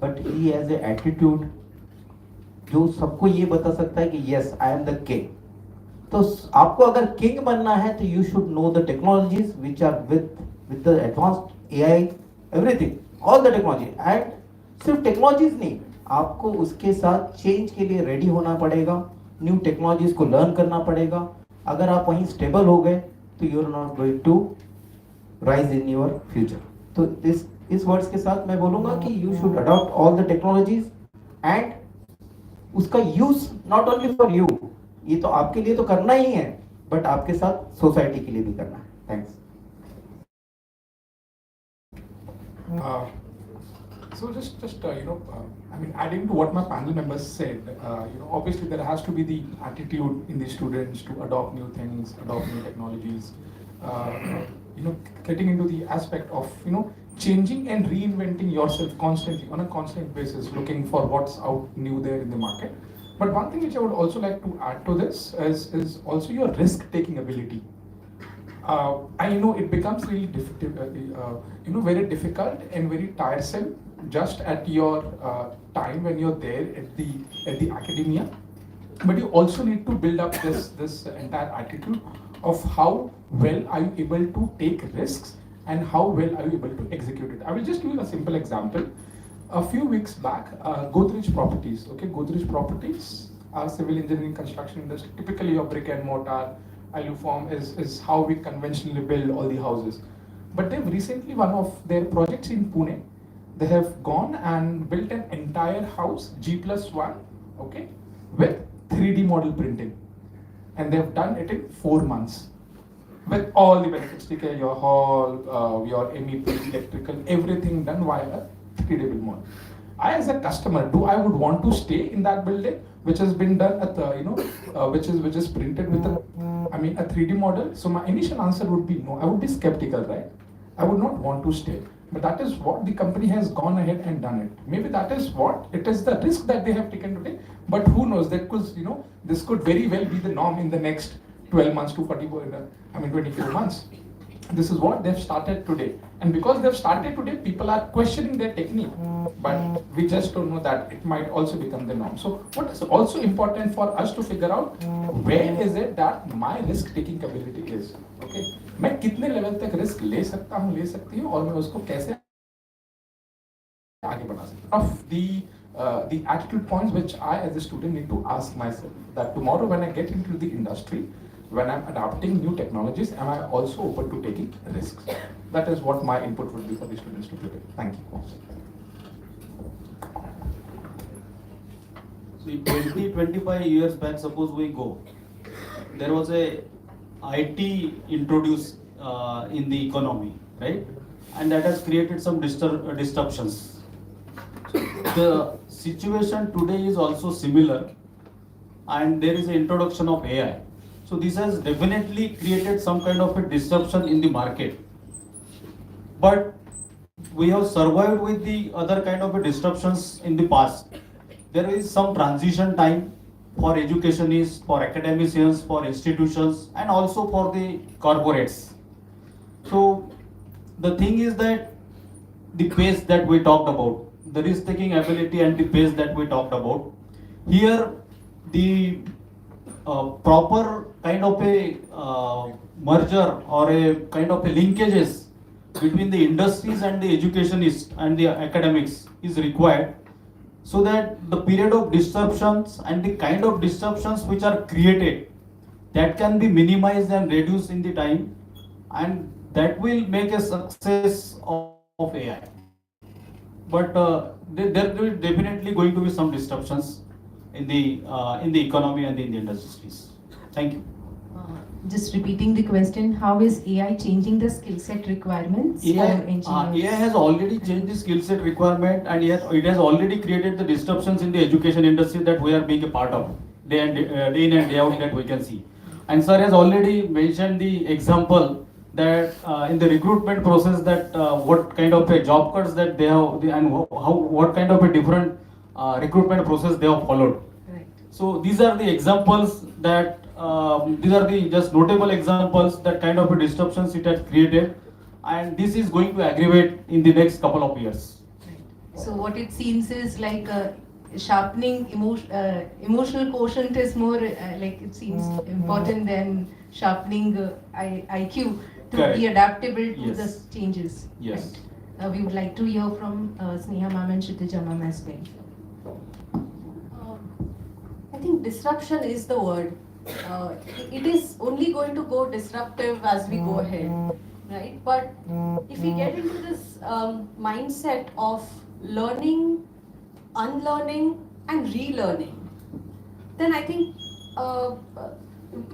Speaker 11: But he has a attitude जो सबको ये बता सकता है कि yes I am the king. तो आपको अगर किंग बनना है तो you should know the technologies which are with the advanced AI, everything, all the technology. And सिर्फ टेक्नोलॉजीज नहीं, आपको उसके साथ चेंज के लिए रेडी होना पड़ेगा, न्यू टेक्नोलॉजीज को लर्न करना पड़ेगा। अगर आप वहीं स्टेबल हो गए तो you are not going to rise in your future. तो इस वर्ड्स के साथ मैं बोलूंगा कि you should adopt all the technologies and उसका use not only for you, ये तो आपके लिए तो करना ही है, बट आपके साथ सोसाइटी के लिए भी करना है। Thanks.
Speaker 10: So just I mean, adding to what my panel members said, obviously there has to be the attitude in the students to adopt new things, adopt new technologies. getting into the aspect of changing and reinventing yourself constantly on a constant basis, looking for what's out new there in the market. But one thing which I would also like to add to this is also your risk-taking ability. I know it becomes really very difficult and very tiresome just at your time when you're there at the academia. But you also need to build up this entire attitude of how well are you able to take risks and how well are you able to execute it. I will just give you a simple example. A few weeks back, Godrej Properties, Godrej Properties, civil engineering construction industry, typically your brick and mortar, aluform is how we conventionally build all the houses. But they've recently, one of their projects in Pune, they have gone and built an entire house, G+1, with 3D model printing. And they've done it in 4 months. With all the benefits, your hall, your MEP, electrical, everything done via a 3D build model. I, as a customer, I would want to stay in that building, which has been done at the, which is printed with a 3D model? So my initial answer would be no. I would be skeptical, right? I would not want to stay. But that is what the company has gone ahead and done it. Maybe that is what it is, the risk that they have taken today. But who knows? That could, this could very well be the norm in the next 12 months to 24 months. This is what they've started today. And because they've started today, people are questioning their technique. But we just don't know that it might also become the norm. So what is also important for us to figure out, where is it that my risk-taking capability is? Okay, मैं कितने level तक risk ले सकता हूँ, ले सकती हूँ, और मैं उसको कैसे आगे बढ़ा सकता हूँ. Of the attitude points which I as a student need to ask myself, that tomorrow when I get into the industry, when I'm adopting new technologies, am I also open to taking risks? That is what my input would be for the students to today. Thank you.
Speaker 16: So 20-25 years back, suppose we go, there was a IT introduced in the economy, right? And that has created some disruptions. The situation today is also similar, and there is an introduction of AI. So this has definitely created some kind of a disruption in the market. But we have survived with the other kind of a disruptions in the past. There is some transition time for educationists, for academicians, for institutions, and also for the corporates. So the thing is that the pace that we talked about, the risk-taking ability and the pace that we talked about, here the proper kind of a merger or a kind of a linkages between the industries and the educationists and the academics is required, so that the period of disruptions and the kind of disruptions which are created, that can be minimized and reduced in the time, and that will make a success of AI. But there will definitely going to be some disruptions in the economy and in the industries. Thank you.
Speaker 15: Just repeating the question, how is AI changing the skill set requirements for engineers?
Speaker 16: AI has already changed the skill set requirement, and it has already created the disruptions in the education industry that we are being a part of, day in and day out, that we can see. And sir has already mentioned the example that in the recruitment process, that what kind of a job cuts that they have, and what kind of a different recruitment process they have followed.
Speaker 15: Right.
Speaker 16: So these are the examples that these are the just notable examples that kind of a disruptions it has created, and this is going to aggravate in the next couple of years.
Speaker 15: So what it seems is like sharpening emotional quotient is more like it seems important than sharpening IQ to
Speaker 16: Correct.
Speaker 15: be adaptable to
Speaker 16: Yes.
Speaker 15: the changes.
Speaker 16: Yes.
Speaker 15: Right. We would like to hear from Sneha ma'am and Kshitija ma'am as well.
Speaker 12: I think disruption is the word. It is only going to go disruptive as we go ahead, right? But if we get into this mindset of learning, unlearning, and relearning, then I think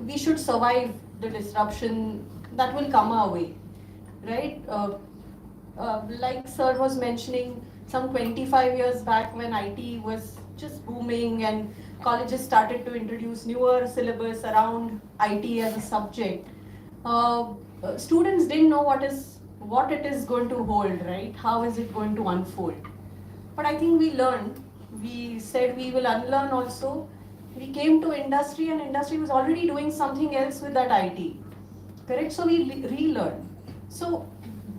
Speaker 12: we should survive the disruption that will come our way, right? Like sir was mentioning, some 25 years back when IT was just booming and colleges started to introduce newer syllabus around IT as a subject, students didn't know what it is going to hold, right? How is it going to unfold? But I think we learned. We said we will unlearn also. We came to industry and industry was already doing something else with that IT. Correct? So we relearn. So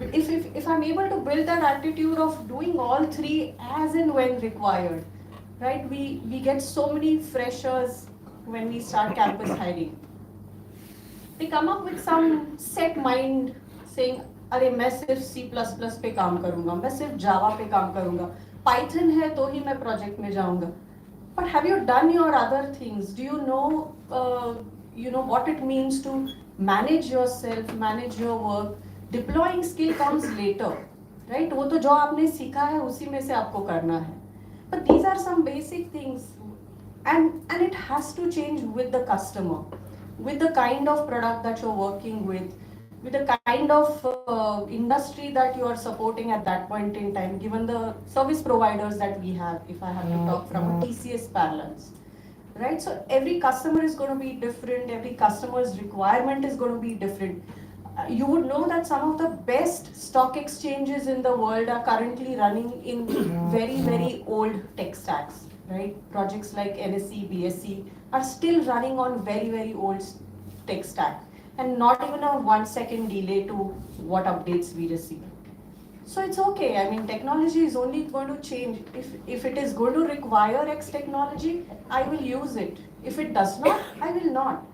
Speaker 12: if I'm able to build that attitude of doing all three as and when required, right? We get so many freshers when we start campus hiring. They come up with some set mind saying, अरे मैं सिर्फ C++ पे काम करूँगा, मैं सिर्फ Java पे काम करूँगा, Python है तो ही मैं project में जाऊँगा. But have you done your other things? Do you know what it means to manage yourself, manage your work? Deploying skill comes later, right? वो तो जो आपने सीखा है उसी में से आपको करना है. But these are some basic things, and it has to change with the customer, with the kind of product that you're working with the kind of industry that you are supporting at that point in time, given the service providers that we have, if I have to talk from a TCS parlance, right? So every customer is going to be different, every customer's requirement is going to be different. You would know that some of the best stock exchanges in the world are currently running in very, very old tech stacks, right? Projects like NSE, BSE are still running on very, very old tech stack, and not even a 1 second delay to what updates we receive. So it's okay. I mean, technology is only going to change. If it is going to require X technology, I will use it. If it does not, I will not.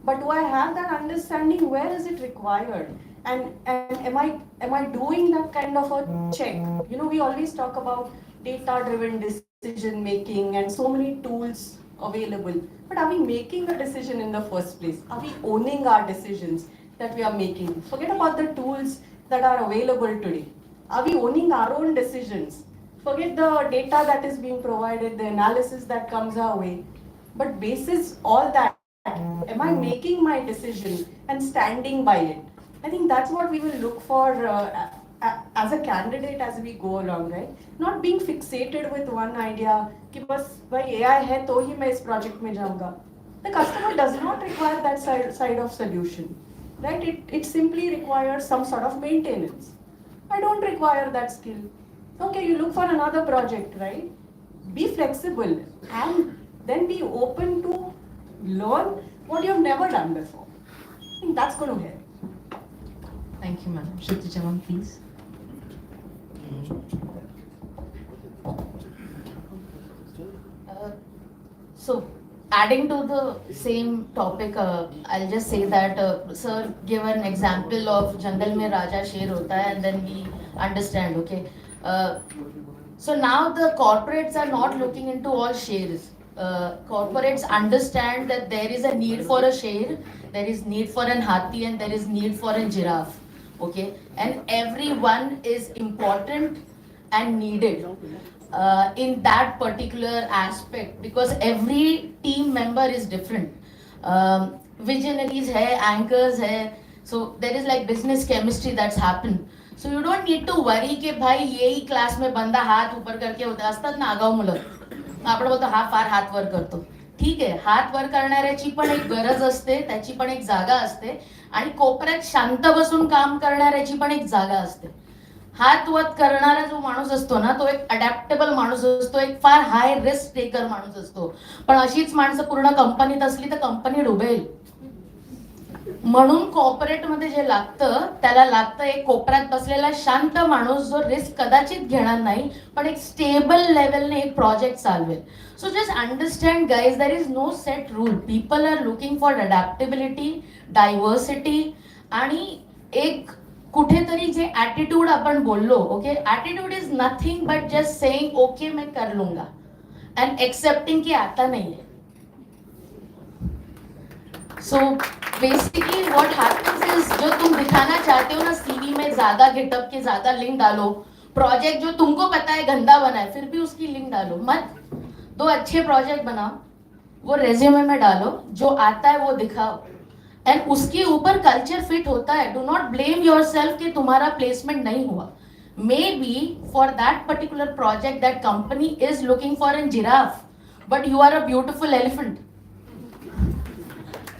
Speaker 12: But do I have that understanding? Where is it required? And am I doing that kind of a check? You know, we always talk about data-driven decision making and so many tools available. But are we making a decision in the first place? Are we owning our decisions that we are making? Forget about the tools that are available today. Are we owning our own decisions? Forget the data that is being provided, the analysis that comes our way. But basis all that, am I making my decision and standing by it? I think that's what we will look for as a candidate as we go along, right? Not being fixated with one idea कि बस भाई AI है तो ही मैं इस project में जाऊँगा. The customer does not require that side of solution, right? It simply requires some sort of maintenance. I don't require that skill. Okay, you look for another project, right? Be flexible and then be open to learn what you have never done before. I think that's going to help.
Speaker 18: Thank you, madam. Shruti Chavan, please. So, adding to the same topic, I'll just say that sir gave an example of Jungle mein Raja Sher hota hai, and then we understand, okay? So now the corporates are not looking into all shares. Corporates understand that there is a need for a share, there is need for an hathi, and there is need for a giraffe, okay? And everyone is important and needed in that particular aspect, because every team member is different. Visionaries hai, anchors hai, so there is like business chemistry that's happened. So you don't need to worry कि भाई यही class में बंदा हाथ ऊपर करके होता असतात ना आगाऊ मुलं आपण बोलतो हा फार हात वर करतो. ठीक आहे, हात वर करणाऱ्याची पण एक गरज असते, त्याची पण एक जागा असते, आणि कोपऱ्यात शांत बसून काम करणाऱ्याची पण एक जागा असते. हात वर करणारा जो माणूस असतो ना, तो एक अडॅप्टेबल माणूस असतो, एक फार हाय रिस्क टेकर माणूस असतो. पण अशीच माणसं पूर्ण कंपनीत असली तर कंपनी डुबेल. म्हणून कॉर्पोरेट मध्ये जे लागतं त्याला लागतं एक कोपऱ्यात बसलेला शांत माणूस जो रिस्क कदाचित घेणार नाही, पण एक स्टेबल लेवलने एक प्रोजेक्ट चालवेल. So just understand guys, there is no set rule. People are looking for adaptability, diversity, आणि एक कुठेतरी जे ॲटिट्यूड आपण बोललो, okay, attitude is nothing but just saying okay मैं कर लूंगा एंड एक्सेप्टिंग की आता नहीं है. So basically what happens is जो तुम दिखाना चाहते हो ना सीवी में, ज्यादा गिटअप के ज्यादा लिंक डालो, प्रोजेक्ट जो तुमको पता है गंदा बना है फिर भी उसकी लिंक डालो मत. दो अच्छे प्रोजेक्ट बनाओ, वो रेज्यूमे में डालो, जो आता है वो दिखाओ, एंड उसके ऊपर कल्चर फिट होता है. डू नॉट ब्लेम योरसेल्फ कि तुम्हारा प्लेसमेंट नहीं हुआ. Maybe for that particular project that company is looking for an giraffe, but you are a beautiful elephant.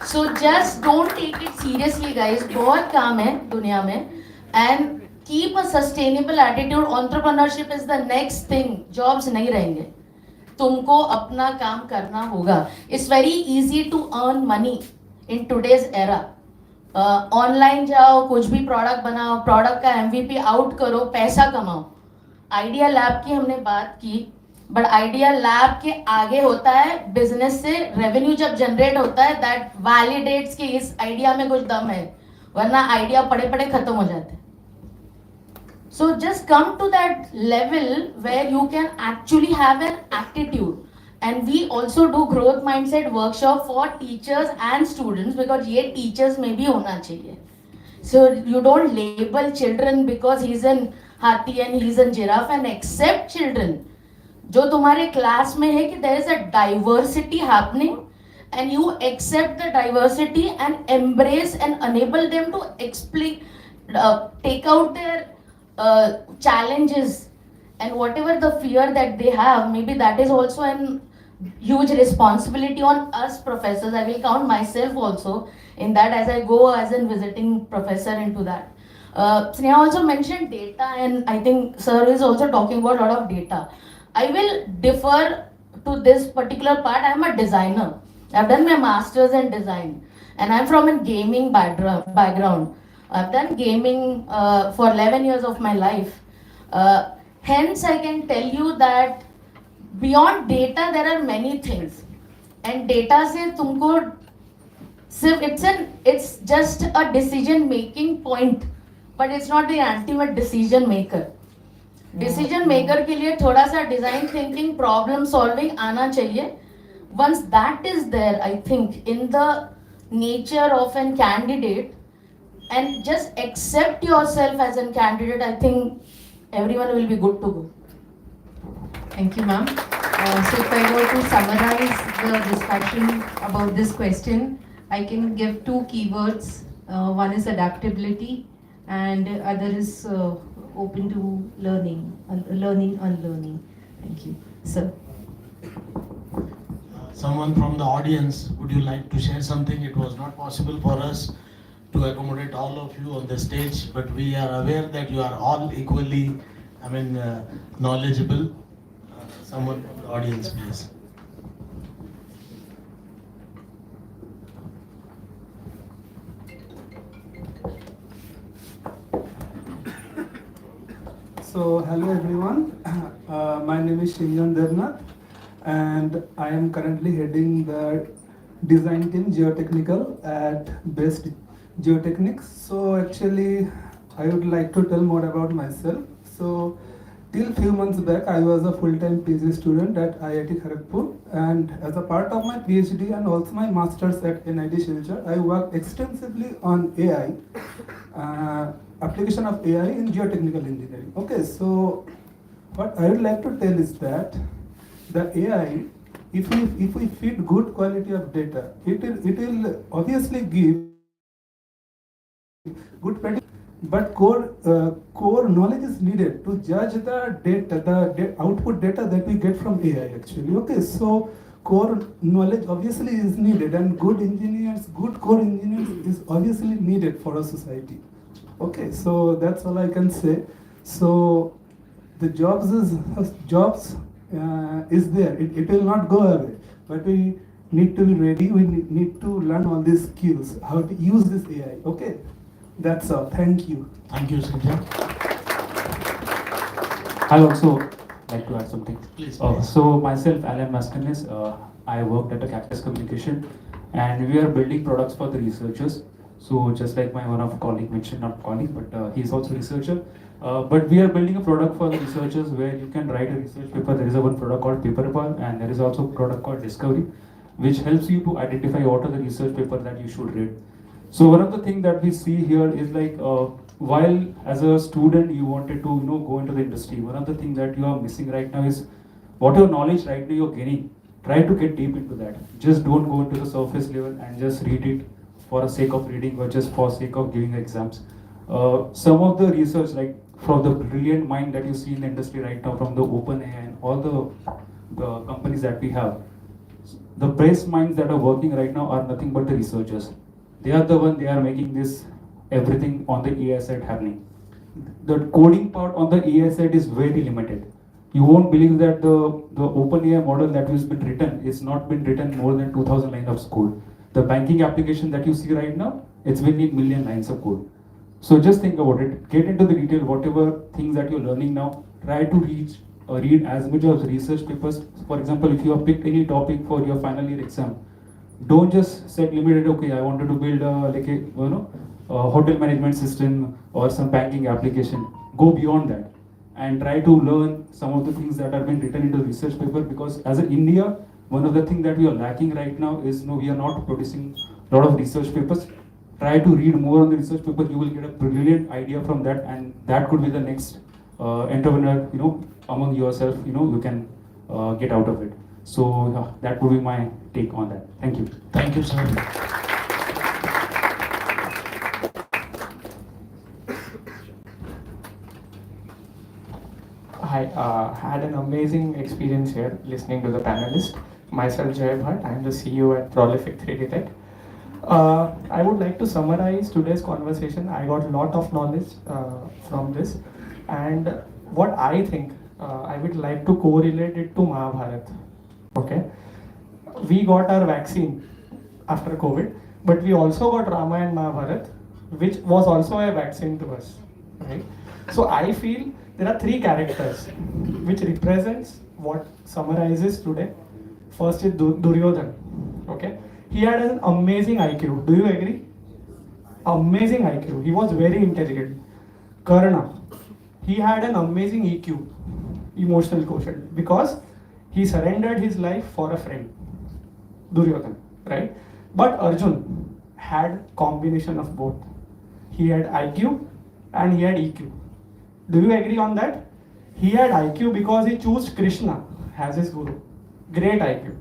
Speaker 18: So just don't take it seriously, guys. बहुत काम है दुनिया में, and keep a sustainable attitude. Entrepreneurship is the next thing. Jobs नहीं रहेंगे. तुमको अपना काम करना होगा. It's very easy to earn money in today's era. Online जाओ, कुछ भी प्रोडक्ट बनाओ, प्रोडक्ट का MVP आउट करो, पैसा कमाओ. आइडिया लैब की हमने बात की, बट आइडिया लैब के आगे होता है बिजनेस से रेवेन्यू जब जनरेट होता है, दैट वैलिडेट्स कि इस आइडिया में कुछ दम है, वरना आइडिया पड़े पड़े खत्म हो जाते हैं. So just come to that level where you can actually have an aptitude. And we also do growth mindset workshop for teachers and students, because ये टीचर्स में भी होना चाहिए. So you don't label children because he is an हाथी and he is an giraffe and accept children जो तुम्हारे class में है कि there is a diversity happening, and you accept the diversity and embrace and enable them to explain, take out there challenges and whatever the fear that they have. Maybe that is also an huge responsibility on us professors. I will count myself also in that as I go as a visiting professor into that. Sneha also mentioned data, and I think sir is also talking about a lot of data. I will defer to this particular part. I am a designer. I've done my masters in design, and I'm from a gaming background. I've done gaming for 11 years of my life. Hence, I can tell you that beyond data, there are many things. And data से तुमको सिर्फ it's just a decision making point, but it's not the ultimate decision maker. Decision maker के लिए थोड़ा सा design thinking, problem solving आना चाहिए. Once that is there, I think in the nature of an candidate, and just accept yourself as a candidate, I think everyone will be good to go.
Speaker 15: Thank you, ma'am. So if I were to summarize the discussion about this question, I can give two keywords. One is adaptability, and other is open to learning, unlearning. Thank you, sir.
Speaker 14: Someone from the audience, would you like to share something? It was not possible for us to accommodate all of you on the stage, but we are aware that you are all equally, knowledgeable. Someone from the audience, please.
Speaker 19: So, hello everyone. My name is Shinjan Devnath, and I am currently heading the design team geotechnical at Best Geotechnics. So actually I would like to tell more about myself. So till few months back I was a full-time PhD student at IIT Kharagpur, and as a part of my PhD and also my masters at NIT Silchar, I worked extensively on AI, application of AI in geotechnical engineering. Okay, so what I would like to tell is that the AI, if we feed good quality of data, it will obviously give good prediction, but core knowledge is needed to judge the data, the output data that we get from AI actually. Okay, so core knowledge obviously is needed, and good core engineers is obviously needed for a society. Okay, so that's all I can say. So the jobs is there. It will not go away, but we need to be ready. We need to learn all these skills, how to use this AI. Okay, that's all. Thank you.
Speaker 14: Thank you, Sindhya.
Speaker 20: I also like to add something.
Speaker 14: Please.
Speaker 20: So myself, Alan Maskanis, I worked at a Cactus Communication, and we are building products for the researchers. So just like my one of colleague mentioned, not colleague, but he's also researcher. But we are building a product for the researchers where you can write a research paper. There is a one product called Paperpal, and there is also a product called Discovery, which helps you to identify what are the research paper that you should read. So one of the things that we see here is like while as a student you wanted to go into the industry, one of the things that you are missing right now is whatever knowledge right now you're gaining, try to get deep into that. Just don't go into the surface level and just read it for the sake of reading or just for sake of giving exams. Some of the research, like from the brilliant mind that you see in the industry right now, from the OpenAI and all the companies that we have, The best minds that are working right now are nothing but the researchers. They are the one, they are making this everything on the AI side happening. The coding part on the AI side is very limited. You won't believe that the OpenAI model that has been written is not been written more than 2000 lines of code. The banking application that you see right now, it's been in million lines of code. So just think about it. Get into the detail, whatever things that you're learning now, try to read as much of research papers. For example, if you have picked any topic for your final year exam, don't just set limited, okay, I wanted to build a hotel management system or some banking application. Go beyond that and try to learn some of the things that are being written into the research paper, because as an India, one of the things that we are lacking right now is we are not producing a lot of research papers. Try to read more on the research paper, you will get a brilliant idea from that, and that could be the next entrepreneur, among yourself, you can get out of it. So that would be my take on that. Thank you.
Speaker 14: Thank you, sir.
Speaker 21: I had an amazing experience here listening to the panelists. Myself, Jay Bhatt, I am the CEO at Prolific 3D Tech. I would like to summarize today's conversation. I got a lot of knowledge from this, and what I think, I would like to correlate it to Mahabharat. Okay, we got our vaccine after COVID, but we also got Rama and Mahabharat, which was also a vaccine to us, right? So I feel there are three characters which represents what summarizes today. First is Duryodhan. Okay, he had an amazing IQ. Do you agree? Amazing IQ. He was very intelligent. Karna, he had an amazing EQ, emotional quotient, because he surrendered his life for a friend. Duryodhan, right? But Arjun had combination of both. He had IQ and he had EQ. Do you agree on that? He had IQ because he chose Krishna as his guru. Great IQ.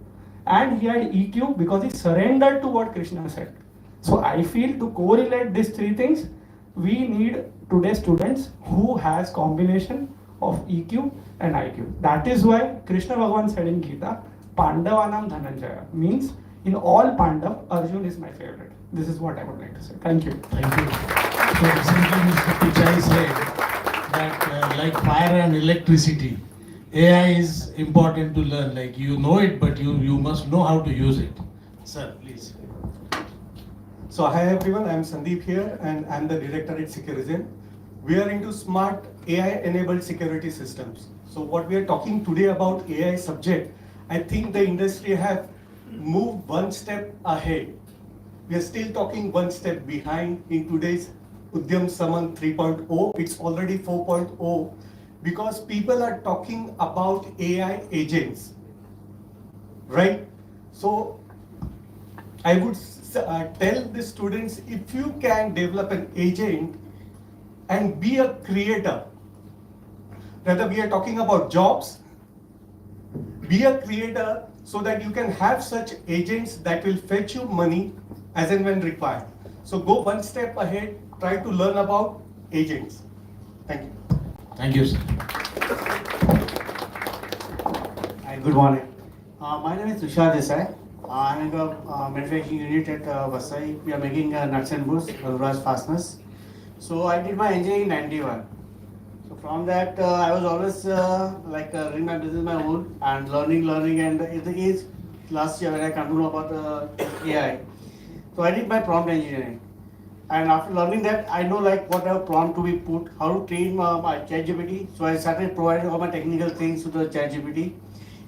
Speaker 21: And he had EQ because he surrendered to what Krishna said. So I feel to correlate these three things, we need today's students who has combination of EQ and IQ. That is why Krishna Bhagavan said in Gita, Pandavanam Dhananjaya, means in all Pandav, Arjun is my favorite. This is what I would like to say. Thank you.
Speaker 14: Thank you. So recently Mr. Pichai said that like fire and electricity, AI is important to learn. Like you know it, but you must know how to use it. Sir, please.
Speaker 6: So hi everyone, I'm Sandeep here and I'm the director at Securizen. We are into smart AI-enabled security systems. So what we are talking today about AI subject, I think the industry have moved one step ahead. We are still talking one step behind in today's Udyam Saman 3.0. It's already 4.0 because people are talking about AI agents, right? So I would tell the students, if you can develop an agent and be a creator, whether we are talking about jobs, be a creator so that you can have such agents that will fetch you money as and when required. So go one step ahead, try to learn about agents. Thank you.
Speaker 14: Thank you, sir.
Speaker 22: Hi, good morning. My name is Tushar Desai. I'm in the manufacturing unit at Vasai. We are making nuts and bolts, Raj fasteners. So I did my engineering in 91. So from that, I was always running my business my own and learning. And it is last year when I come to know about AI. So I did my prompt engineering. And after learning that, I know like what a prompt to be put, how to train my ChatGPT. So I started providing all my technical things to the ChatGPT.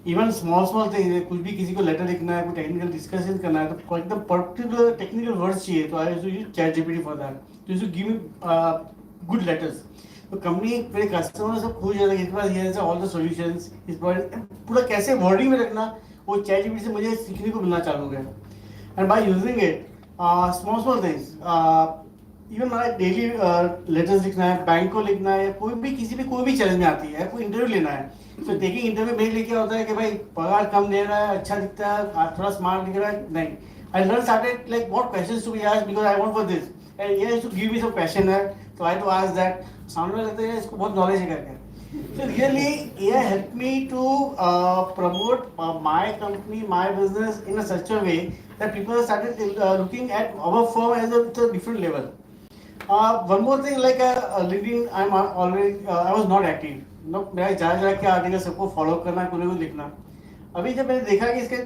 Speaker 22: Even small things, कुछ भी किसी को letter लिखना है, कोई technical discussion करना है, तो एकदम पर्टिकुलर टेक्निकल वर्ड्स चाहिए, तो आई यूज ChatGPT फॉर दैट. तो use give me good letters. तो कंपनी मेरे कस्टमर सब खुश जाता है कि इसके पास ये ऑल द सॉल्यूशंस इस पूरा कैसे वर्डिंग में रखना, वो ChatGPT से मुझे सीखने को मिलना चालू हो गया. And by using it small things, even हमारा डेली लेटर्स लिखना है, बैंक को लिखना है, कोई भी चैलेंज में आती है, कोई इंटरव्यू लेना है. तो टेकिंग इंटरव्यू मेरे लिए क्या होता है कि भाई पगार कम दे रहा है, अच्छा दिखता है, थोड़ा स्मार्ट दिख रहा है, नहीं. I learn started like what questions to be asked because I want for this and ये to give me some question है, तो आई टू आस्क दैट. सामने लगता है इसको बहुत नॉलेज है करके. So really, AI helped me to promote my company, my business in a such a way that people started looking at our firm as a different level. One more thing, like LinkedIn, I'm already, I was not active. No, मेरा जा के article सबको follow करना, कुछ कुछ लिखना. अभी जब मैंने देखा कि इसके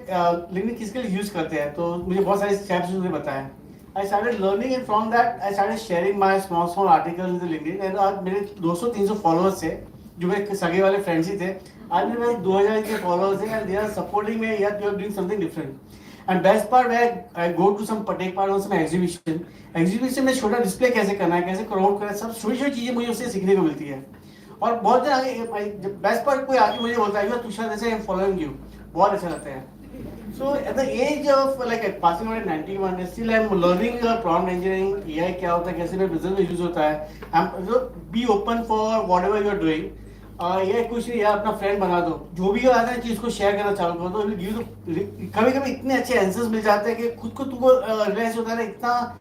Speaker 22: लिंक्डइन किसके लिए यूज करते हैं, तो मुझे बहुत सारे स्टेप्स उन्होंने बताया. I started learning, and from that I started sharing my small articles in the LinkedIn. And आज मेरे 200-300 followers थे, जो मेरे सगे वाले friends ही थे. आज मेरे 2000 के followers हैं, and they are supporting me. Yeah, you are doing something different. And best part, where I go to some take part on some exhibition में छोटा डिस्प्ले कैसे करना है, कैसे क्राउड करना है, सब छोटी-छोटी चीजें मुझे उससे सीखने को मिलती है. और बहुत जन आगे बेस्ट पार्ट कोई आगे मुझे बोलता है तुषार जैसे आई एम फॉलोइंग यू, बहुत अच्छा लगता है. So at the age of like passing out at 91, still I'm learning prompt engineering, AI क्या होता है, कैसे मेरे business में use होता है. So be open for whatever you are doing. AI कुछ नहीं यार, अपना friend बना दो, जो भी आता है चीज को share करना चालू कर दो. कभी-कभी इतने अच्छे answers मिल जाते हैं कि खुद को तुमको realize होता है ना, इतना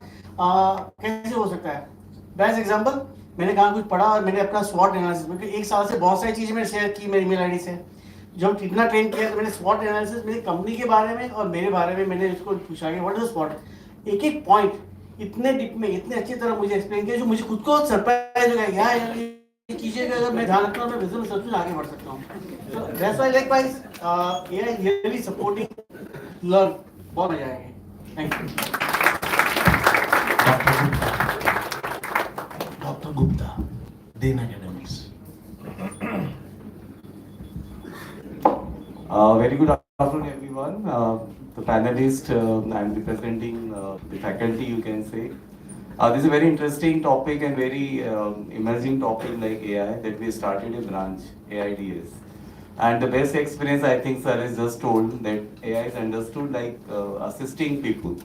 Speaker 22: कैसे हो सकता है. Best example, मैंने कहाँ कुछ पढ़ा और मैंने अपना SWOT एनालिसिस में एक साल से बहुत सारी चीजें मैंने शेयर की मेरी ईमेल आईडी से. जब इतना ट्रेन किया तो मैंने SWOT एनालिसिस मेरी कंपनी के बारे में और मेरे बारे में मैंने उसको पूछा कि व्हाट इज SWOT. एक एक पॉइंट इतने डीप में इतने अच्छी तरह मुझे एक्सप्लेन किया, जो मुझे खुद को सरप्राइज हो गया. यार ये चीजें अगर मैं ध्यान रखता हूँ, मैं बिजनेस में सच में आगे बढ़ सकता हूँ. So that's why like guys, AI really supporting learn. बहुत मजा आएगा. Thank you.
Speaker 14: Dr. Gupta, Dean Academics.
Speaker 1: Very good afternoon, everyone. The panelists, I'm representing the faculty, you can say. This is a very interesting topic and very emerging topic like AI that we started a branch, AIDS. And the best experience, I think, sir has just told that AI is understood like assisting people.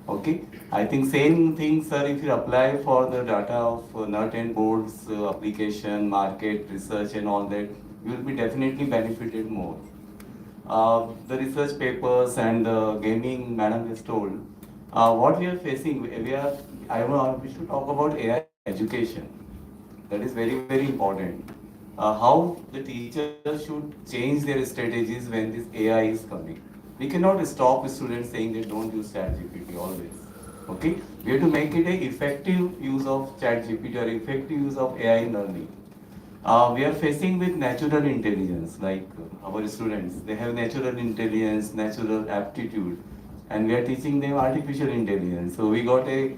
Speaker 1: Okay, I think same thing, sir, if you apply for the data of nut and bolts, application, market, research and all that, you will be definitely benefited more. The research papers and gaming, madam has told, what we are facing, we should talk about AI education. That is very, very important. How the teachers should change their strategies when this AI is coming. We cannot stop students saying they don't use ChatGPT always. Okay, we have to make it an effective use of ChatGPT or effective use of AI learning. We are facing with natural intelligence, like our students, they have natural intelligence, natural aptitude, and we are teaching them artificial intelligence. So we got a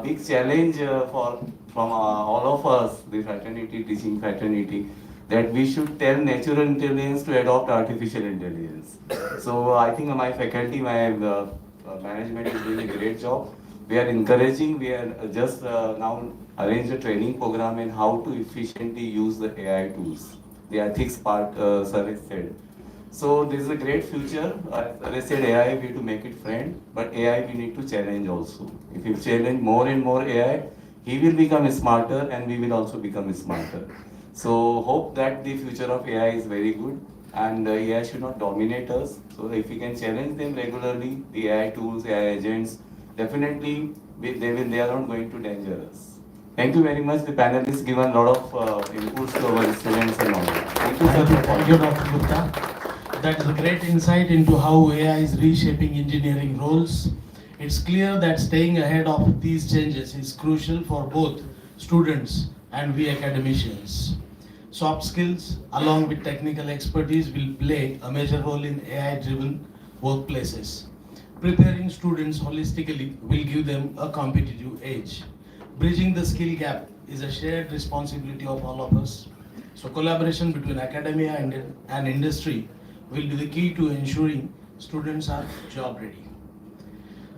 Speaker 1: big challenge from all of us, the fraternity, teaching fraternity, that we should tell natural intelligence to adopt artificial intelligence. So I think my faculty, my management is doing a great job. We are encouraging, we are just now arrange a training program in how to efficiently use the AI tools. The ethics part, sir has said. So this is a great future. As I said, AI, we have to make it friend, but AI we need to challenge also. If we challenge more and more AI, he will become smarter and we will also become smarter. So hope that the future of AI is very good and AI should not dominate us. So if we can challenge them regularly, the AI tools, AI agents, definitely they are not going to danger us. Thank you very much. The panelists given a lot of inputs to our students and all. Thank you, sir.
Speaker 14: Thank you, Dr. Gupta. That is a great insight into how AI is reshaping engineering roles. It's clear that staying ahead of these changes is crucial for both students and we academicians. Soft skills, along with technical expertise, will play a major role in AI-driven workplaces. Preparing students holistically will give them a competitive edge. Bridging the skill gap is a shared responsibility of all of us. So collaboration between academia and industry will be the key to ensuring students are job ready.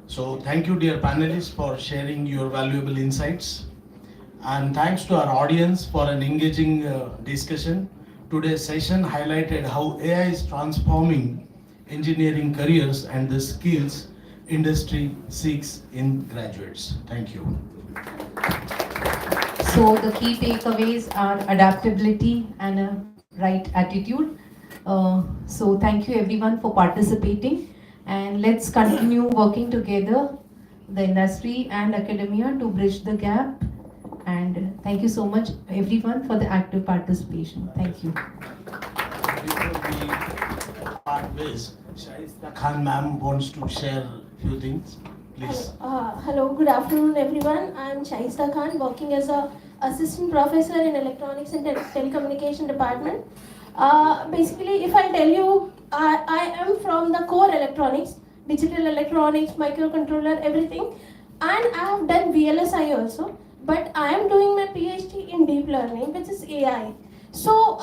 Speaker 14: So thank you, dear panelists, for sharing your valuable insights. And thanks to our audience for an engaging discussion. Today's session highlighted how AI is transforming engineering careers and the skills industry seeks in graduates. Thank you.
Speaker 15: So the key takeaways are adaptability and a right attitude. So thank you everyone for participating, and let's continue working together, the industry and academia, to bridge the gap and Thank you so much, everyone, for the active participation. Thank you.
Speaker 14: Part ways. Shaista Khan ma'am wants to share few things. Please.
Speaker 2: Hello, good afternoon everyone. I am Shaista Khan, working as a assistant professor in electronics and telecommunication department. Basically, if I tell you, I am from the core electronics, digital electronics, microcontroller, everything, and I have done VLSI also. But I am doing my PhD in deep learning, which is AI. So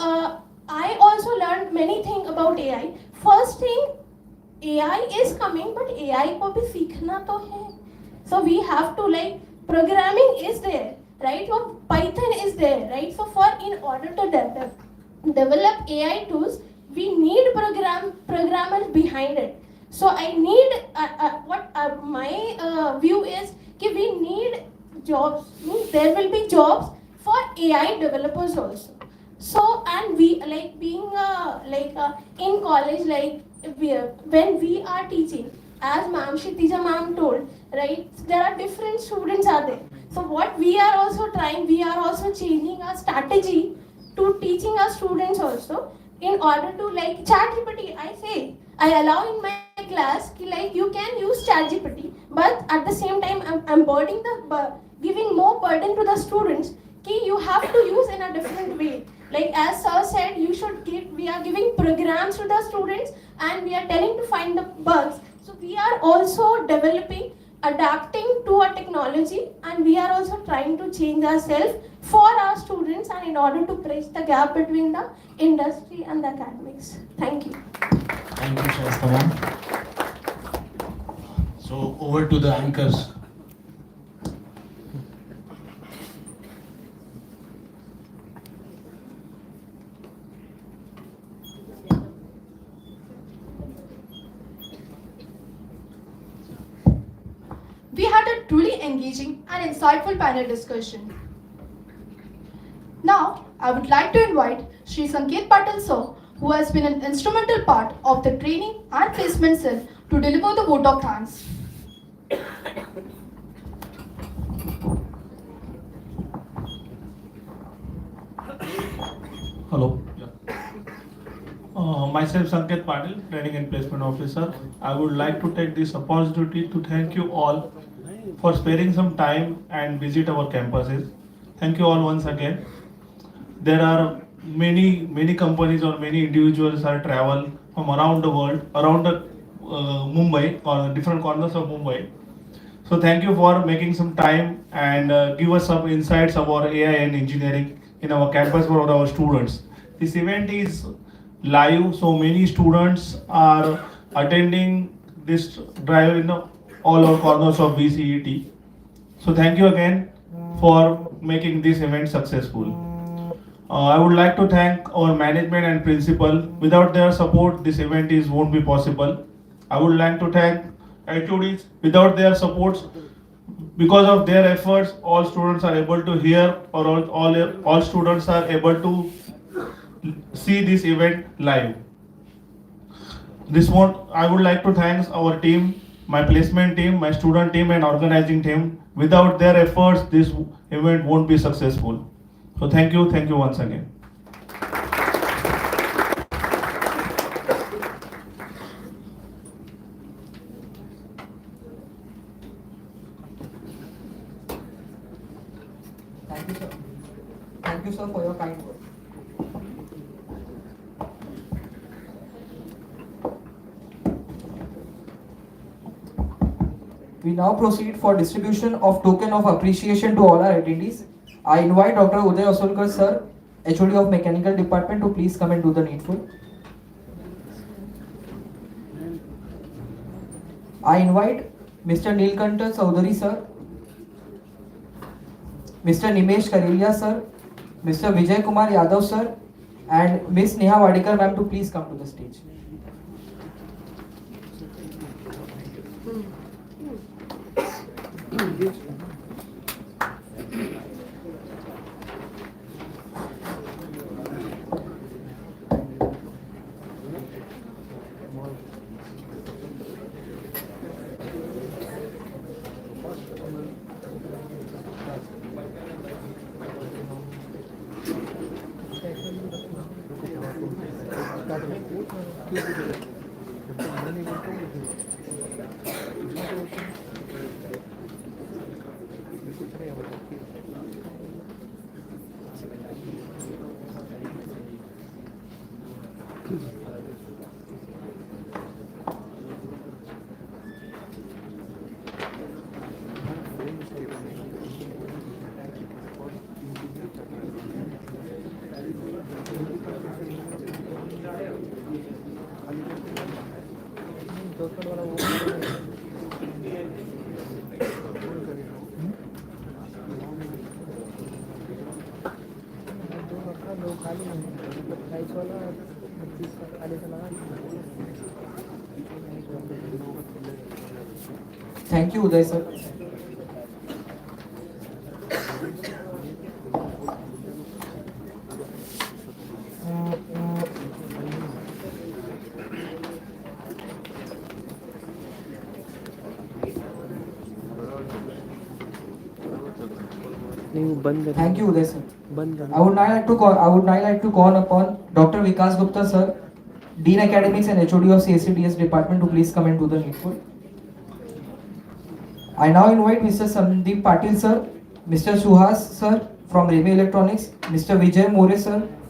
Speaker 2: I also learned many things about AI. First thing, AI is coming, but AI को भी सीखना तो है. So we have to, like, programming is there, right? So Python is there, right? So in order to develop AI tools, we need programmers behind it. So I need my view is that we need jobs. Means there will be jobs for AI developers also. So, and we, like, being in college, like, when we are teaching, as Ma'am Shitija Ma'am told, right, there are different students are there. So what we are also trying, we are also changing our strategy to teaching our students also, in order to, like, ChatGPT, I allow in my class, like, you can use ChatGPT, but at the same time, I'm giving more burden to the students, कि you have to use in a different way. Like as sir said, we are giving programs to the students and we are telling to find the bugs. So we are also developing, adapting to a technology, and we are also trying to change ourselves for our students and in order to bridge the gap between the industry and the academics. Thank you.
Speaker 14: Thank you, Shaista ma'am. So over to the anchors.
Speaker 4: We had a truly engaging and insightful panel discussion. Now, I would like to invite Sri Sanket Patel sir, who has been an instrumental part of the training and placement cell, to deliver the vote of thanks.
Speaker 5: Hello. Myself Sanket Patil, Training and Placement Officer. I would like to take this opportunity to thank you all for sparing some time and visit our campuses. Thank you all once again. There are many companies or many individuals are travel from around the world, around the Mumbai or different corners of Mumbai. So thank you for making some time and give us some insights about AI and engineering in our campus for our students. This event is live, so many students are attending this drive in all our corners of VCET. So thank you again for making this event successful. I would like to thank our management and principal. Without their support, this event won't be possible. I would like to thank HODs. Without their supports, because of their efforts, all students are able to hear, or all students are able to see this event live. I would like to thank our team, my placement team, my student team and organizing team. Without their efforts, this event won't be successful. So thank you once again.
Speaker 3: Thank you, sir. Thank you, sir, for your kind words. We now proceed for distribution of token of appreciation to all our attendees. I invite Dr. Uday Asolkar, sir, HOD of Mechanical Department, to please come and do the needful. I invite Mr. Neelkanta Chaudhary, sir, Mr. Nimesh Karelia, sir, Mr. Vijay Kumar Yadav, sir, and Ms. Neha Wadikar, ma'am, to please come to the stage. Thank you, Uday sir. Thank you, Uday sir. I would now like to call upon Dr. Vikas Gupta sir, Dean Academics and HOD of CSCDS department, to please come and do the needful. I now invite Mr. Sandeep Patil sir, Mr. Suhas sir from Remy Electronics, Mr. Vijay More sir